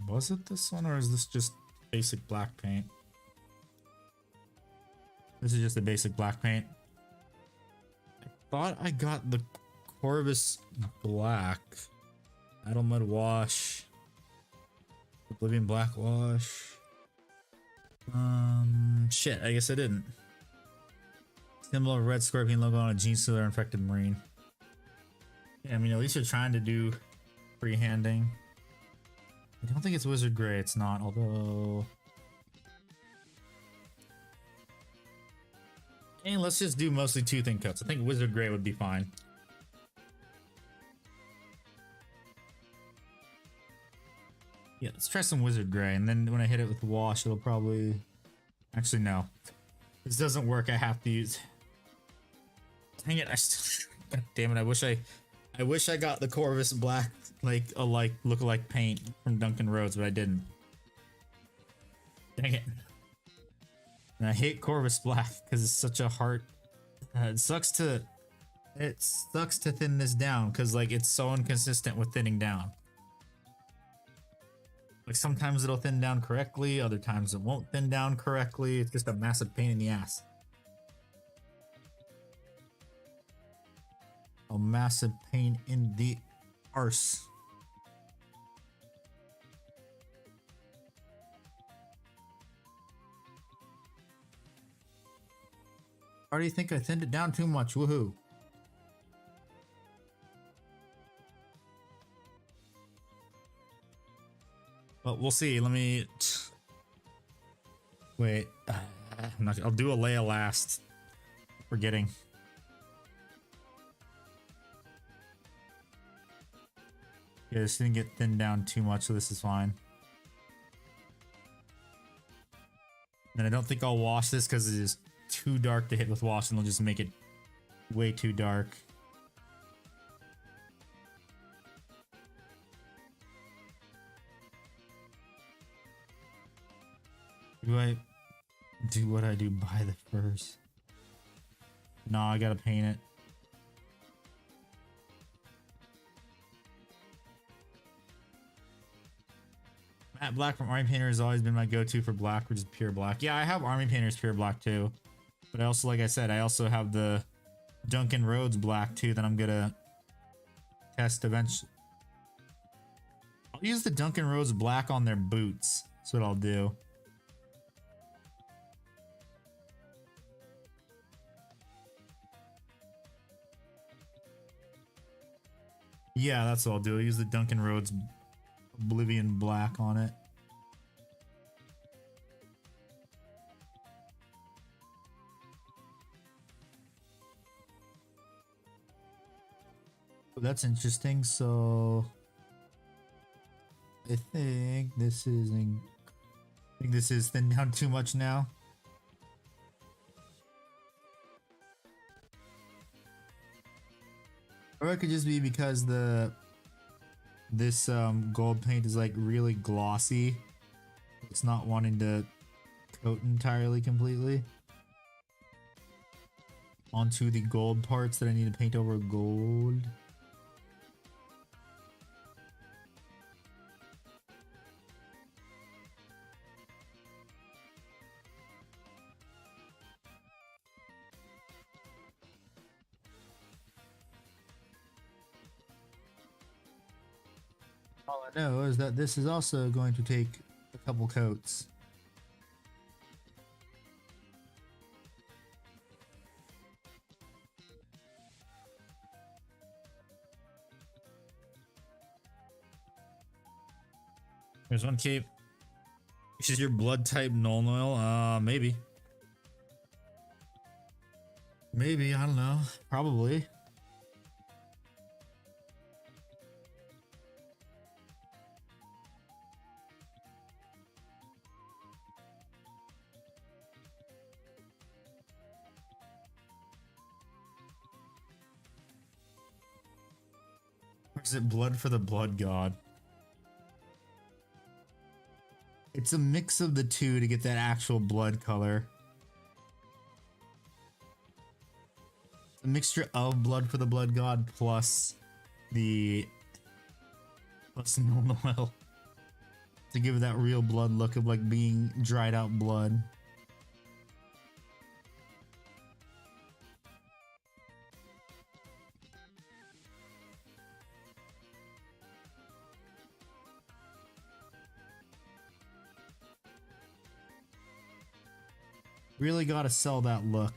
Was it this one or is this just basic black paint? This is just a basic black paint. I thought I got the Corvus Black. Adelmud wash. Oblivion Black wash. Shit, I guess I didn't. Symbol of red scorpion logo on a Gene Stealer infected marine. Yeah, I mean, at least you're trying to do freehanding. I don't think it's Wizard Gray, it's not, although... And let's just do mostly 2 thin coats. I think Wizard Gray would be fine. Yeah, let's try some Wizard Gray, and then when I hit it with the wash, it'll probably... Actually, no. This doesn't work, I have to use... Dang it, God damn it, I wish I got the Corvus Black, look-alike paint from Duncan Rhodes, but I didn't. Dang it. And I hate Corvus Black, because it's such a hard... it sucks to thin this down, because, like, it's so inconsistent with thinning down. Like, sometimes it'll thin down correctly, other times it won't thin down correctly. It's just a massive pain in the ass. A massive pain in the arse. Why do you think I thinned it down too much? Woohoo. But we'll see. Let me wait. I'll do a Leia last. Forgetting. Yeah, this didn't get thinned down too much, so this is fine. And I don't think I'll wash this because it is too dark to hit with wash, and it'll just make it way too dark. Do I do what I do? Buy the furs? No, I gotta paint it. Matte Black from Army Painter has always been my go-to for black, which is pure black. Yeah, I have Army Painter's pure black too. But I also, like I said, I also have the Duncan Rhodes black too that I'm gonna test eventually. I'll use the Duncan Rhodes black on their boots. That's what I'll do. Yeah, that's what I'll do. I'll use the Duncan Rhodes Oblivion Black on it. Well, that's interesting. So I think this is thinned down too much now. Or it could just be because this gold paint is like really glossy. It's not wanting to coat entirely completely onto the gold parts that I need to paint over gold. All I know is that this is also going to take a couple coats. There's one cape. Is your blood type null oil? Maybe. Maybe, I don't know. Probably. Or is it blood for the blood god? It's a mix of the two to get that actual blood color. A mixture of blood for the blood god plus the normal oil to give it that real blood look of like being dried out blood. Really gotta sell that look.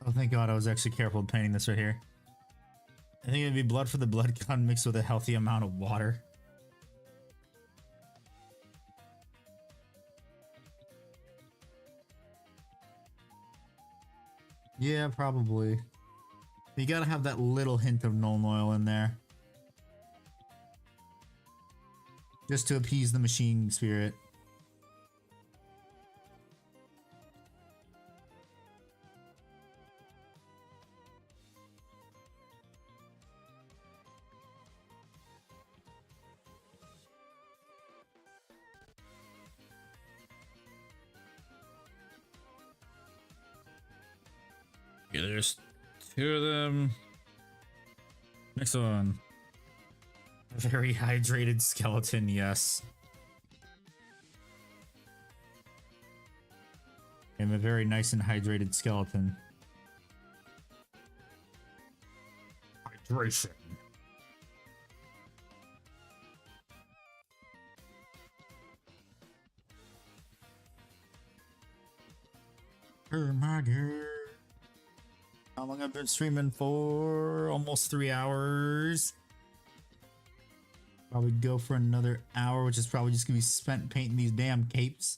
Oh, thank God I was actually careful painting this right here. I think it'd be blood for the blood god mixed with a healthy amount of water. Yeah, probably. You gotta have that little hint of null oil in there. Just to appease the machine spirit. Okay, there's two of them. Next one. Very hydrated skeleton, yes. And a very nice and hydrated skeleton. Hydration. Oh my god. How long I've been streaming for? Almost 3 hours. Probably go for another hour, which is probably just gonna be spent painting these damn capes.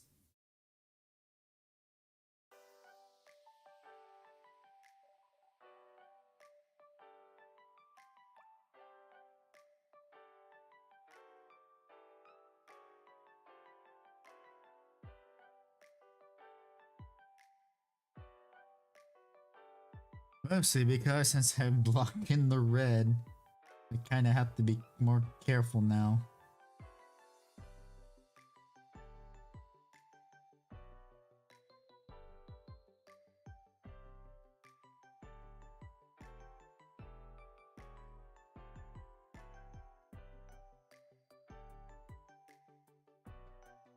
Mostly because since I'm blocking the red, I kind of have to be more careful now.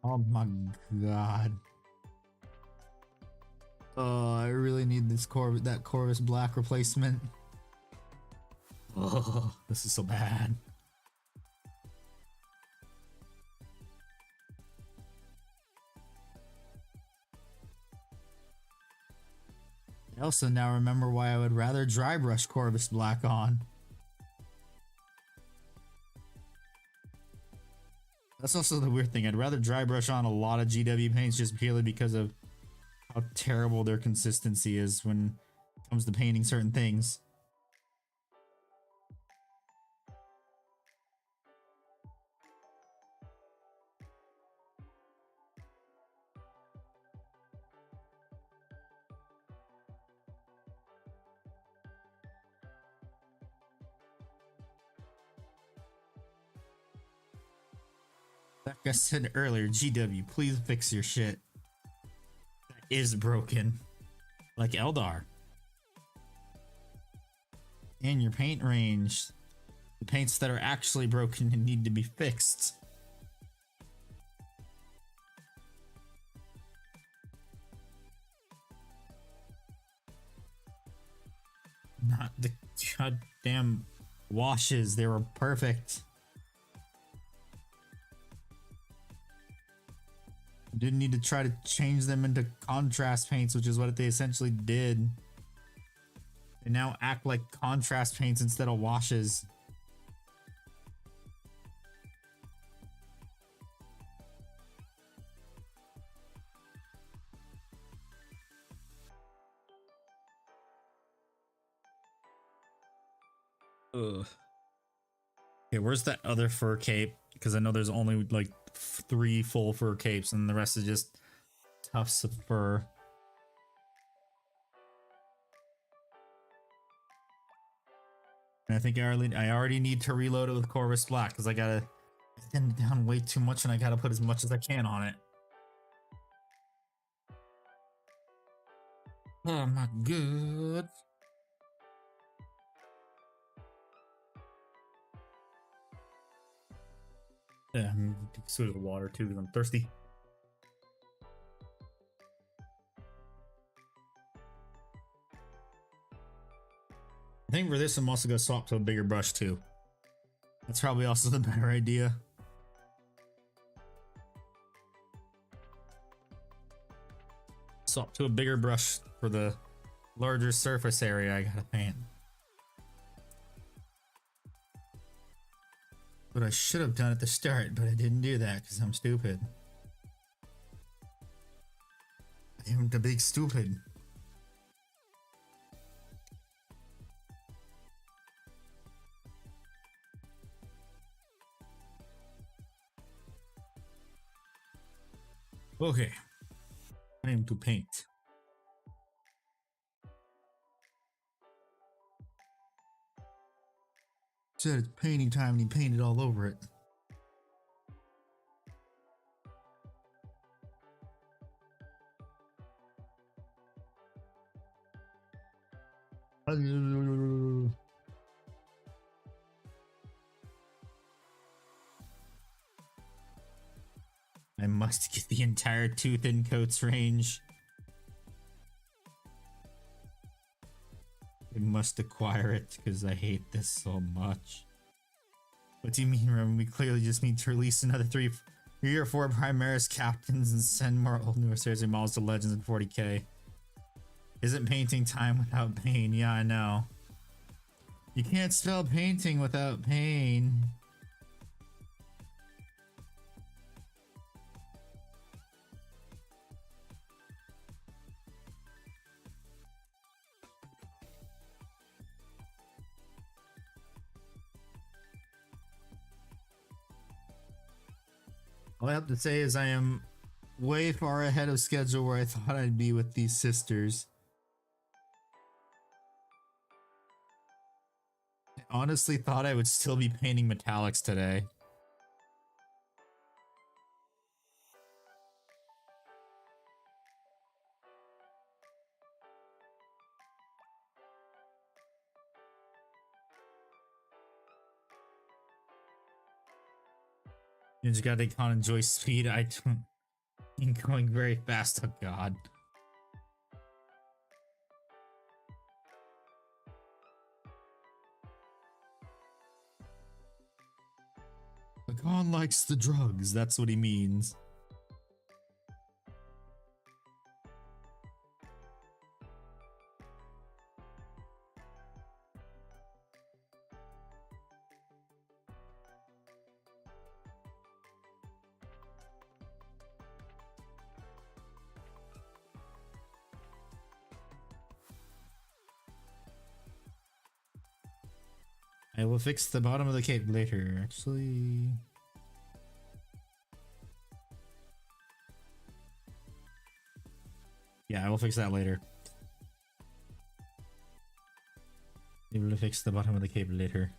Oh my god. Oh, I really need this that Corvus Black replacement. Oh, this is so bad. I also now remember why I would rather dry brush Corvus Black on. That's also the weird thing. I'd rather dry brush on a lot of GW paints just purely because of how terrible their consistency is when it comes to painting certain things. Like I said earlier, GW, please fix your shit. That is broken. Like Eldar. And your paint range. The paints that are actually broken and need to be fixed. Not the goddamn washes. They were perfect. Didn't need to try to change them into contrast paints, which is what they essentially did. They now act like contrast paints instead of washes. Ugh. Okay, where's that other fur cape? Because I know there's only like 3 full fur capes and the rest is just tufts of fur. And I think I already need to reload it with Corvus Black because I gotta thin it down way too much and I gotta put as much as I can on it. Oh my god. Yeah, I'm take a swig of water too because I'm thirsty. I think for this I'm also gonna swap to a bigger brush too. That's probably also the better idea. Swap to a bigger brush for the larger surface area I gotta paint. What I should have done at the start, but I didn't do that because I'm stupid. I am the big stupid. Okay, time to paint. Said it's painting time and he painted all over it. I must get the entire Tooth and Coats range. I must acquire it because I hate this so much. What do you mean, Roman? We clearly just need to release another 3 or 4 Primaris captains and send more old newer series of models to Legends in 40k. Isn't painting time without pain? Yeah, I know. You can't spell painting without pain. All I have to say is I am way far ahead of schedule where I thought I'd be with these sisters. I honestly thought I would still be painting metallics today. You just gotta can't enjoy speed. I don't. I'm going very fast. Oh god. Lacan likes the drugs. That's what he means. I will fix the bottom of the cape later, actually. Yeah, I will fix that later. I will fix the bottom of the cape later.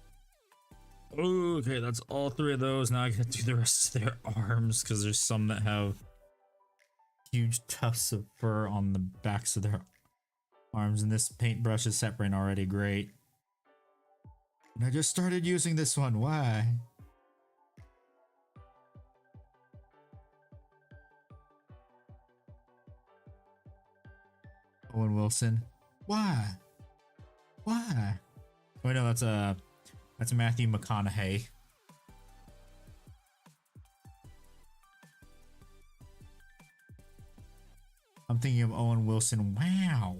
Okay, that's all three of those. Now I gotta do the rest of their arms because there's some that have huge tufts of fur on the backs of their arms, and this paintbrush is separating already. Great. And I just started using this one. Why? Owen Wilson. Why? Why? Wait, no, that's Matthew McConaughey. I'm thinking of Owen Wilson. Wow.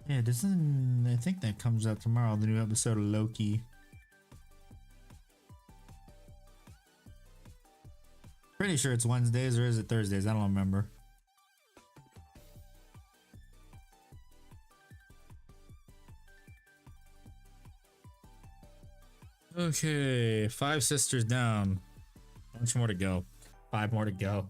Yeah, doesn't I think that comes out tomorrow, the new episode of Loki. Pretty sure it's Wednesdays, or is it Thursdays? I don't remember. Okay, 5 sisters down. How much more to go? 5 more to go.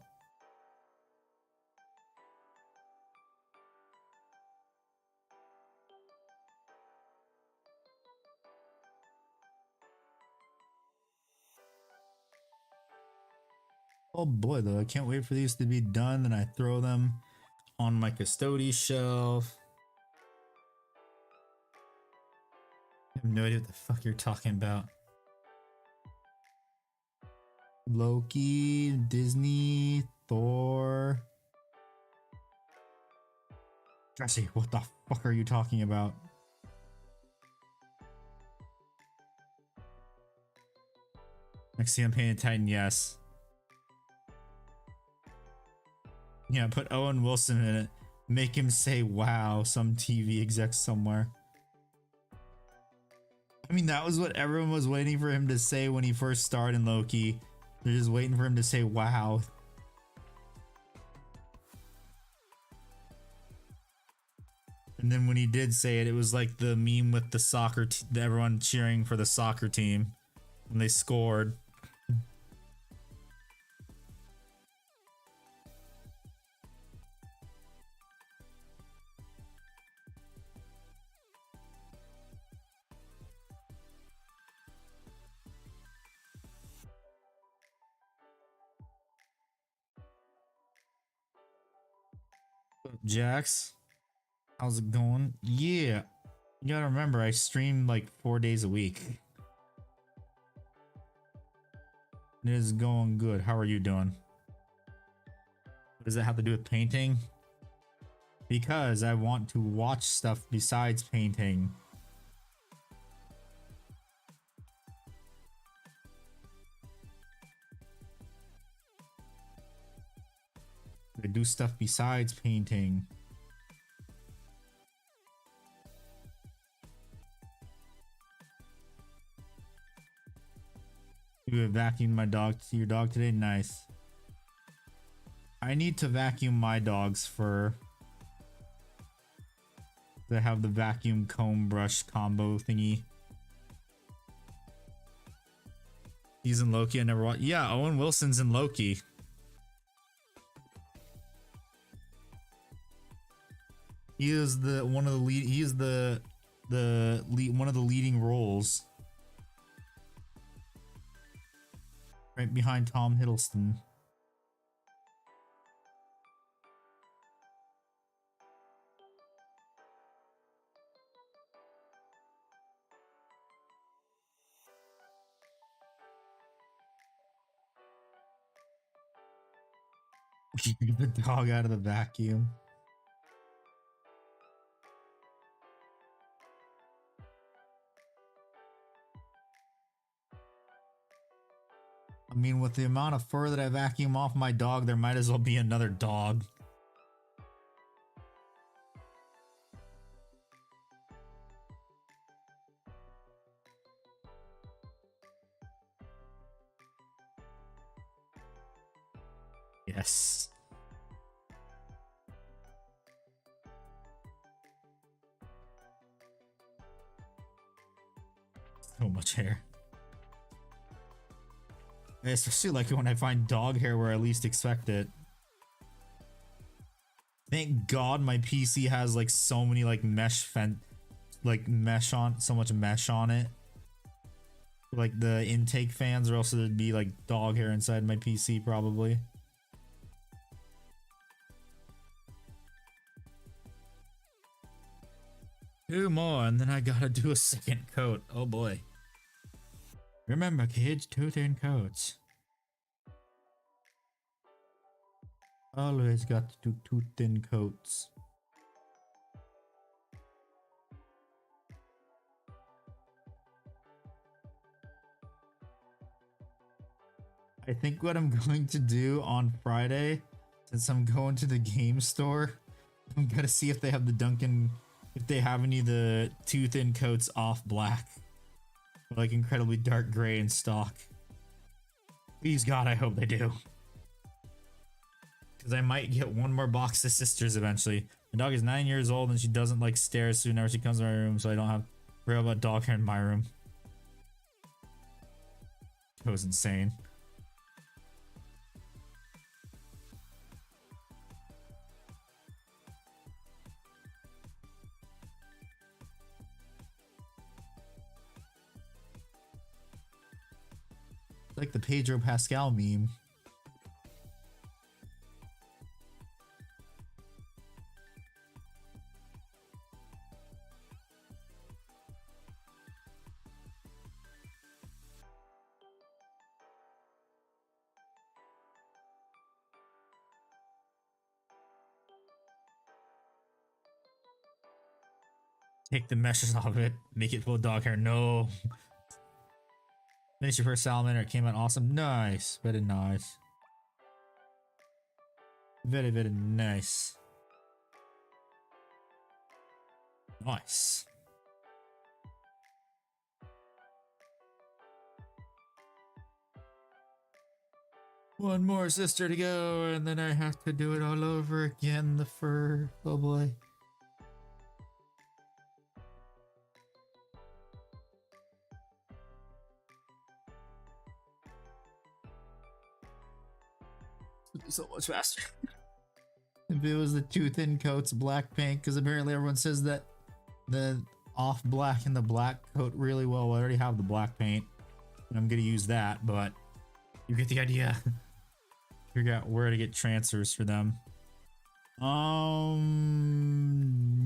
Oh boy, though, I can't wait for these to be done. Then I throw them on my custody shelf. I have no idea what the fuck you're talking about. Loki, Disney, Thor. Jesse, what the fuck are you talking about? Next campaign Titan, yes. Yeah, put Owen Wilson in it. Make him say wow, some TV exec somewhere. I mean, that was what everyone was waiting for him to say when he first starred in Loki. They're just waiting for him to say wow. And then when he did say it, it was like the meme with the soccer, everyone cheering for the soccer team when they scored. Jax, how's it going? Yeah, you gotta remember I stream like 4 days a week. It is going good. How are you doing? What does that have to do with painting? Because I want to watch stuff besides painting. I do stuff besides painting. You have vacuumed my dog to your dog today? Nice. I need to vacuum my dog's fur. They have the vacuum comb brush combo thingy. He's in Loki. I never watched. Yeah, Owen Wilson's in Loki. He is the one of the lead. He is the lead, one of the leading roles. Right behind Tom Hiddleston. Get the dog out of the vacuum. I mean, with the amount of fur that I vacuum off my dog, there might as well be another dog. Yes. So much hair. I especially like it when I find dog hair where I least expect it. Thank God my PC has like so many like mesh on, so much mesh on it. Like the intake fans, or else there'd be like dog hair inside my PC probably. Two more, and then I gotta do a second coat. Oh boy. Remember, kids, 2 thin coats. Always got to do 2 thin coats. I think what I'm going to do on Friday, since I'm going to the game store, I'm gonna see if they have the Duncan, if they have any of the 2 thin coats off black. Like incredibly dark gray in stock. Please God, I hope they do. Because I might get one more box of sisters eventually. My dog is 9 years old and she doesn't like stairs, so whenever she comes to my room, so I don't have to worry about dog hair in my room. That was insane. Like the Pedro Pascal meme. Take the meshes off of it, make it full of dog hair. No. Finish your first salamander. It came out awesome. Nice. Very nice. Very, very nice. Nice. One more sister to go, and then I have to do it all over again. The fur. Oh boy. So much faster. If it was the 2 thin coats, black paint, because apparently everyone says that the off black and the black coat really well. I already have the black paint, and I'm gonna use that, but you get the idea. Figure out where to get transfers for them.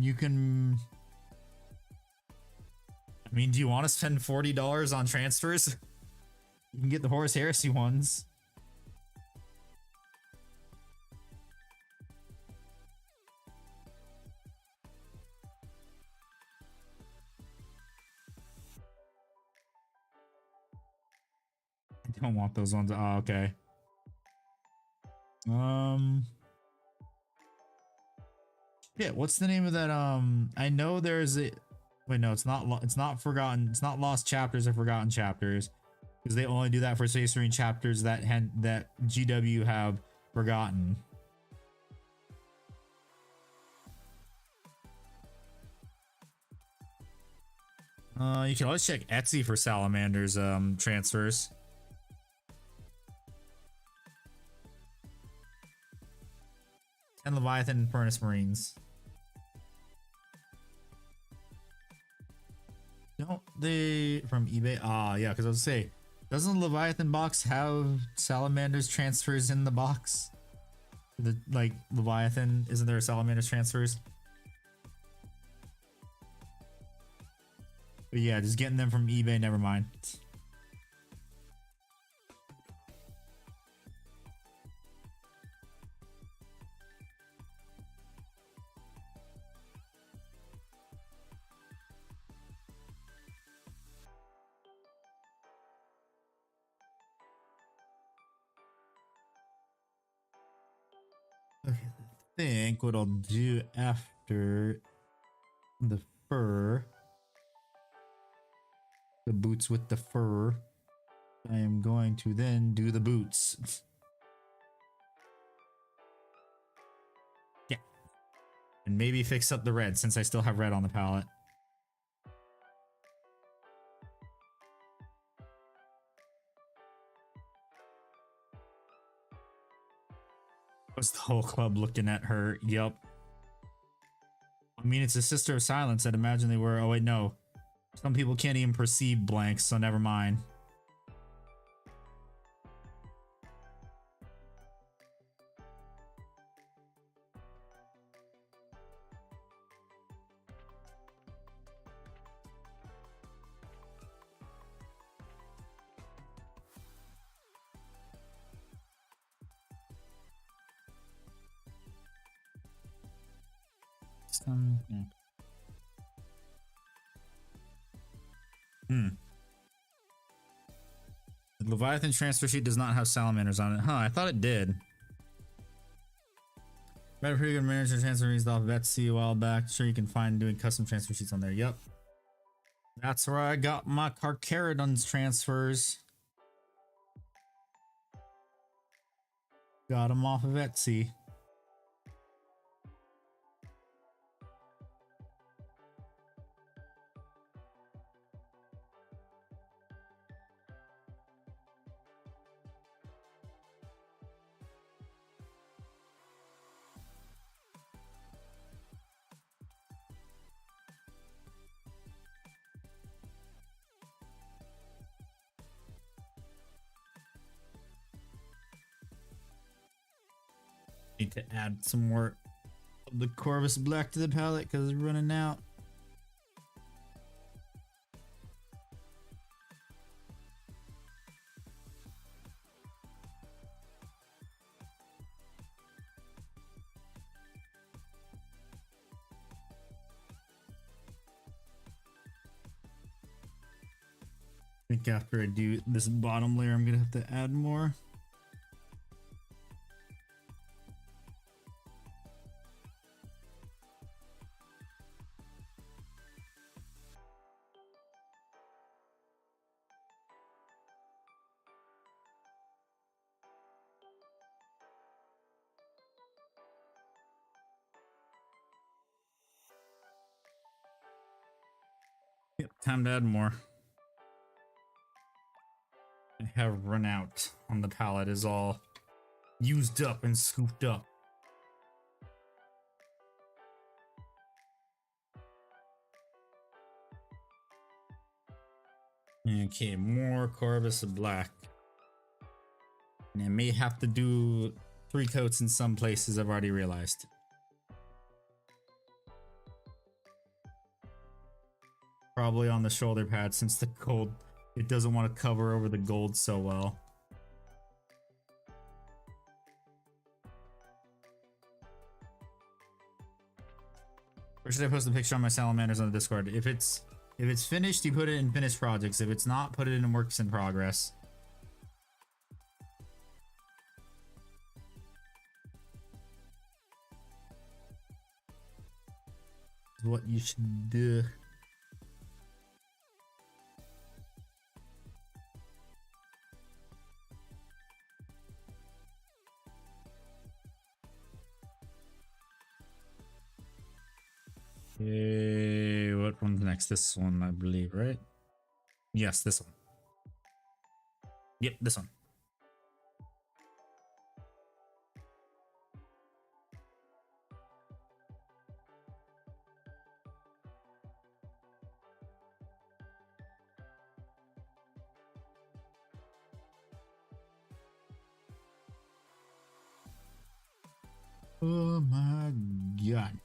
You can. I mean, do you want to spend $40 on transfers? You can get the Horus Heresy ones. I don't want those ones. Oh, okay. Shit, what's the name of that? I know there's a. Wait, no, it's not. It's not Forgotten. It's not Lost Chapters or Forgotten Chapters, because they only do that for Space Marine chapters that GW have forgotten. You can always check Etsy for Salamander's transfers. And Leviathan and Furnace Marines. Don't they from eBay? Ah, yeah, because I was say, doesn't Leviathan box have Salamander's transfers in the box? The like Leviathan, isn't there a Salamander's transfers? But yeah, just getting them from eBay, never mind. Okay, I think what I'll do after the fur, the boots with the fur, I am going to then do the boots. Yeah. And maybe fix up the red since I still have red on the palette. Was the whole club looking at her? Yup. I mean, it's a sister of silence. I'd imagine they were. Oh, wait, no. Some people can't even perceive blanks, so never mind. The Leviathan transfer sheet does not have salamanders on it. Huh, I thought it did. Read a pretty good manager transfer sheets off Vetsy a while back. Sure, you can find doing custom transfer sheets on there. Yep. That's where I got my Carcharodon's transfers. Got them off of Etsy. Need to add some more of the Corvus Black to the palette because it's running out. I think after I do this bottom layer, I'm gonna have to add more. Yep, time to add more. I have run out on the palette, is all used up and scooped up. Okay, more Corvus Black. And I may have to do 3 coats in some places, I've already realized. Probably on the shoulder pad since the gold, it doesn't want to cover over the gold so well. Or should I post a picture on my salamanders on the Discord? If it's finished, you put it in finished projects. If it's not, put it in works in progress. What you should do. Okay, what one's next? This one, I believe, right? Yes, this one. Yep, this one. Oh my god.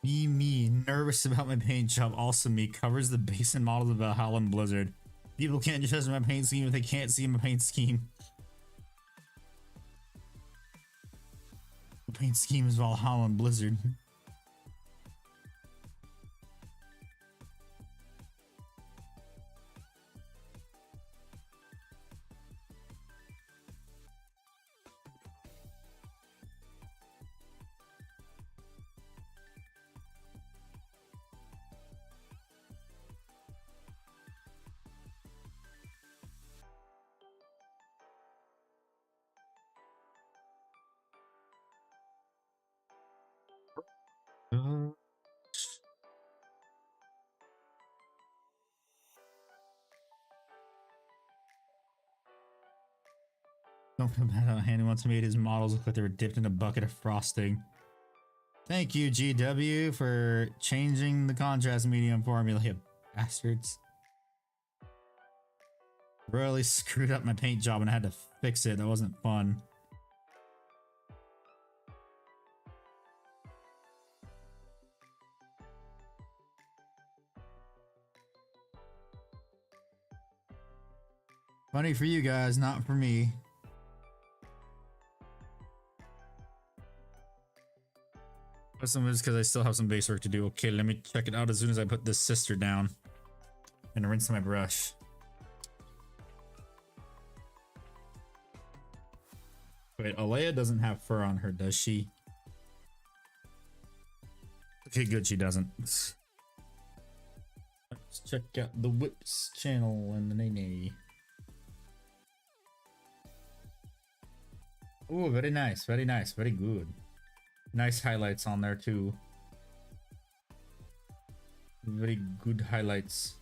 Me, nervous about my paint job. Also me, covers the base and model of Valhalla and Blizzard. People can't judge my paint scheme if they can't see my paint scheme. The paint scheme is Valhalla and Blizzard. Don't feel bad how Handy once made his models look like they were dipped in a bucket of frosting. Thank you, GW, for changing the contrast medium for me, you bastards. Really screwed up my paint job and I had to fix it. That wasn't fun. Funny for you guys, not for me. But some of it's because I still have some base work to do. Okay, let me check it out as soon as I put this sister down and rinse my brush. Wait, Alea doesn't have fur on her, does she? Okay, good, she doesn't. Let's check out the Whips channel and the Nene. Oh, very nice, very nice, very good. Nice highlights on there too. Very good highlights.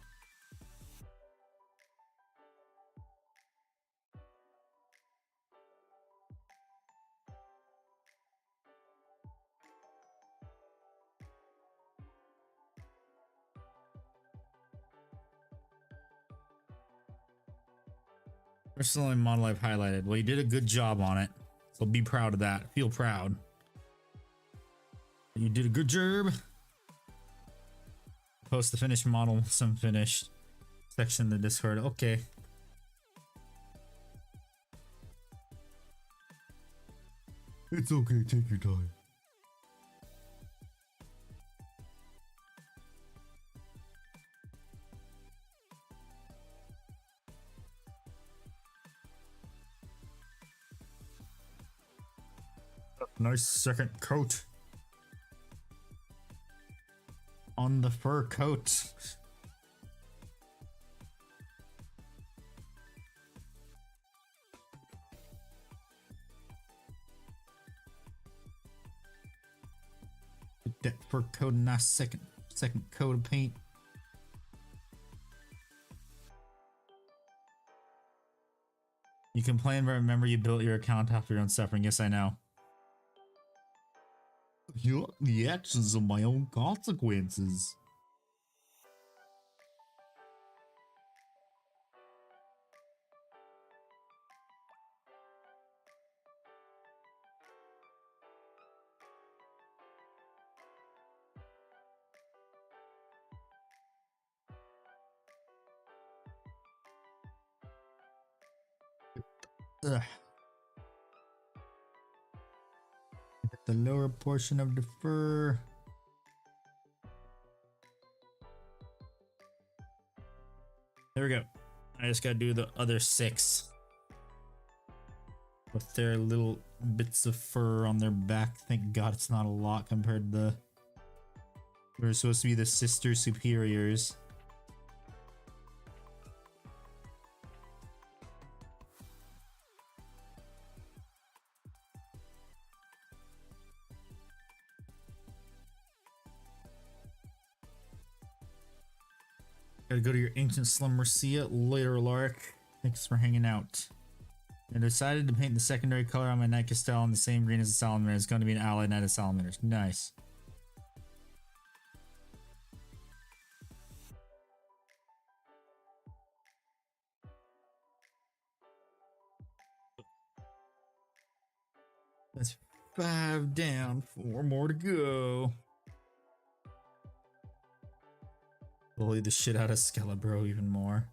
First the only model I've highlighted. Well, you did a good job on it. So be proud of that. Feel proud. You did a good job. Post the finished model, some finished section in the Discord. Okay. It's okay, take your time. Nice second coat on the fur coat. Put that fur coat, a nice second coat of paint. You complain, but remember you built your account after your own suffering. Yes, I know. The actions of my own consequences. Ugh. The lower portion of the fur. There we go. I just gotta do the other 6 with their little bits of fur on their back. Thank God it's not a lot compared to the... We're supposed to be the sister superiors. Gotta go to your ancient slumber. See ya later, Lark. Thanks for hanging out. I decided to paint the secondary color on my Night Castell in the same green as the Salamander. It's going to be an allied Knight of Salamanders. Nice. That's 5 down, 4 more to go. Bully the shit out of Skelebro even more.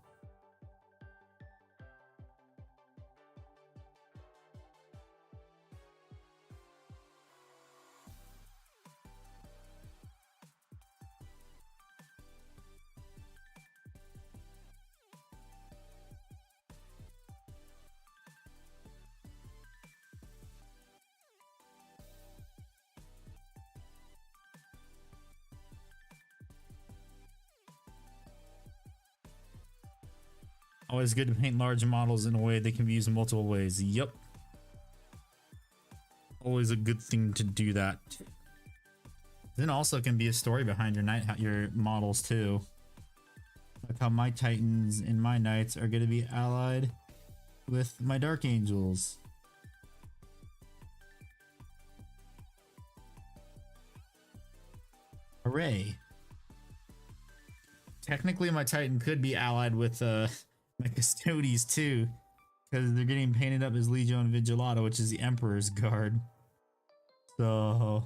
Always good to paint large models in a way they can be used in multiple ways. Yup. Always a good thing to do that. Then also can be a story behind your models too. Like how my Titans and my Knights are going to be allied with my Dark Angels. Hooray. Technically, my Titan could be allied with my Custodes too, because they're getting painted up as Legio Invigilata, which is the Emperor's Guard. So,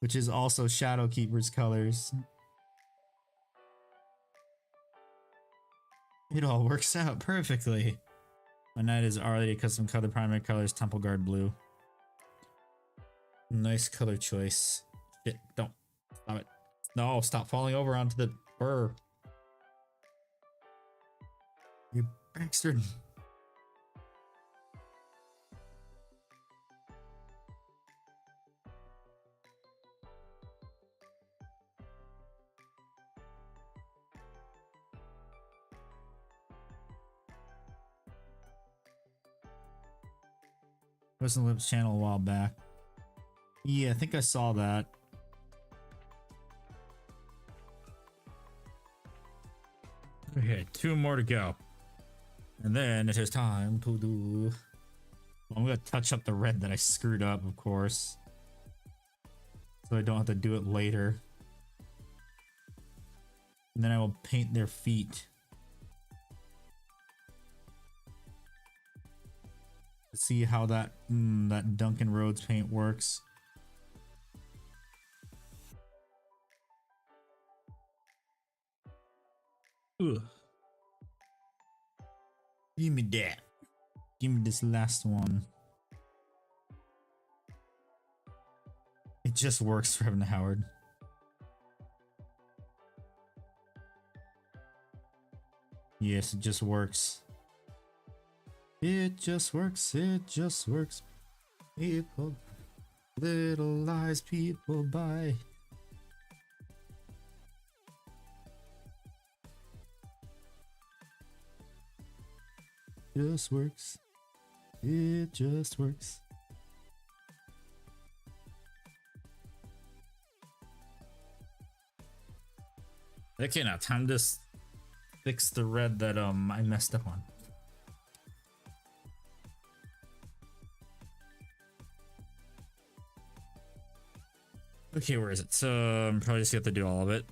which is also Shadowkeeper's colors. It all works out perfectly. My knight is already custom color, primary colors, Temple Guard blue. Nice color choice. Shit, don't stop it. No, stop falling over onto the burr. You bastard. Wasn't Lips channel a while back. Yeah, I think I saw that. Okay, 2 more to go. And then it is time to do... Well, I'm gonna touch up the red that I screwed up, of course. So I don't have to do it later. And then I will paint their feet. Let's see how that that Duncan Rhodes paint works. Ugh. Give me that. Give me this last one. It just works for Evan Howard. Yes, it just works. It just works. It just works. People, little lies people buy. Just works. It just works. Okay, now time to fix the red that I messed up on. Okay, where is it? So I'm probably just gonna have to do all of it.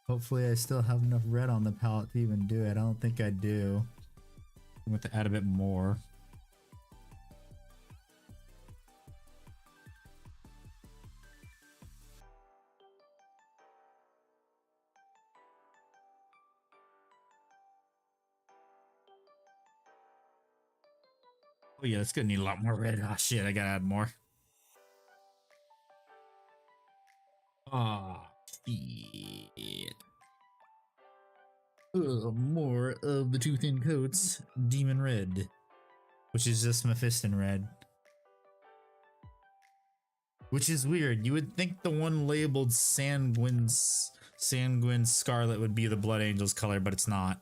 Hopefully I still have enough red on the palette to even do it. I don't think I do. I'm going to add a bit more. Oh yeah, it's gonna need a lot more red. Oh shit, I gotta add more. Ah, shit. More of the two thin coats, Demon Red, which is just Mephiston Red. Which is weird. You would think the one labeled Sanguine Scarlet would be the Blood Angel's color, but it's not.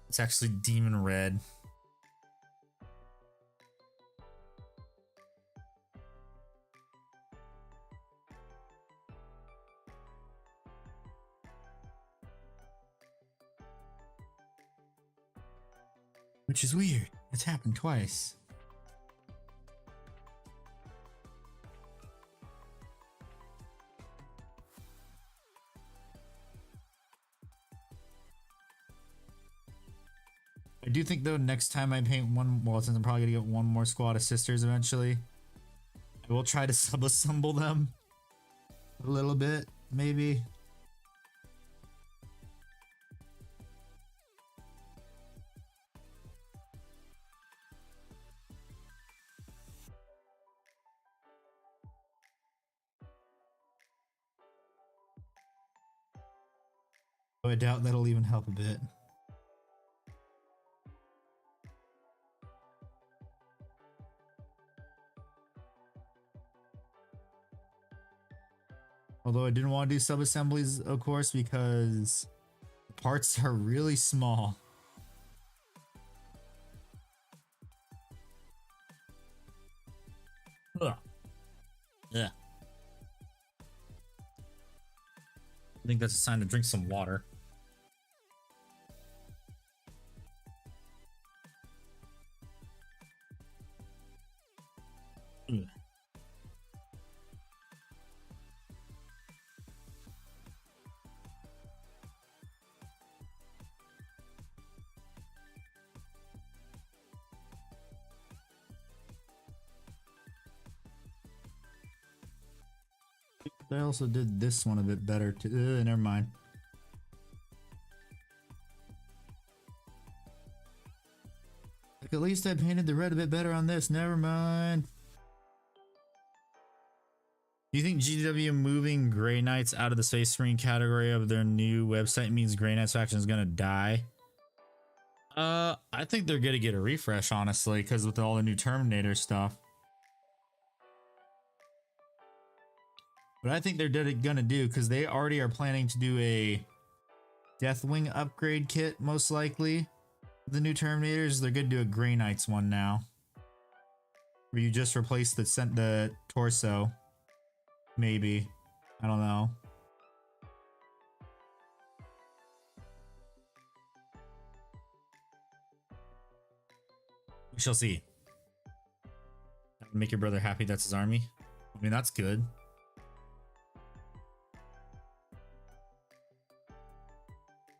It's actually Demon Red. Which is weird. It's happened twice. I do think though next time I paint one, well, since I'm probably gonna get one more squad of sisters eventually, I will try to sub-assemble them a little bit, maybe. I doubt that'll even help a bit. Although I didn't want to do sub-assemblies, of course, because the parts are really small. Ugh. Yeah. I think that's a sign to drink some water. Ugh. They also did this one a bit better too. Never mind. Like at least I painted the red a bit better on this. Never mind. Do you think GW moving Grey Knights out of the Space Marine category of their new website means Grey Knights faction is gonna die? I think they're gonna get a refresh, honestly, because with all the new Terminator stuff. But I think they're gonna do, because they already are planning to do a Deathwing upgrade kit, most likely. The new Terminators, they're gonna do a Grey Knights one now, where you just replace the torso. Maybe, I don't know. We shall see. Make your brother happy. That's his army. I mean, that's good.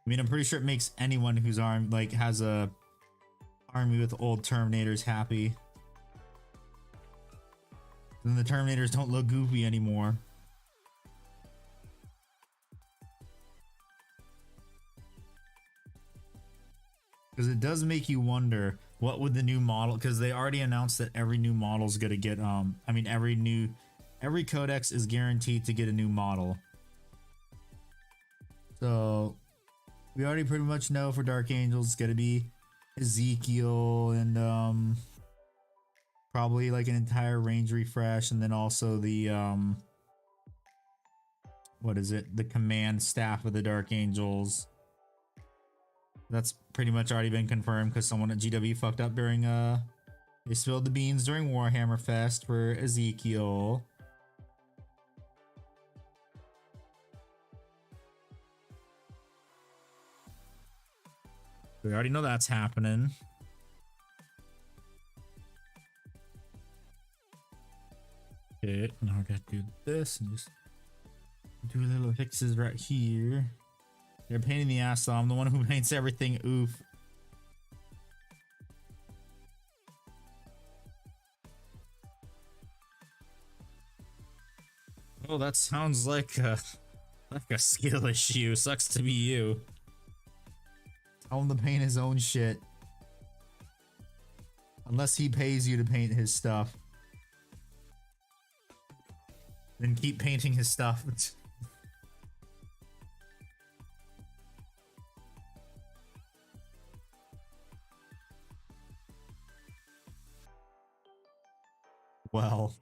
I mean, I'm pretty sure it makes anyone whose arm like has a army with old Terminators happy. Then the Terminators don't look goofy anymore. Because it does make you wonder what would the new model, because they already announced that every new model is gonna get I mean every codex is guaranteed to get a new model. So we already pretty much know for Dark Angels it's gonna be Ezekiel and probably like an entire range refresh, and then also the what is it? The command staff of the Dark Angels. That's pretty much already been confirmed because someone at GW fucked up during they spilled the beans during Warhammer Fest for Ezekiel. We already know that's happening. Okay, now I gotta do this and just do little fixes right here. They're painting the ass, so I'm the one who paints everything. Oof. Oh, that sounds like a skill issue. Sucks to be you. Tell him to paint his own shit. Unless he pays you to paint his stuff. Then keep painting his stuff. Well.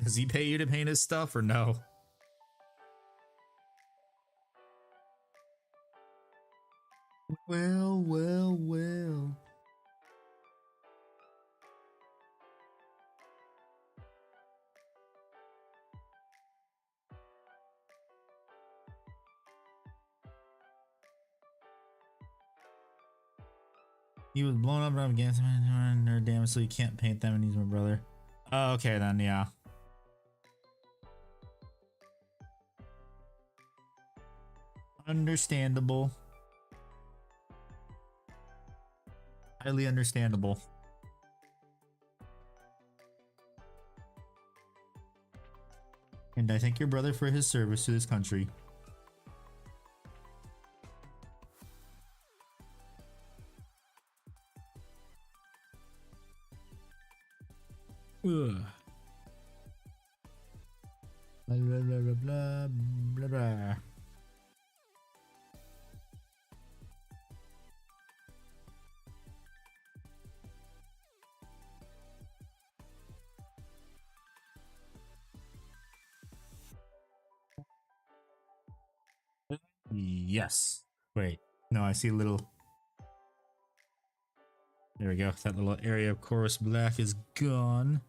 Does he pay you to paint his stuff or no? Well, well, well. He was blown up against nerd damage, so you can't paint them, and he's my brother. Oh, okay then, yeah. Understandable. Highly understandable. And I thank your brother for his service to this country. Ugh. Blah, blah, blah, blah, blah, blah. Yes. Wait. No, I see a little. There we go. That little area of chorus black is gone.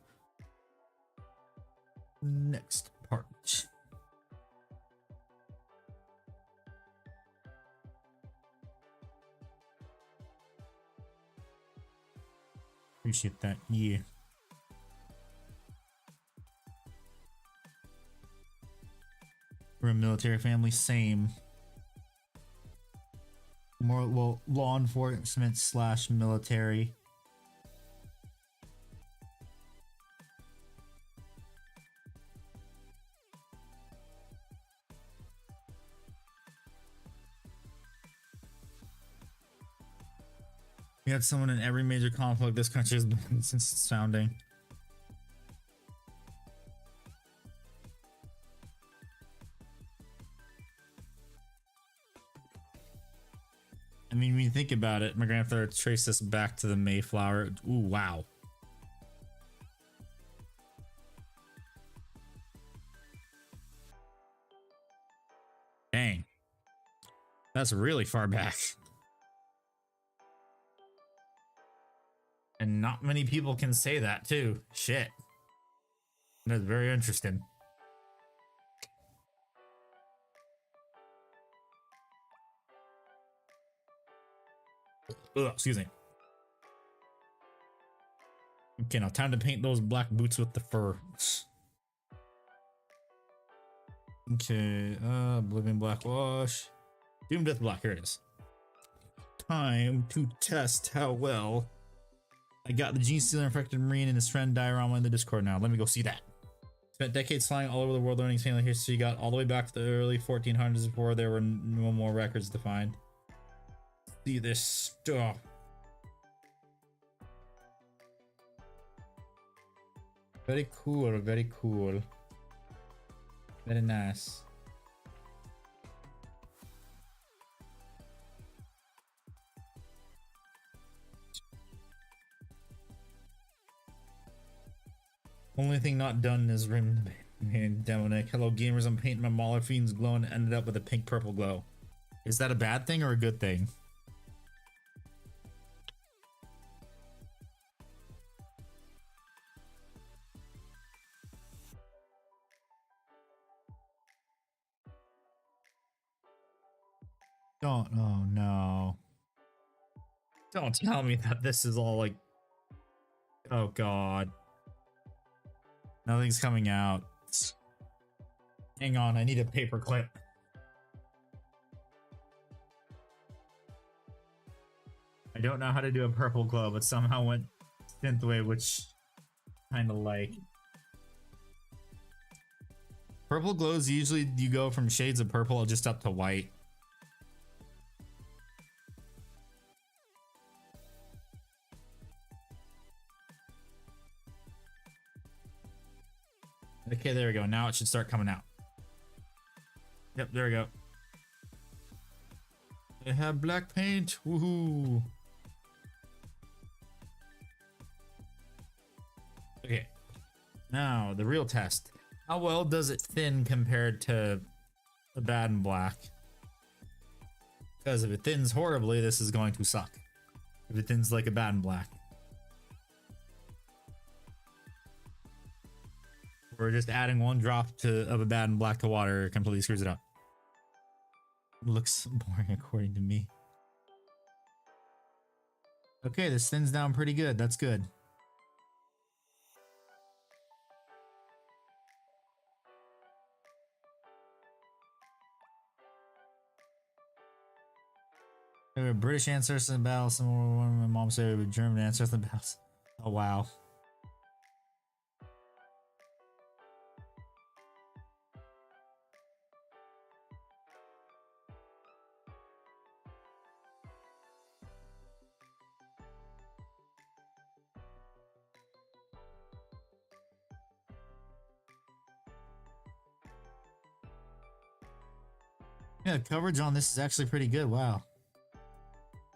Next part. Appreciate that. Yeah. We're a military family. Same. More, well, law enforcement slash military. We had someone in every major conflict this country has been since its founding. I mean, when you think about it, my grandfather traced us back to the Mayflower. Ooh, wow. Dang. That's really far back. And not many people can say that, too. Shit. That's very interesting. Ugh, excuse me. Okay, now time to paint those black boots with the fur. Okay, Oblivion Black Wash. Doom Death Black, here it is. Time to test how well I got the Gene Stealer Infected Marine and his friend diorama in the Discord now. Let me go see that. Spent decades flying all over the world learning sailor history, got all the way back to the early 1400s before there were no more records to find. See this stuff. Very cool, very cool. Very nice. Only thing not done is rim demo neck. Hello gamers, I'm painting my Mauler Fiend's glow and ended up with a pink purple glow. Is that a bad thing or a good thing? Don't, oh no. Don't tell me that this is all like, oh god. Nothing's coming out. Hang on, I need a paper clip. I don't know how to do a purple glow, but somehow went synthwave, which kind of like. Purple glows, usually you go from shades of purple just up to white. Okay, there we go. Now it should start coming out. Yep, there we go. They have black paint. Woohoo. Okay. Now, the real test. How well does it thin compared to the bad and black? Because if it thins horribly, this is going to suck. If it thins like a bad and black. Or just adding one drop of a bad and black to water completely screws it up. Looks boring according to me. Okay, this thins down pretty good. That's good. We have British ancestors in the battle. Some one of my mom said we have German ancestors in the battle. Oh wow. Yeah, coverage on this is actually pretty good. Wow.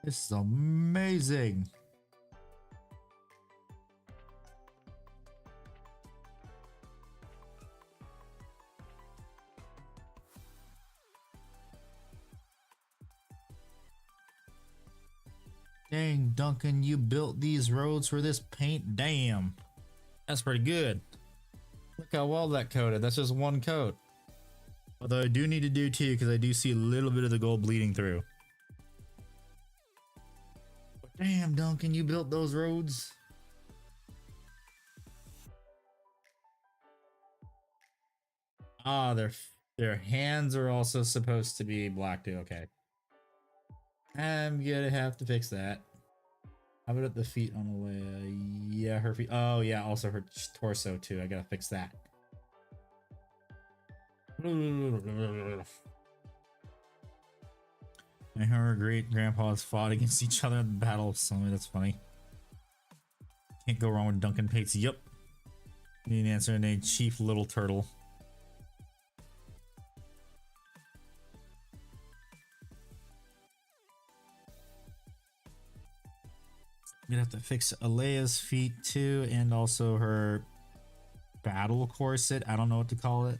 This is amazing. Dang, Duncan, you built these roads for this paint? Damn. That's pretty good. Look how well that coated. That's just one coat. Although I do need to do two because I do see a little bit of the gold bleeding through. But damn, Duncan, you built those roads. Ah, their hands are also supposed to be black too. Okay. I'm gonna have to fix that. How about the feet on the way? Yeah, her feet. Oh, yeah, also her torso, too. I gotta fix that. And her great grandpas fought against each other in the Battle of Something. That's funny. Can't go wrong with Duncan Pates. Yep. Need an answer named Chief Little Turtle. I'm gonna have to fix Alea's feet too, and also her battle corset. I don't know what to call it.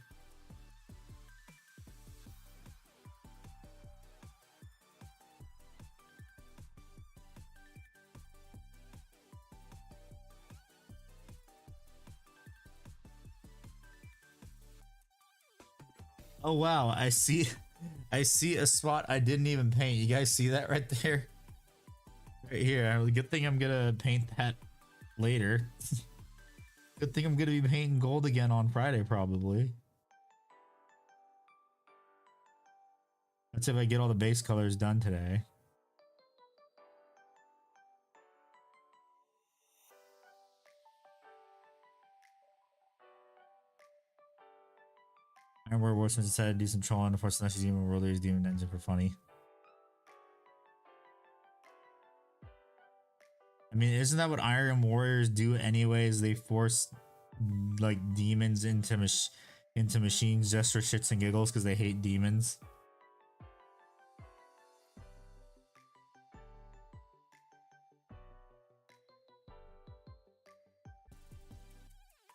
Oh wow, I see a spot I didn't even paint. You guys see that right there? Right here. Good thing I'm gonna paint that later. Good thing I'm gonna be painting gold again on Friday, probably. That's if I get all the base colors done today. I remember Warsman decided to do some trolling to force the next Demon Worlders Demon Engine for funny. I mean, isn't that what Iron Warriors do anyways? They force like demons into machines just for shits and giggles because they hate demons.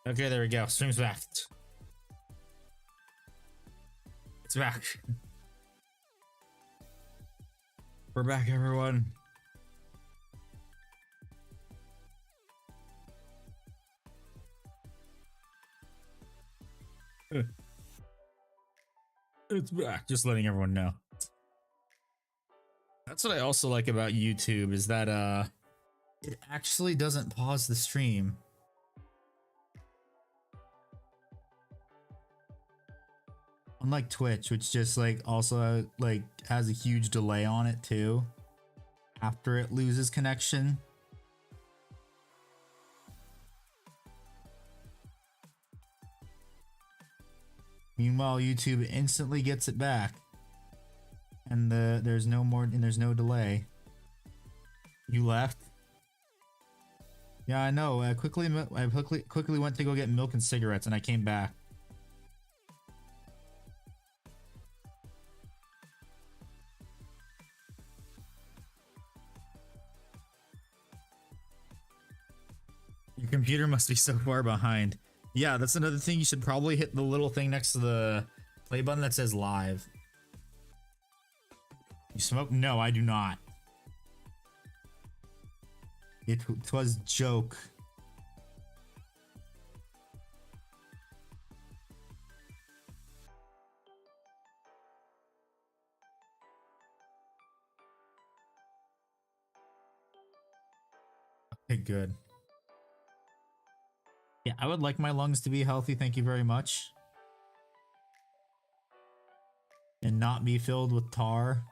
Okay, there we go. Stream's back. It's back. We're back, everyone. It's back. Just letting everyone know. That's what I also like about YouTube is that it actually doesn't pause the stream. Unlike Twitch, which just like also like has a huge delay on it too after it loses connection. Meanwhile, YouTube instantly gets it back, and there's no delay. You left? Yeah, I know. I quickly went to go get milk and cigarettes, and I came back. Your computer must be so far behind. Yeah, that's another thing. You should probably hit the little thing next to the play button that says live. You smoke? No, I do not. It was joke. Okay, good. Yeah, I would like my lungs to be healthy, thank you very much. And not be filled with tar.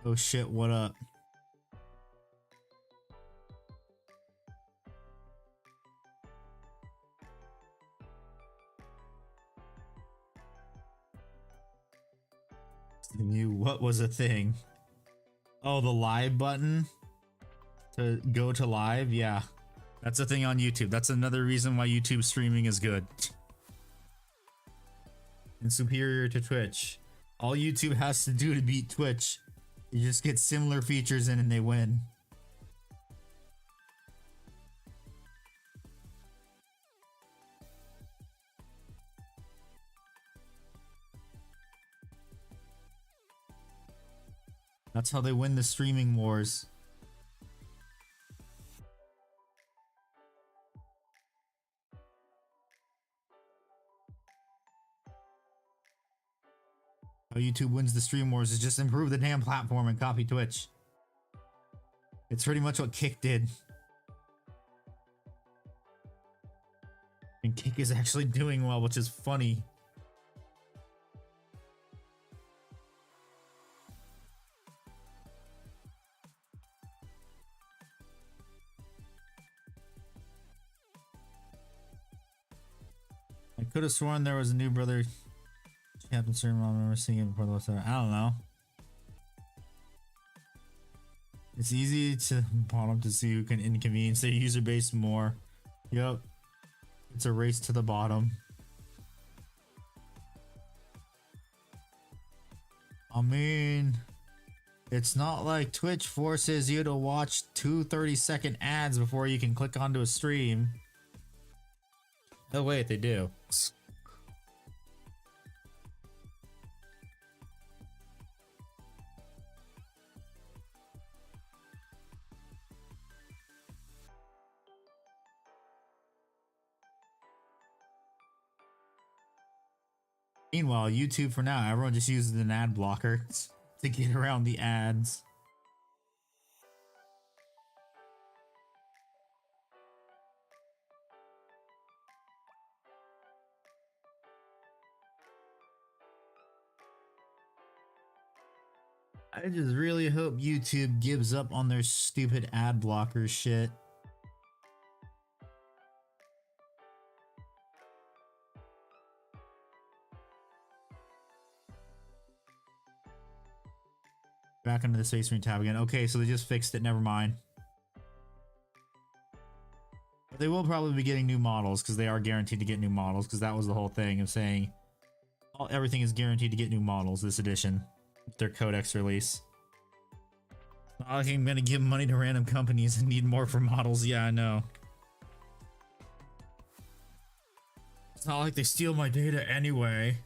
Oh shit, what up? What was a thing? Oh, the live button to go to live? Yeah, that's a thing on YouTube. That's another reason why YouTube streaming is good and superior to Twitch. All YouTube has to do to beat Twitch, you just get similar features in and they win. That's how they win the streaming wars. How YouTube wins the stream wars is just improve the damn platform and copy Twitch. It's pretty much what Kick did. And Kick is actually doing well, which is funny. I could have sworn there was a new brother Captain Stream. I remember seeing it before the website. I don't know. It's easy to bottom to see who can inconvenience their user base more. Yep. It's a race to the bottom. I mean, it's not like Twitch forces you to watch 2 30-second ads before you can click onto a stream. Oh wait, they do. Meanwhile, YouTube for now, everyone just uses an ad blocker to get around the ads. I just really hope YouTube gives up on their stupid ad blocker shit. Back into the Space Marine tab again. Okay, so they just fixed it. Never mind. But they will probably be getting new models because they are guaranteed to get new models because that was the whole thing of saying everything is guaranteed to get new models this edition. Their codex release. Not like I'm gonna give money to random companies and need more for models. Yeah, I know. It's not like they steal my data anyway.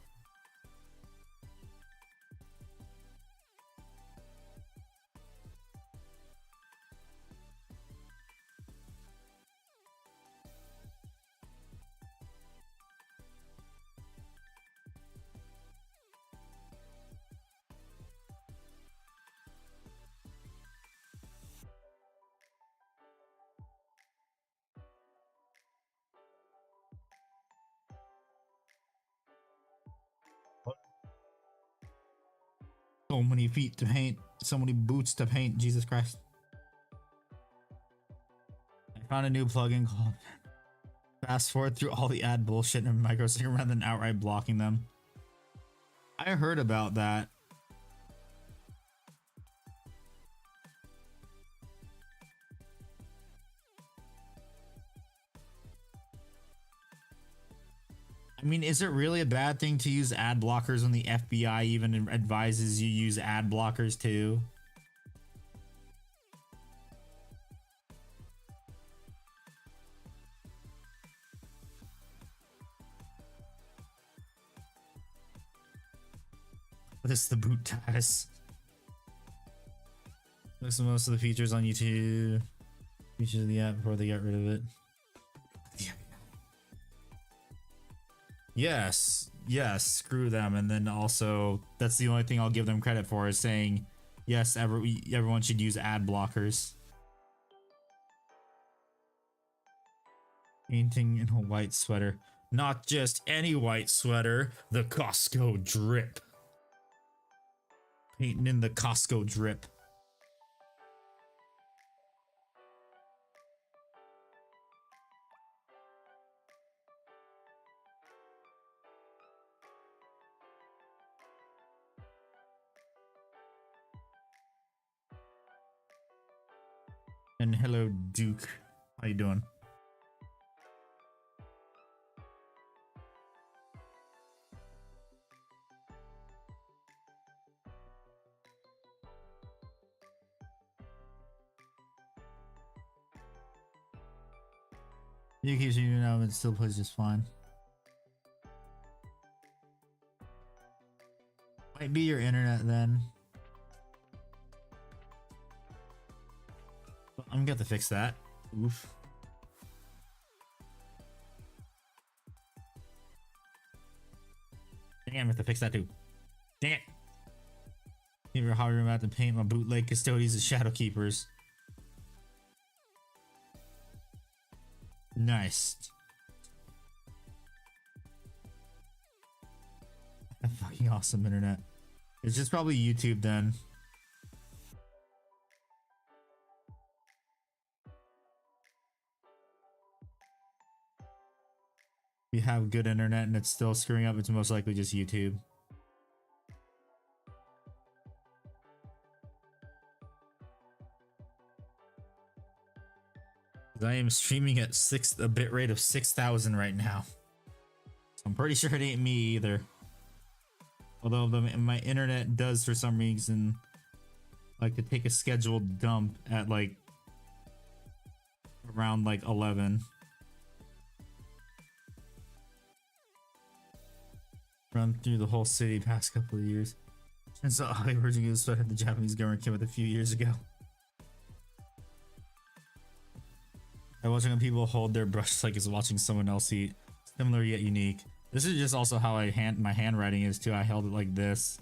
So many feet to paint, so many boots to paint, Jesus Christ. I found a new plugin called Fast Forward through all the ad bullshit in a microsecond rather than outright blocking them. I heard about that. I mean, is it really a bad thing to use ad blockers when the FBI even advises you use ad blockers too? This is the boot test. Looks at most of the features on YouTube. Features of the app before they got rid of it. Yes, screw them. And then also, that's the only thing I'll give them credit for is saying, yes, everyone should use ad blockers. Painting in a white sweater. Not just any white sweater, the Costco drip. Painting in the Costco drip. And hello, Duke. How you doing? You keep shooting out, it still plays just fine. Might be your internet then. I'm gonna have to fix that. Oof. Dang, I'm gonna have to fix that too. Dang it. Favorite hobby room, I have to paint my bootleg custodians and shadow keepers. Nice. Fucking awesome internet. It's just probably YouTube then. If you have good internet and it's still screwing up, it's most likely just YouTube. I am streaming at a bit rate of 6,000 right now. So I'm pretty sure it ain't me either. Although my internet does for some reason like to take a scheduled dump at like around like 11. Run through the whole city past couple of years. Turns out I originally started the Japanese government came with a few years ago. I watching when people hold their brush like it's watching someone else eat. Similar yet unique. This is just also how my handwriting is too. I held it like this.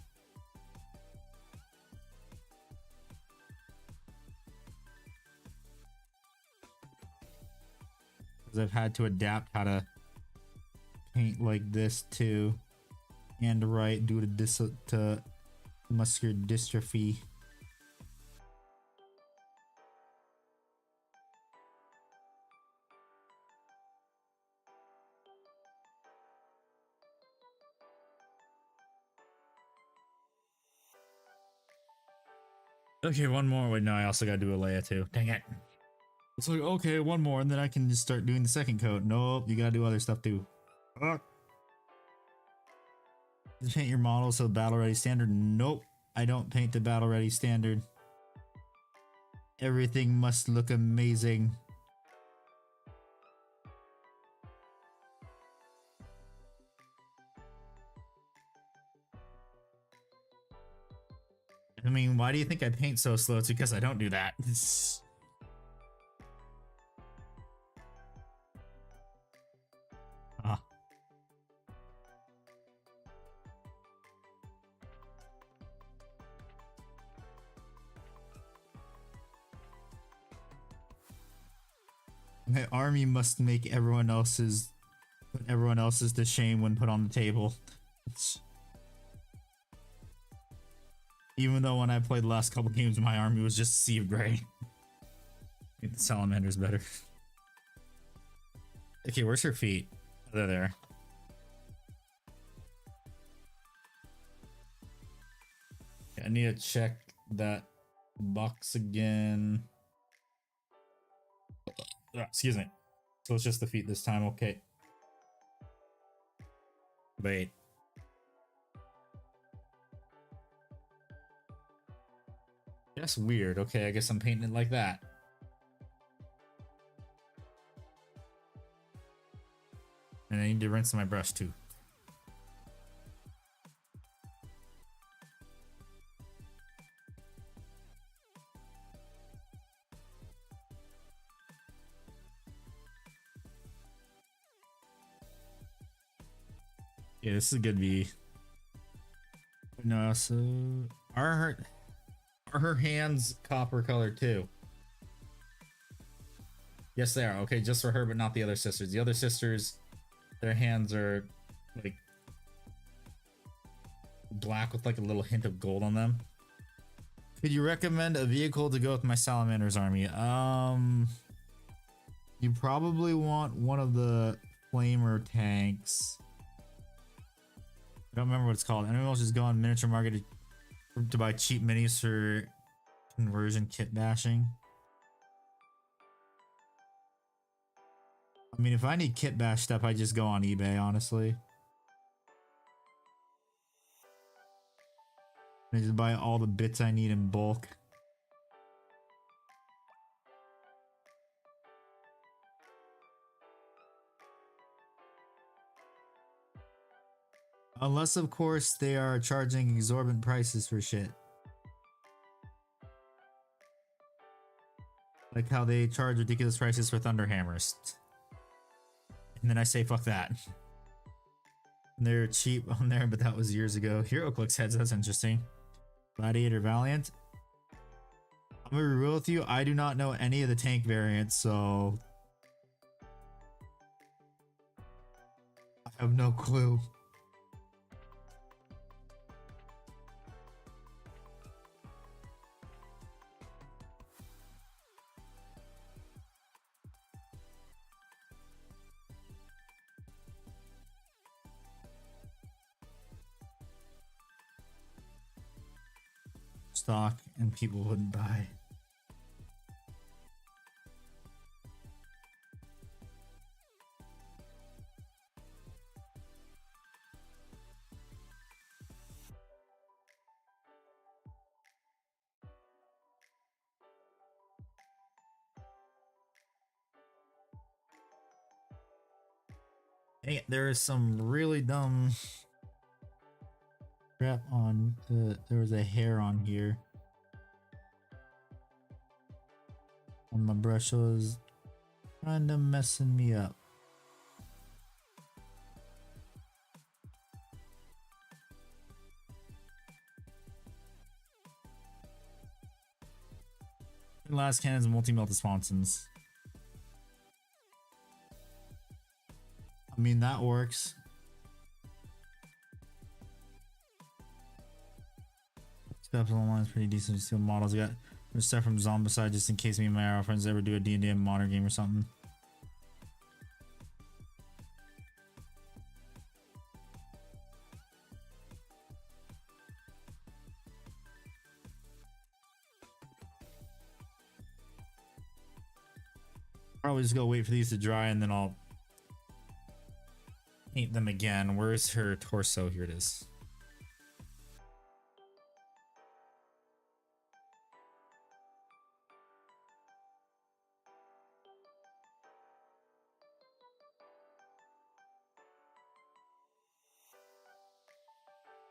Because I've had to adapt how to paint like this too. And write due to muscular dystrophy. Okay, one more. Wait, no, I also gotta do a Leia too. Dang it. It's like, okay, one more, and then I can just start doing the second coat. Nope, you gotta do other stuff too. Just paint your model so battle ready standard. Nope, I don't paint the battle ready standard. Everything must look amazing. I mean, why do you think I paint so slow? It's because I don't do that. Ah. My army must make everyone else's to shame when put on the table. Even though when I played the last couple games, my army was just a sea of gray. Make the salamanders better. Okay, where's her feet? Oh, they're there. I need to check that box again. Excuse me. So it's just the feet this time, okay. Wait. That's weird. Okay, I guess I'm painting it like that. And I need to rinse my brush too. Yeah, this is a good V. No, so are her hands copper colored too? Yes, they are. Okay, just for her, but not the other sisters. The other sisters, their hands are like black with like a little hint of gold on them. Could you recommend a vehicle to go with my Salamander's army? You probably want one of the flamer tanks. I don't remember what it's called. Anyone else just go on miniature market to buy cheap minis for conversion kit bashing? I mean, if I need kit bash stuff, I just go on eBay, honestly. I just buy all the bits I need in bulk. Unless, of course, they are charging exorbitant prices for shit. Like how they charge ridiculous prices for Thunderhammers. And then I say, fuck that. They're cheap on there, but that was years ago. HeroClix heads, that's interesting. Gladiator Valiant. I'm gonna be real with you. I do not know any of the tank variants, so I have no clue. Stock and people wouldn't buy. Dang it, there is some really dumb crap on the. There was a hair on here. On my brush, it was kind of messing me up. Last cannons, multi-melted sponsons. I mean, that works. Steps online is pretty decent. Steel models. I got stuff from Zombicide just in case me and my arrow friends ever do a D&D modern game or something. Probably just go wait for these to dry and then I'll paint them again. Where's her torso? Here it is.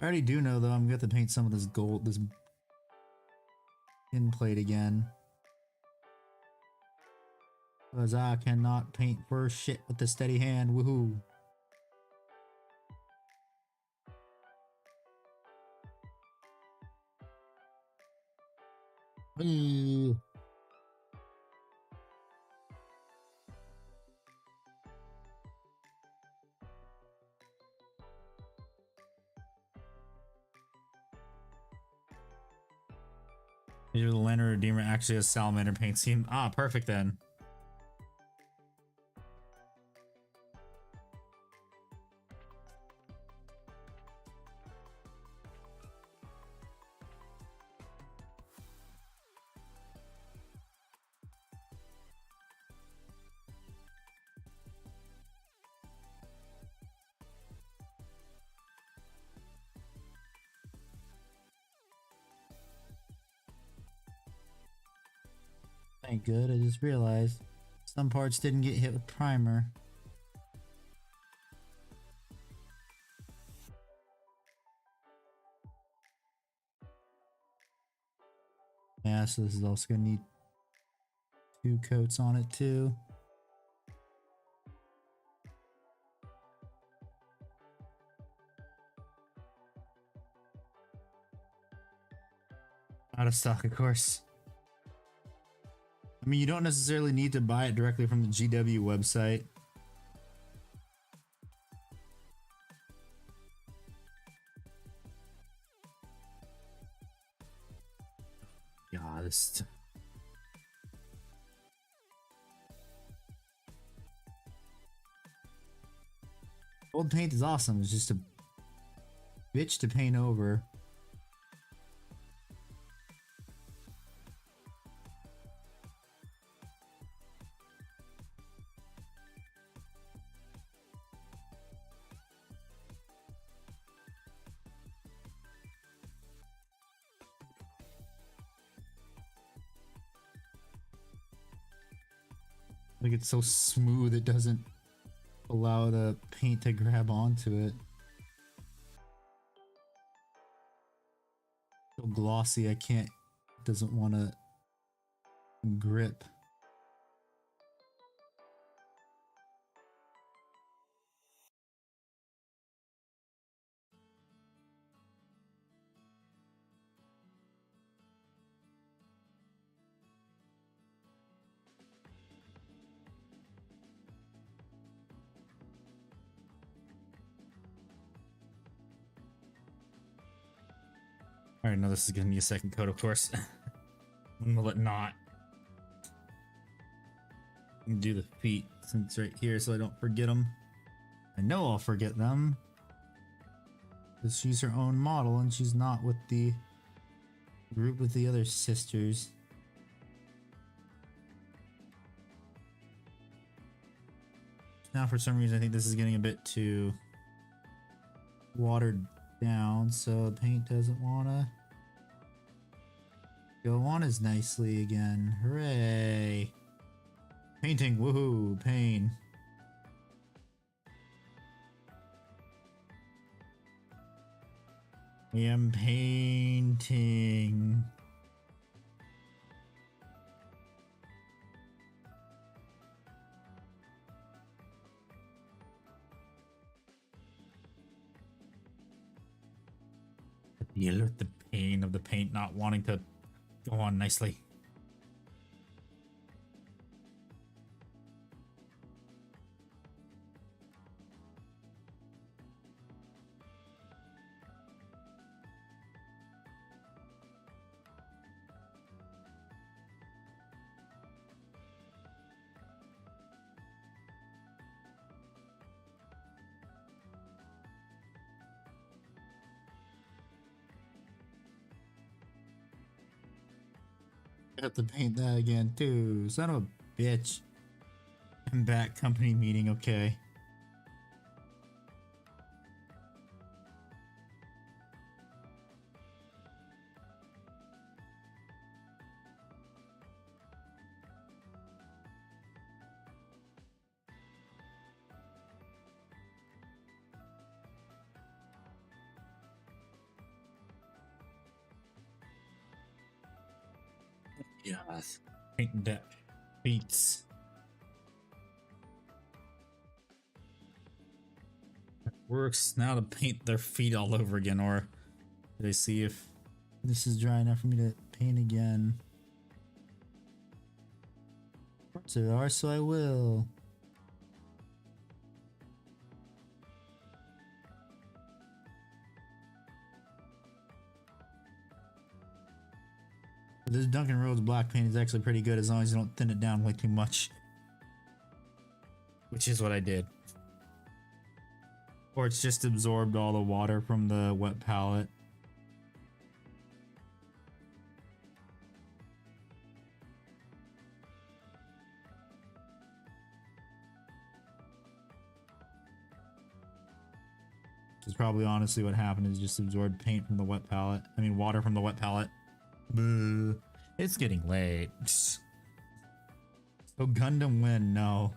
I already do know though, I'm gonna have to paint some of this gold, this tin plate again. Because I cannot paint for shit with a steady hand. Woohoo. Ooh. The Lantern Redeemer actually has salamander paint scheme. Ah, perfect then. Ain't good. I just realized some parts didn't get hit with primer. Yeah, so this is also gonna need 2 coats on it too. Out of stock, of course. I mean, you don't necessarily need to buy it directly from the GW website. Yeah, this. Old paint is awesome. It's just a bitch to paint over. Like it's so smooth it doesn't allow the paint to grab onto it. So glossy, I can't. It doesn't want to grip. Alright, no, this is gonna be a second coat, of course. When will it not? Do the feet since right here so I don't forget them. I know I'll forget them. Because she's her own model and she's not with the group with the other sisters. Now for some reason I think this is getting a bit too watered down, so the paint doesn't wanna go on as nicely again. Hooray! Painting, woohoo, pain. I am painting. Deal with the pain of the paint not wanting to go on nicely. I have to paint that again too. Son of a bitch. I'm back, company meeting, okay. Yes. Painting that beats. Works now to paint their feet all over again, or did I see if this is dry enough for me to paint again? Of course they are, so I will. This Duncan Roads black paint is actually pretty good as long as you don't thin it down way too much. Which is what I did. Or it's just absorbed all the water from the wet palette. Which is probably honestly what happened, is just absorbed paint from the wet palette. I mean water from the wet palette. Boo. It's getting late. So Gundam win, no.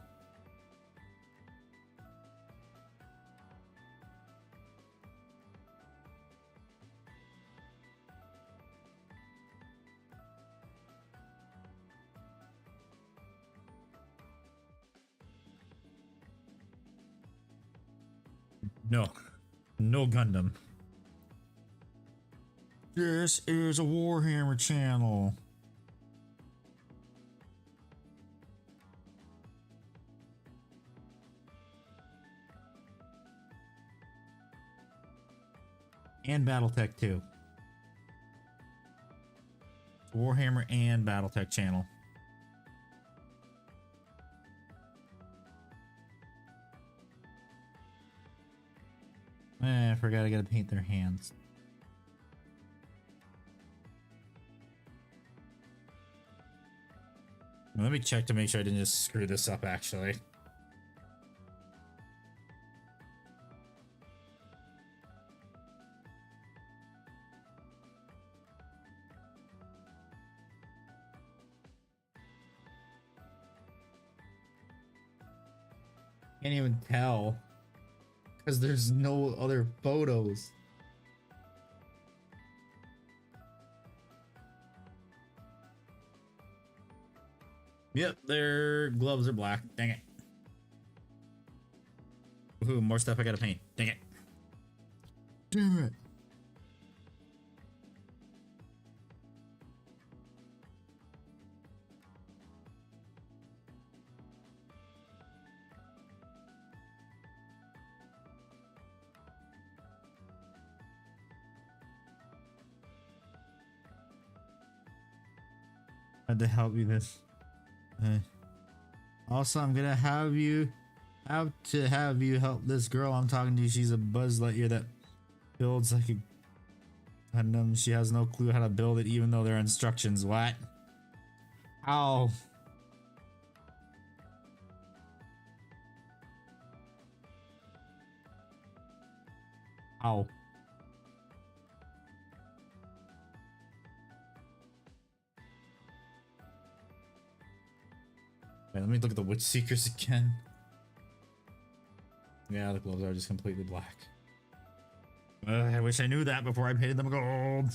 No. No Gundam. This is a Warhammer channel. And Battletech too. Warhammer and Battletech channel. I forgot I gotta paint their hands. Let me check to make sure I didn't just screw this up actually. Can't even tell because there's no other photos. Yep, their gloves are black. Dang it. Ooh, more stuff I gotta paint. Dang it. Damn it. Had to help you this. Also, I'm gonna have to have you help this girl I'm talking to. She's a Buzz Lightyear that builds like a Gundam. She has no clue how to build it, even though there are instructions. What? Ow. Ow. Wait, let me look at the Witch Seekers again. Yeah, the gloves are just completely black. I wish I knew that before I painted them gold.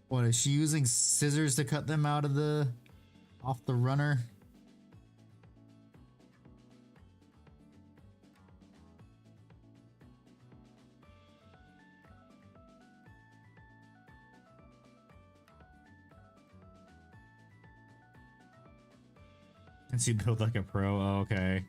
What, is she using scissors to cut them out of off the runner? Can she build like a pro? Oh, okay.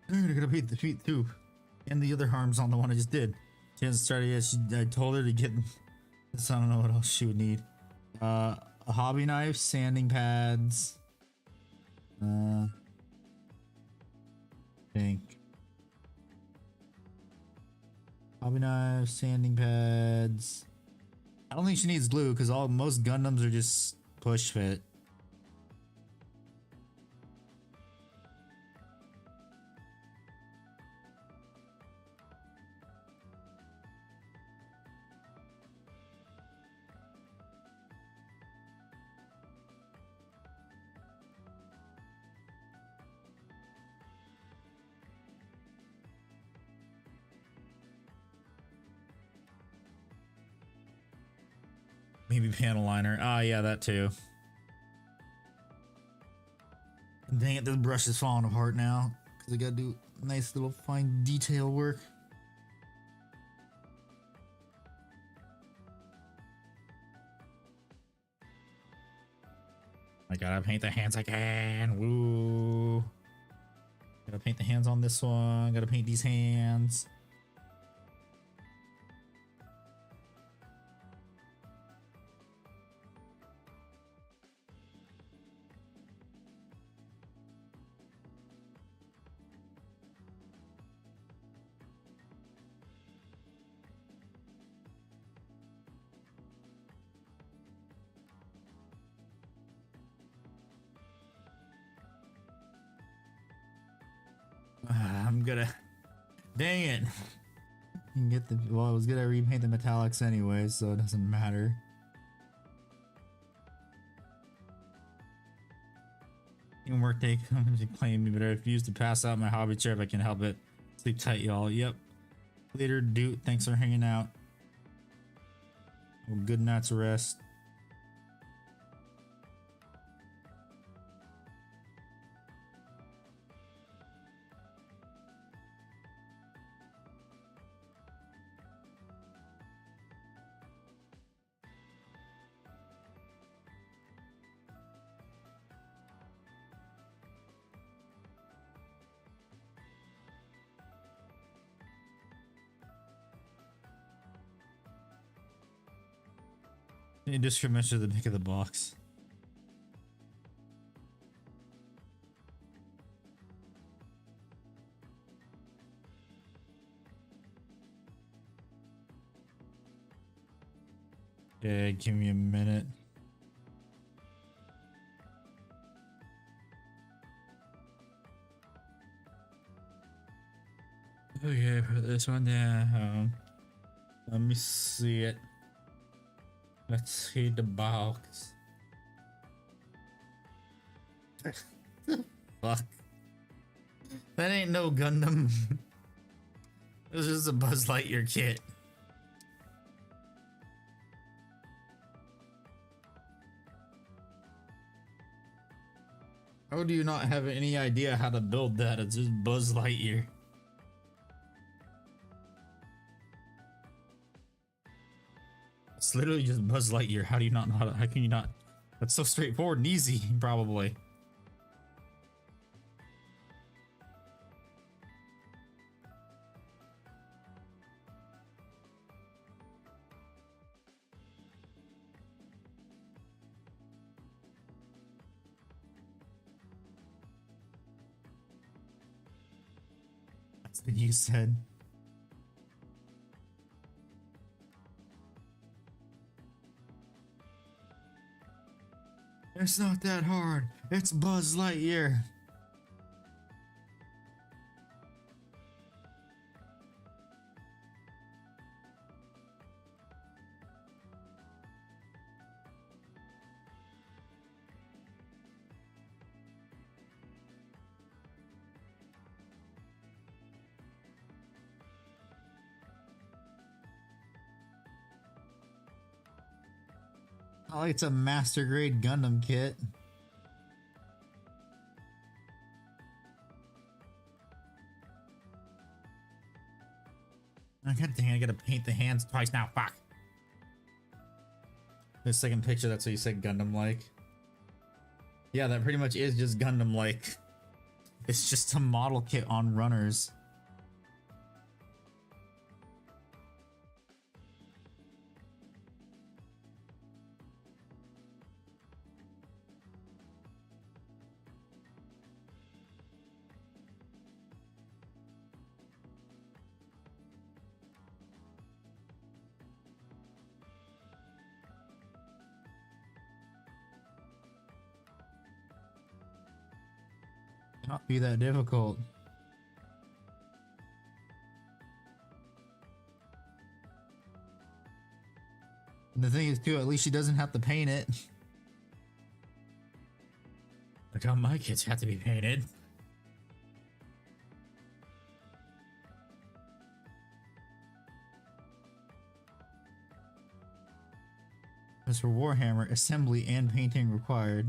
Dude, I gotta paint the feet too. And the other arms on the one I just did. She hasn't started yet. I told her to get this. I don't know what else she would need. A hobby knife, sanding pads. Think. Hobby knife, sanding pads. I don't think she needs glue because most Gundams are just push fit. Maybe panel liner. Ah, yeah, that too. Dang it, this brush is falling apart now because I gotta do nice little fine detail work. I gotta paint the hands again. Woo. Gotta paint the hands on this one. Gotta paint these hands. I'm gonna. Dang it. You can get the. Well, I was gonna repaint the metallics anyway, so it doesn't matter. Teamwork take. Claim me, but I refuse to pass out my hobby chair if I can help it. Sleep tight, y'all. Yep. Later, dude. Thanks for hanging out. Well, good night's rest. You just measure the back of the box. Yeah, give me a minute. Okay, put this one down. Let me see it. Let's see the box. fuck? That ain't no Gundam. This is a Buzz Lightyear kit. How do you not have any idea how to build that? It's just Buzz Lightyear. It's literally just Buzz Lightyear. How do you not know how to, how can you not? That's so straightforward and easy, probably. That's what you said. It's not that hard. It's Buzz Lightyear. Oh, it's a master grade Gundam kit. Oh, God dang, I gotta paint the hands twice now. Fuck. The second picture, that's what you said Gundam like. Yeah, that pretty much is just Gundam like. It's just a model kit on runners. Not be that difficult. And the thing is too, at least she doesn't have to paint it. Like how my kits have to be painted. As for Warhammer, assembly and painting required.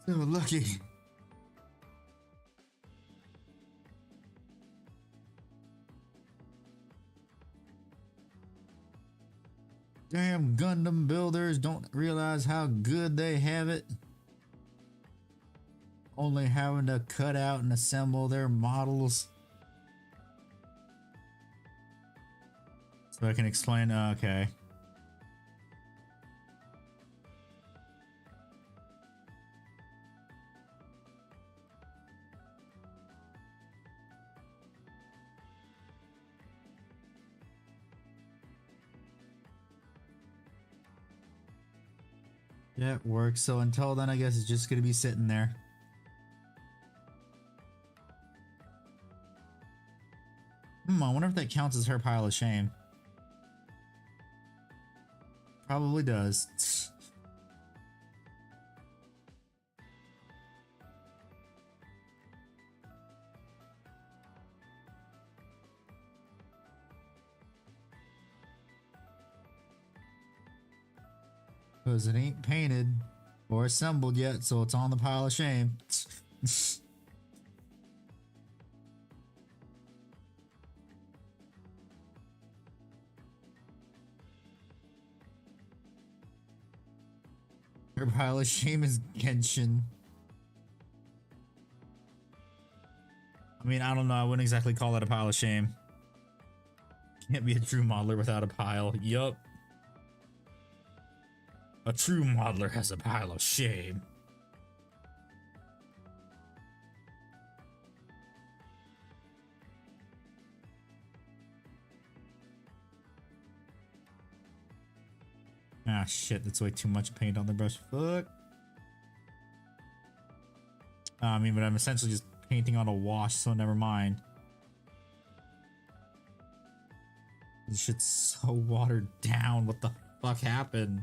So lucky. Damn Gundam builders don't realize how good they have it. Only having to cut out and assemble their models. So I can explain, okay. Yeah, it works. So until then, I guess it's just gonna be sitting there. I wonder if that counts as her pile of shame. Probably does. Because it ain't painted or assembled yet, so it's on the pile of shame. Her pile of shame is Genshin. I mean, I don't know. I wouldn't exactly call that a pile of shame. Can't be a true modeler without a pile. Yup. A true modeler has a pile of shame. Ah, Ah, shit, that's way too much paint on the brush. Fuck. I mean, but I'm essentially just painting on a wash, so never mind. This shit's so watered down. What the fuck happened?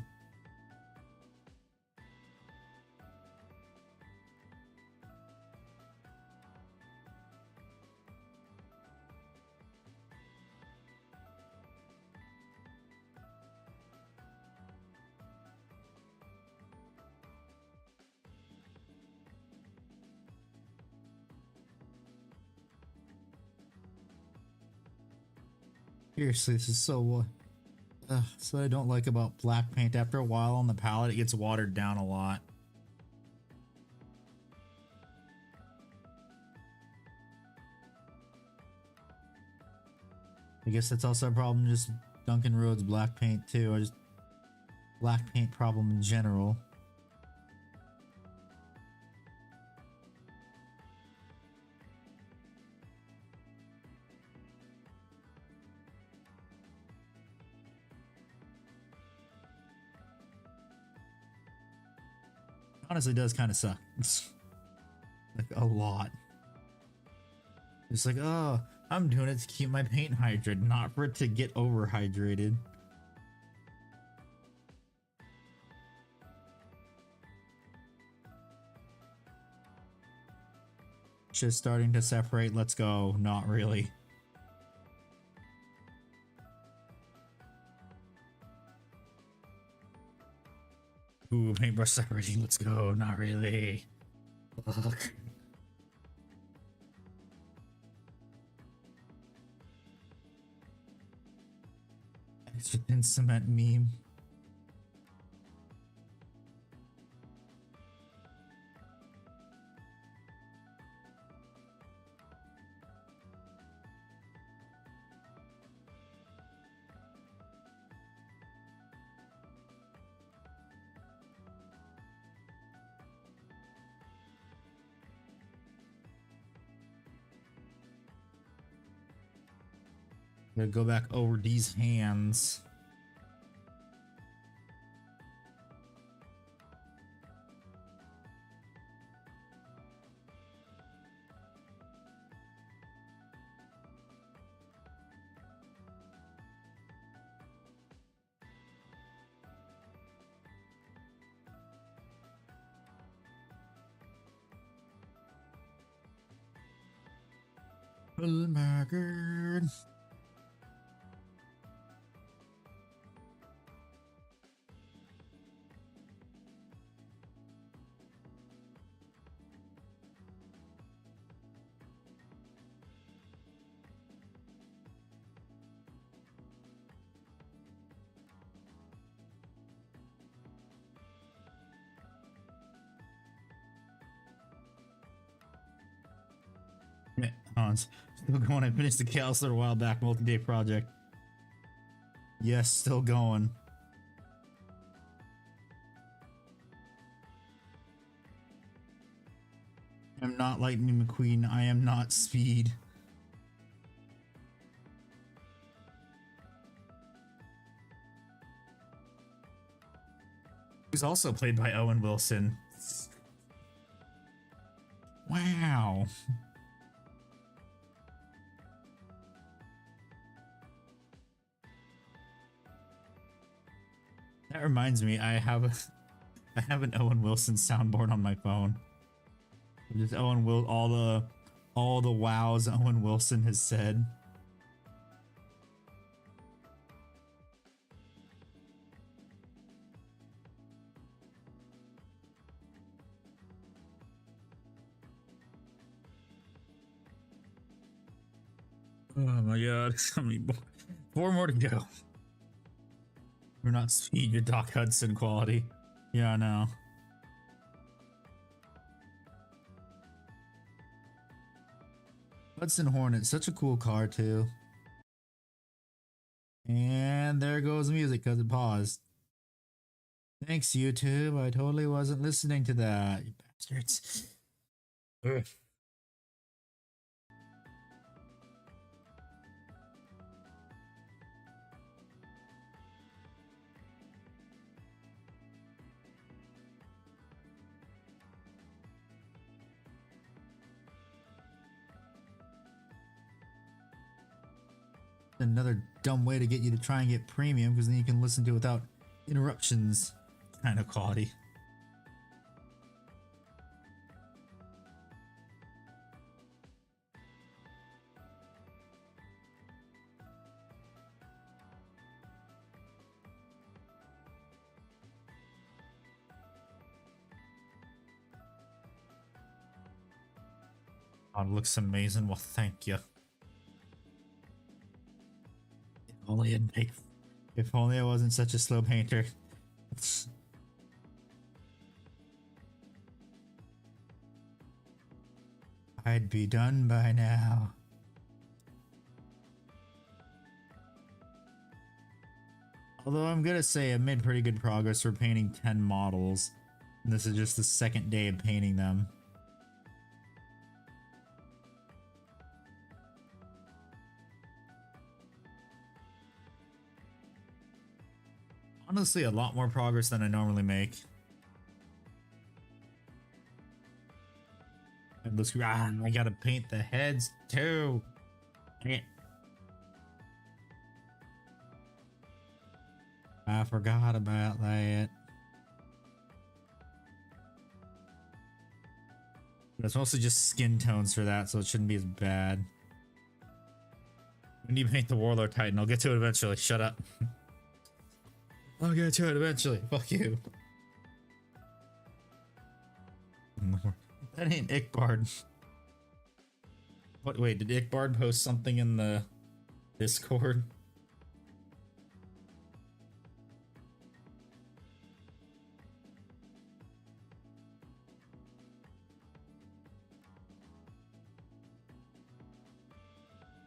Seriously, this is so so I don't like about black paint. After a while on the palette, it gets watered down a lot. I guess that's also a problem, just Duncan Road's black paint too. I just black paint problem in general. Honestly, does kind of suck. Like a lot. It's like, oh, I'm doing it to keep my paint hydrated, not for it to get overhydrated. Just starting to separate. Let's go. Not really. Ooh, paintbrush separating. Let's go. Not really. Fuck. Extra thin cement meme. I'm gonna go back over these hands. Oh my god. Hans, still going. I finished the Counselor a while back, multi-day project. Yes, still going. I'm not Lightning McQueen. I am not Speed. Who's also played by Owen Wilson. Wow. That reminds me, I have an Owen Wilson soundboard on my phone. Just Owen Will all the wows Owen Wilson has said. Oh my god, how many more? 4 more to go. We're not Speed, your Doc Hudson quality. Yeah, I know. Hudson Hornet, such a cool car too. And there goes the music because it paused. Thanks, YouTube. I totally wasn't listening to that, you bastards. Ugh. Another dumb way to get you to try and get premium, because then you can listen to it without interruptions kind of quality. Oh, it looks amazing. Well, thank you. If only I wasn't such a slow painter. I'd be done by now. Although I'm gonna say I made pretty good progress for painting 10 models. And this is just the second day of painting them. Honestly, a lot more progress than I normally make. And let's, I gotta paint the heads too. Dang it. I forgot about that. But it's mostly just skin tones for that, so it shouldn't be as bad. When you paint the Warlord Titan, I'll get to it eventually. Shut up. I'll get to it eventually. Fuck you. That ain't Ickbard. What? Wait, did Ickbard post something in the Discord?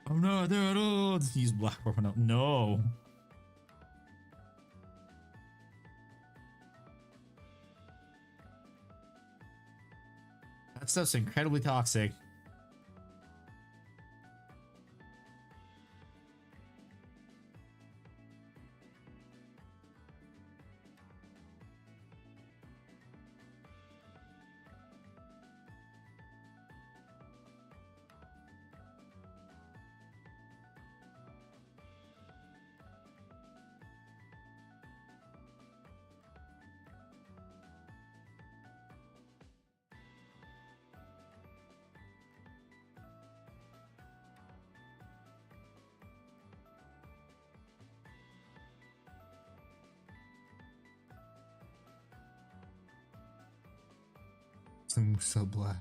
I'm not there at all. Use black weapon. No. That stuff's incredibly toxic. So black.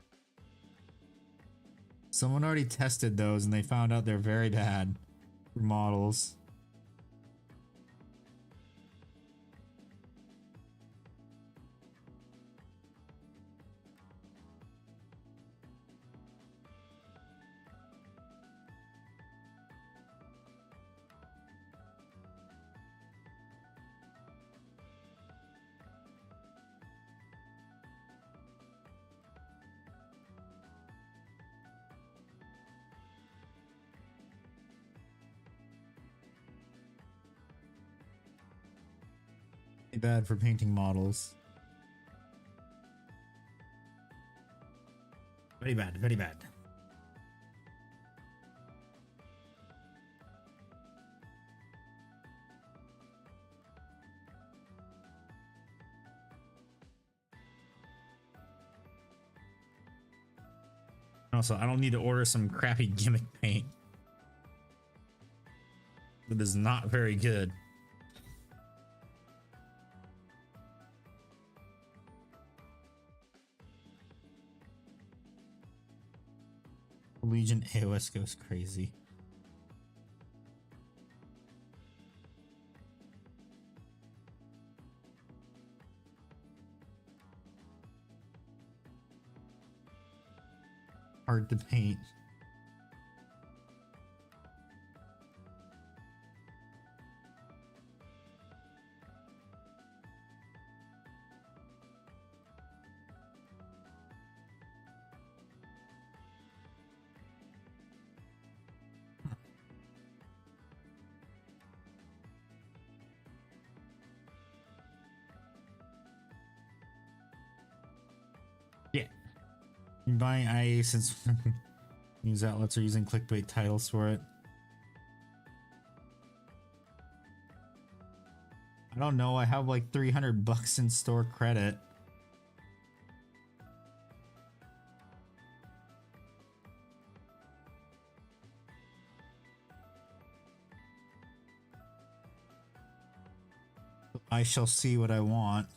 Someone already tested those and they found out they're very bad for models. Bad for painting models. Very bad, very bad. Also, I don't need to order some crappy gimmick paint. That is not very good. Legion AOS goes crazy. Hard to paint. Yeah. You're buying IA since news outlets are using clickbait titles for it. don't know. I have like 300 bucks in store credit. I shall see what I want.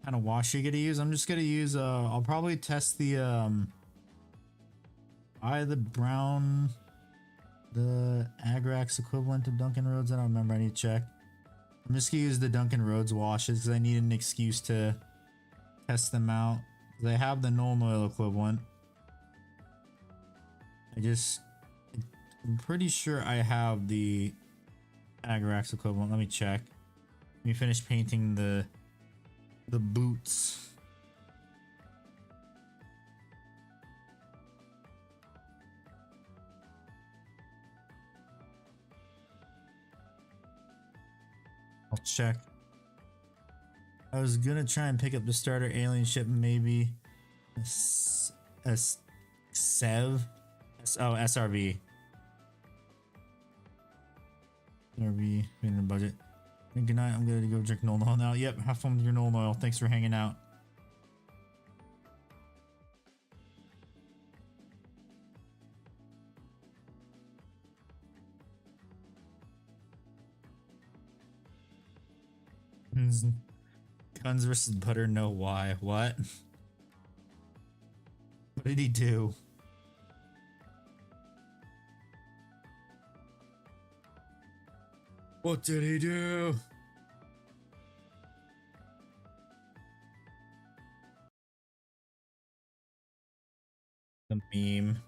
Kind of wash you gonna use? I'm just gonna use I'll probably test the the brown, the Agrax equivalent of Duncan Roads. I don't remember, I need to check. I'm just gonna use the Duncan Roads washes because I need an excuse to test them out. They have the Nuln Oil equivalent. I'm pretty sure I have the Agrax equivalent. Let me check. Let me finish painting the boots. I'll check. I was gonna try and pick up the starter alien ship, maybe a SEV. Oh, SRV. SRV in the budget. Good night. I'm gonna go drink Nuln Oil now. Yep, have fun with your Nuln Oil. Thanks for hanging out. Guns versus butter, no why. What? What did he do? What did he do? The meme.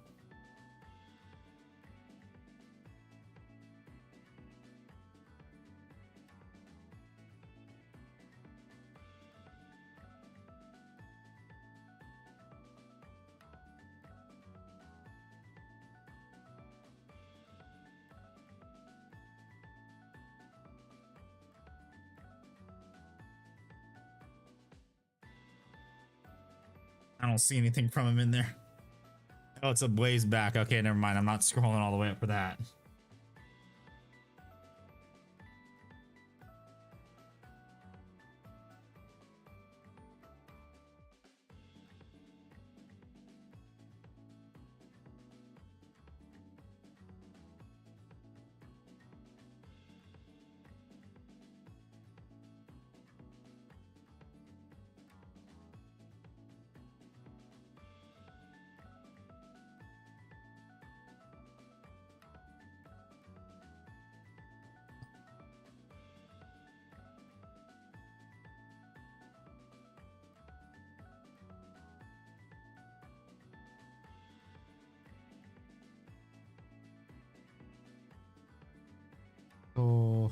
I don't see anything from him in there. Oh, it's a ways back. Okay, never mind. I'm not scrolling all the way up for that. So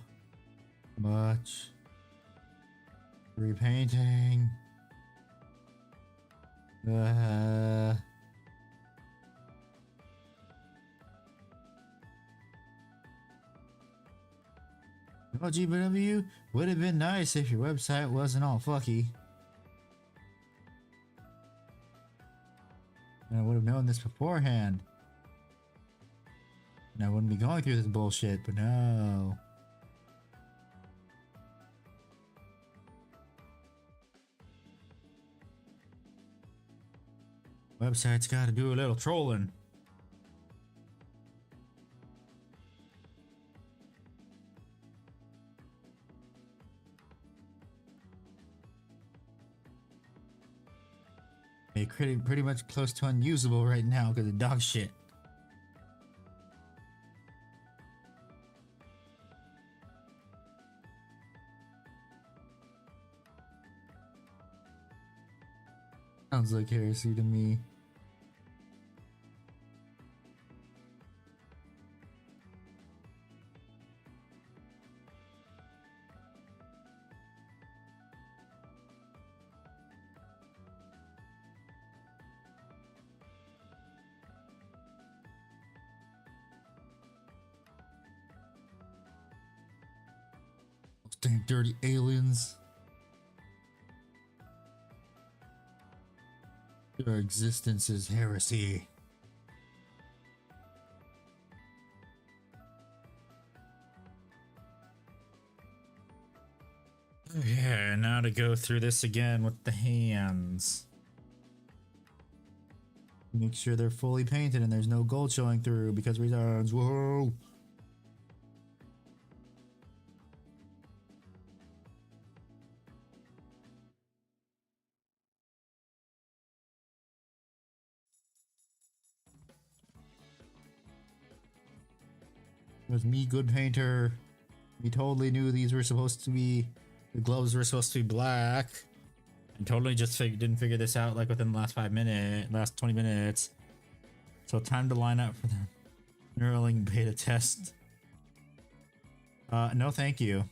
much repainting. Oh, GBW, would have been nice if your website wasn't all fucky. And I would have known this beforehand. And I wouldn't be going through this bullshit, but no. Website's gotta do a little trolling. Pretty much close to unusable right now because of dog shit. Sounds like heresy to me. Dang dirty aliens. Your existence is heresy. Okay, now to go through this again with the hands. Make sure they're fully painted and there's no gold showing through because reasons. Whoa! It was me, good painter. We totally knew these were supposed to be, the gloves were supposed to be black. And totally just didn't figure this out like within the last 20 minutes. So time to line up for the knurling beta test. No thank you.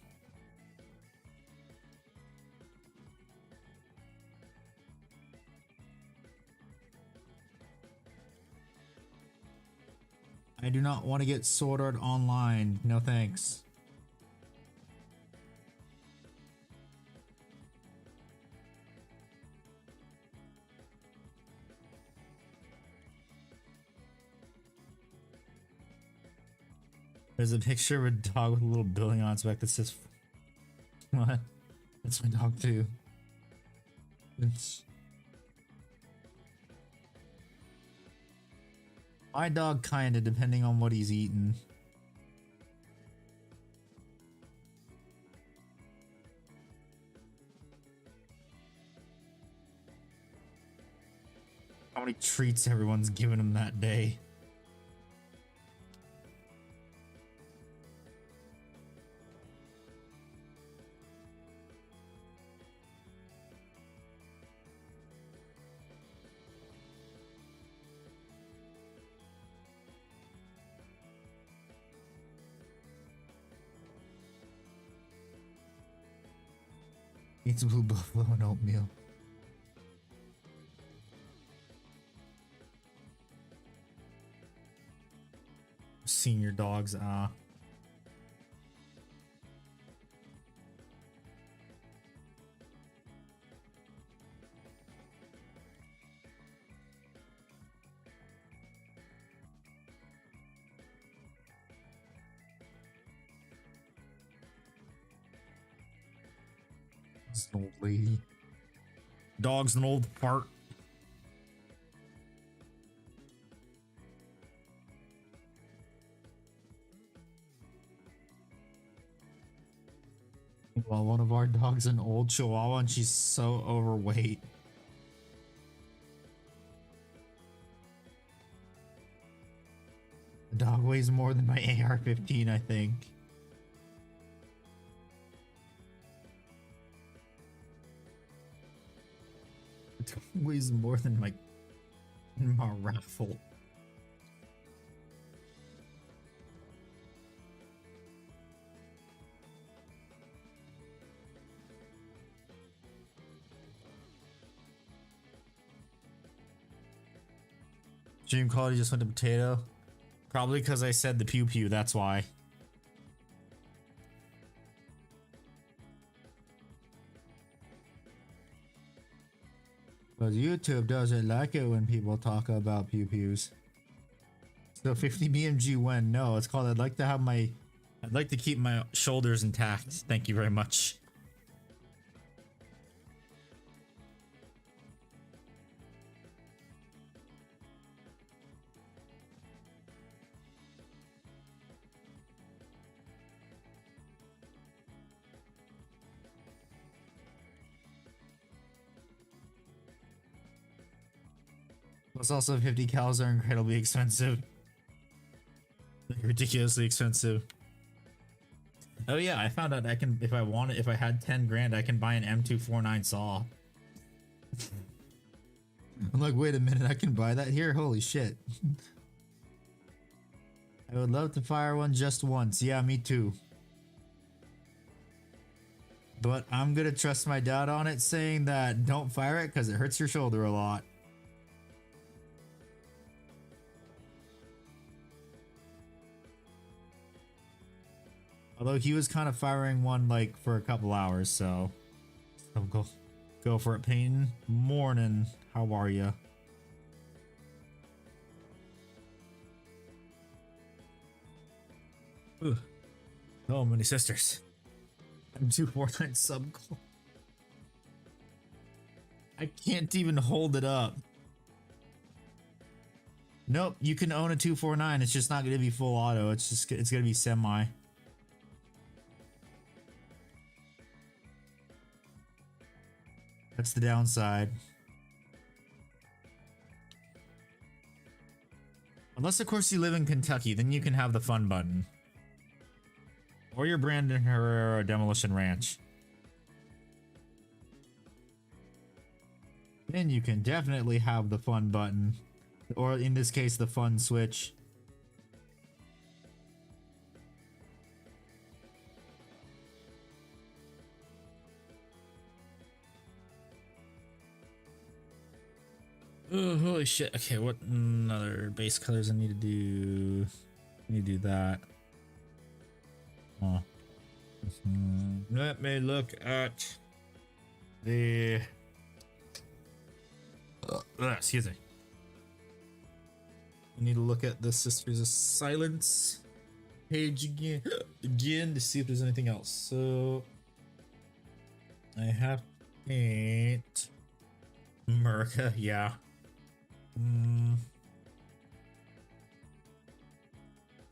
I do not want to get Sword Art Online. No thanks. There's a picture of a dog with a little building on its back that says, what? That's my dog too. It's... My dog kinda, depending on what he's eating. How many treats everyone's giving him that day. Eats blue buffalo and oatmeal. Senior dogs, It's an old lady. Dog's an old fart. Well, one of our dogs an old Chihuahua and she's so overweight. The dog weighs more than my AR-15, I think. The dog weighs more than my raffle. Stream quality just went to potato. Probably because I said the pew pew, that's why. But YouTube doesn't like it when people talk about pew pews. So 50 BMG when? No, it's called I'd like to keep my shoulders intact. Thank you very much. Plus also 50 cals are incredibly expensive. Like ridiculously expensive. Oh yeah, I found out I can, if I had 10 grand, I can buy an M249 saw. I'm like, wait a minute, I can buy that here? Holy shit. I would love to fire one just once. Yeah, me too. But I'm gonna trust my dad on it, saying that don't fire it because it hurts your shoulder a lot. Although he was kind of firing one like for a couple hours, so go for it, Peyton. Morning. How are ya? Ugh. So many sisters. I'm 249 sub goal. I can't even hold it up. Nope, you can own a 249. It's just not going to be full auto. It's going to be semi. That's the downside. Unless, of course, you live in Kentucky, then you can have the fun button. Or your Brandon Herrera Demolition Ranch. Then you can definitely have the fun button. Or in this case, the fun switch. Oh, holy shit. Okay, what other base colors I need to do? I need to do that. Oh. Let me look at the... excuse me. I need to look at the Sisters of Silence page again to see if there's anything else. So I have to paint America, yeah.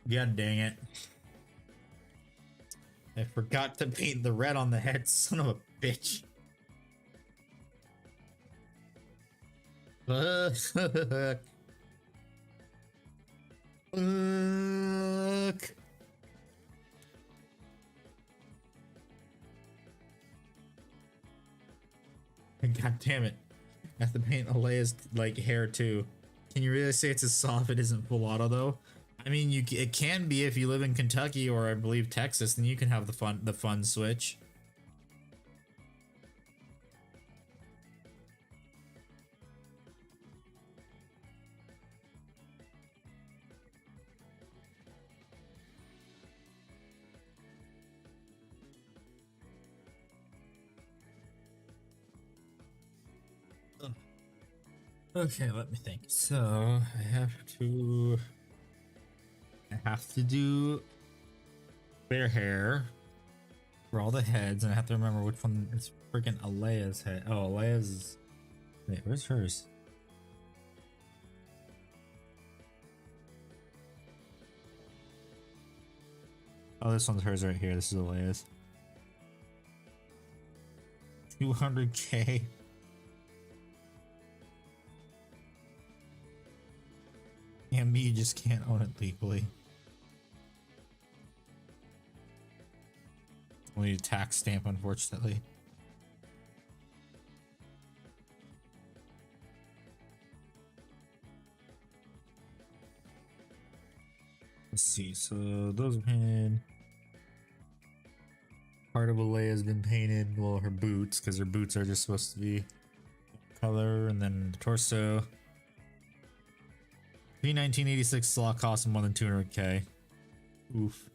God dang it. I forgot to paint the red on the head, son of a bitch. Fuck. Fuck. God damn it. I have to paint Alea's like hair too. Can you really say it's as soft it isn't full auto though? I mean, it can be if you live in Kentucky or I believe Texas, then you can have the fun switch. Okay, let me think. So I have to do fair hair for all the heads, and I have to remember which one is freaking Alea's head. Oh, Alea's is... Wait, where's hers? Oh, this one's hers right here. This is Alea's. 200K. And me just can't own it legally. We need a tax stamp, unfortunately. Let's see. So those are painted. Part of Alea has been painted. Well, her boots, because her boots are just supposed to be color, and then the torso. P1986 slot cost more than 200K. Oof.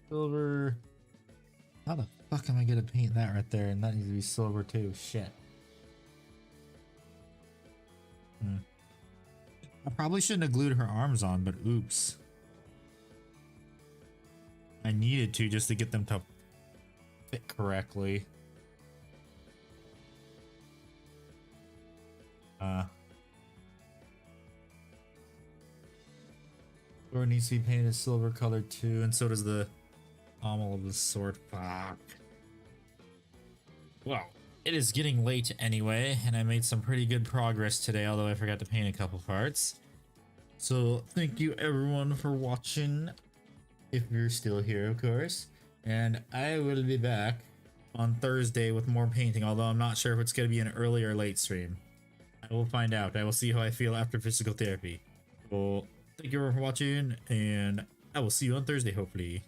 Silver. How the fuck am I gonna paint that right there? And that needs to be silver too. Shit. I probably shouldn't have glued her arms on, but oops. I needed to just to get them to fit correctly. Sword needs to be painted silver color too, and so does the pommel of the sword. Fuck. Well, it is getting late anyway, and I made some pretty good progress today, although I forgot to paint a couple parts. So thank you everyone for watching, if you're still here, of course. And I will be back on Thursday with more painting, although I'm not sure if it's going to be an early or late stream. I will find out. I will see how I feel after physical therapy. Well, thank you for watching, and I will see you on Thursday, hopefully.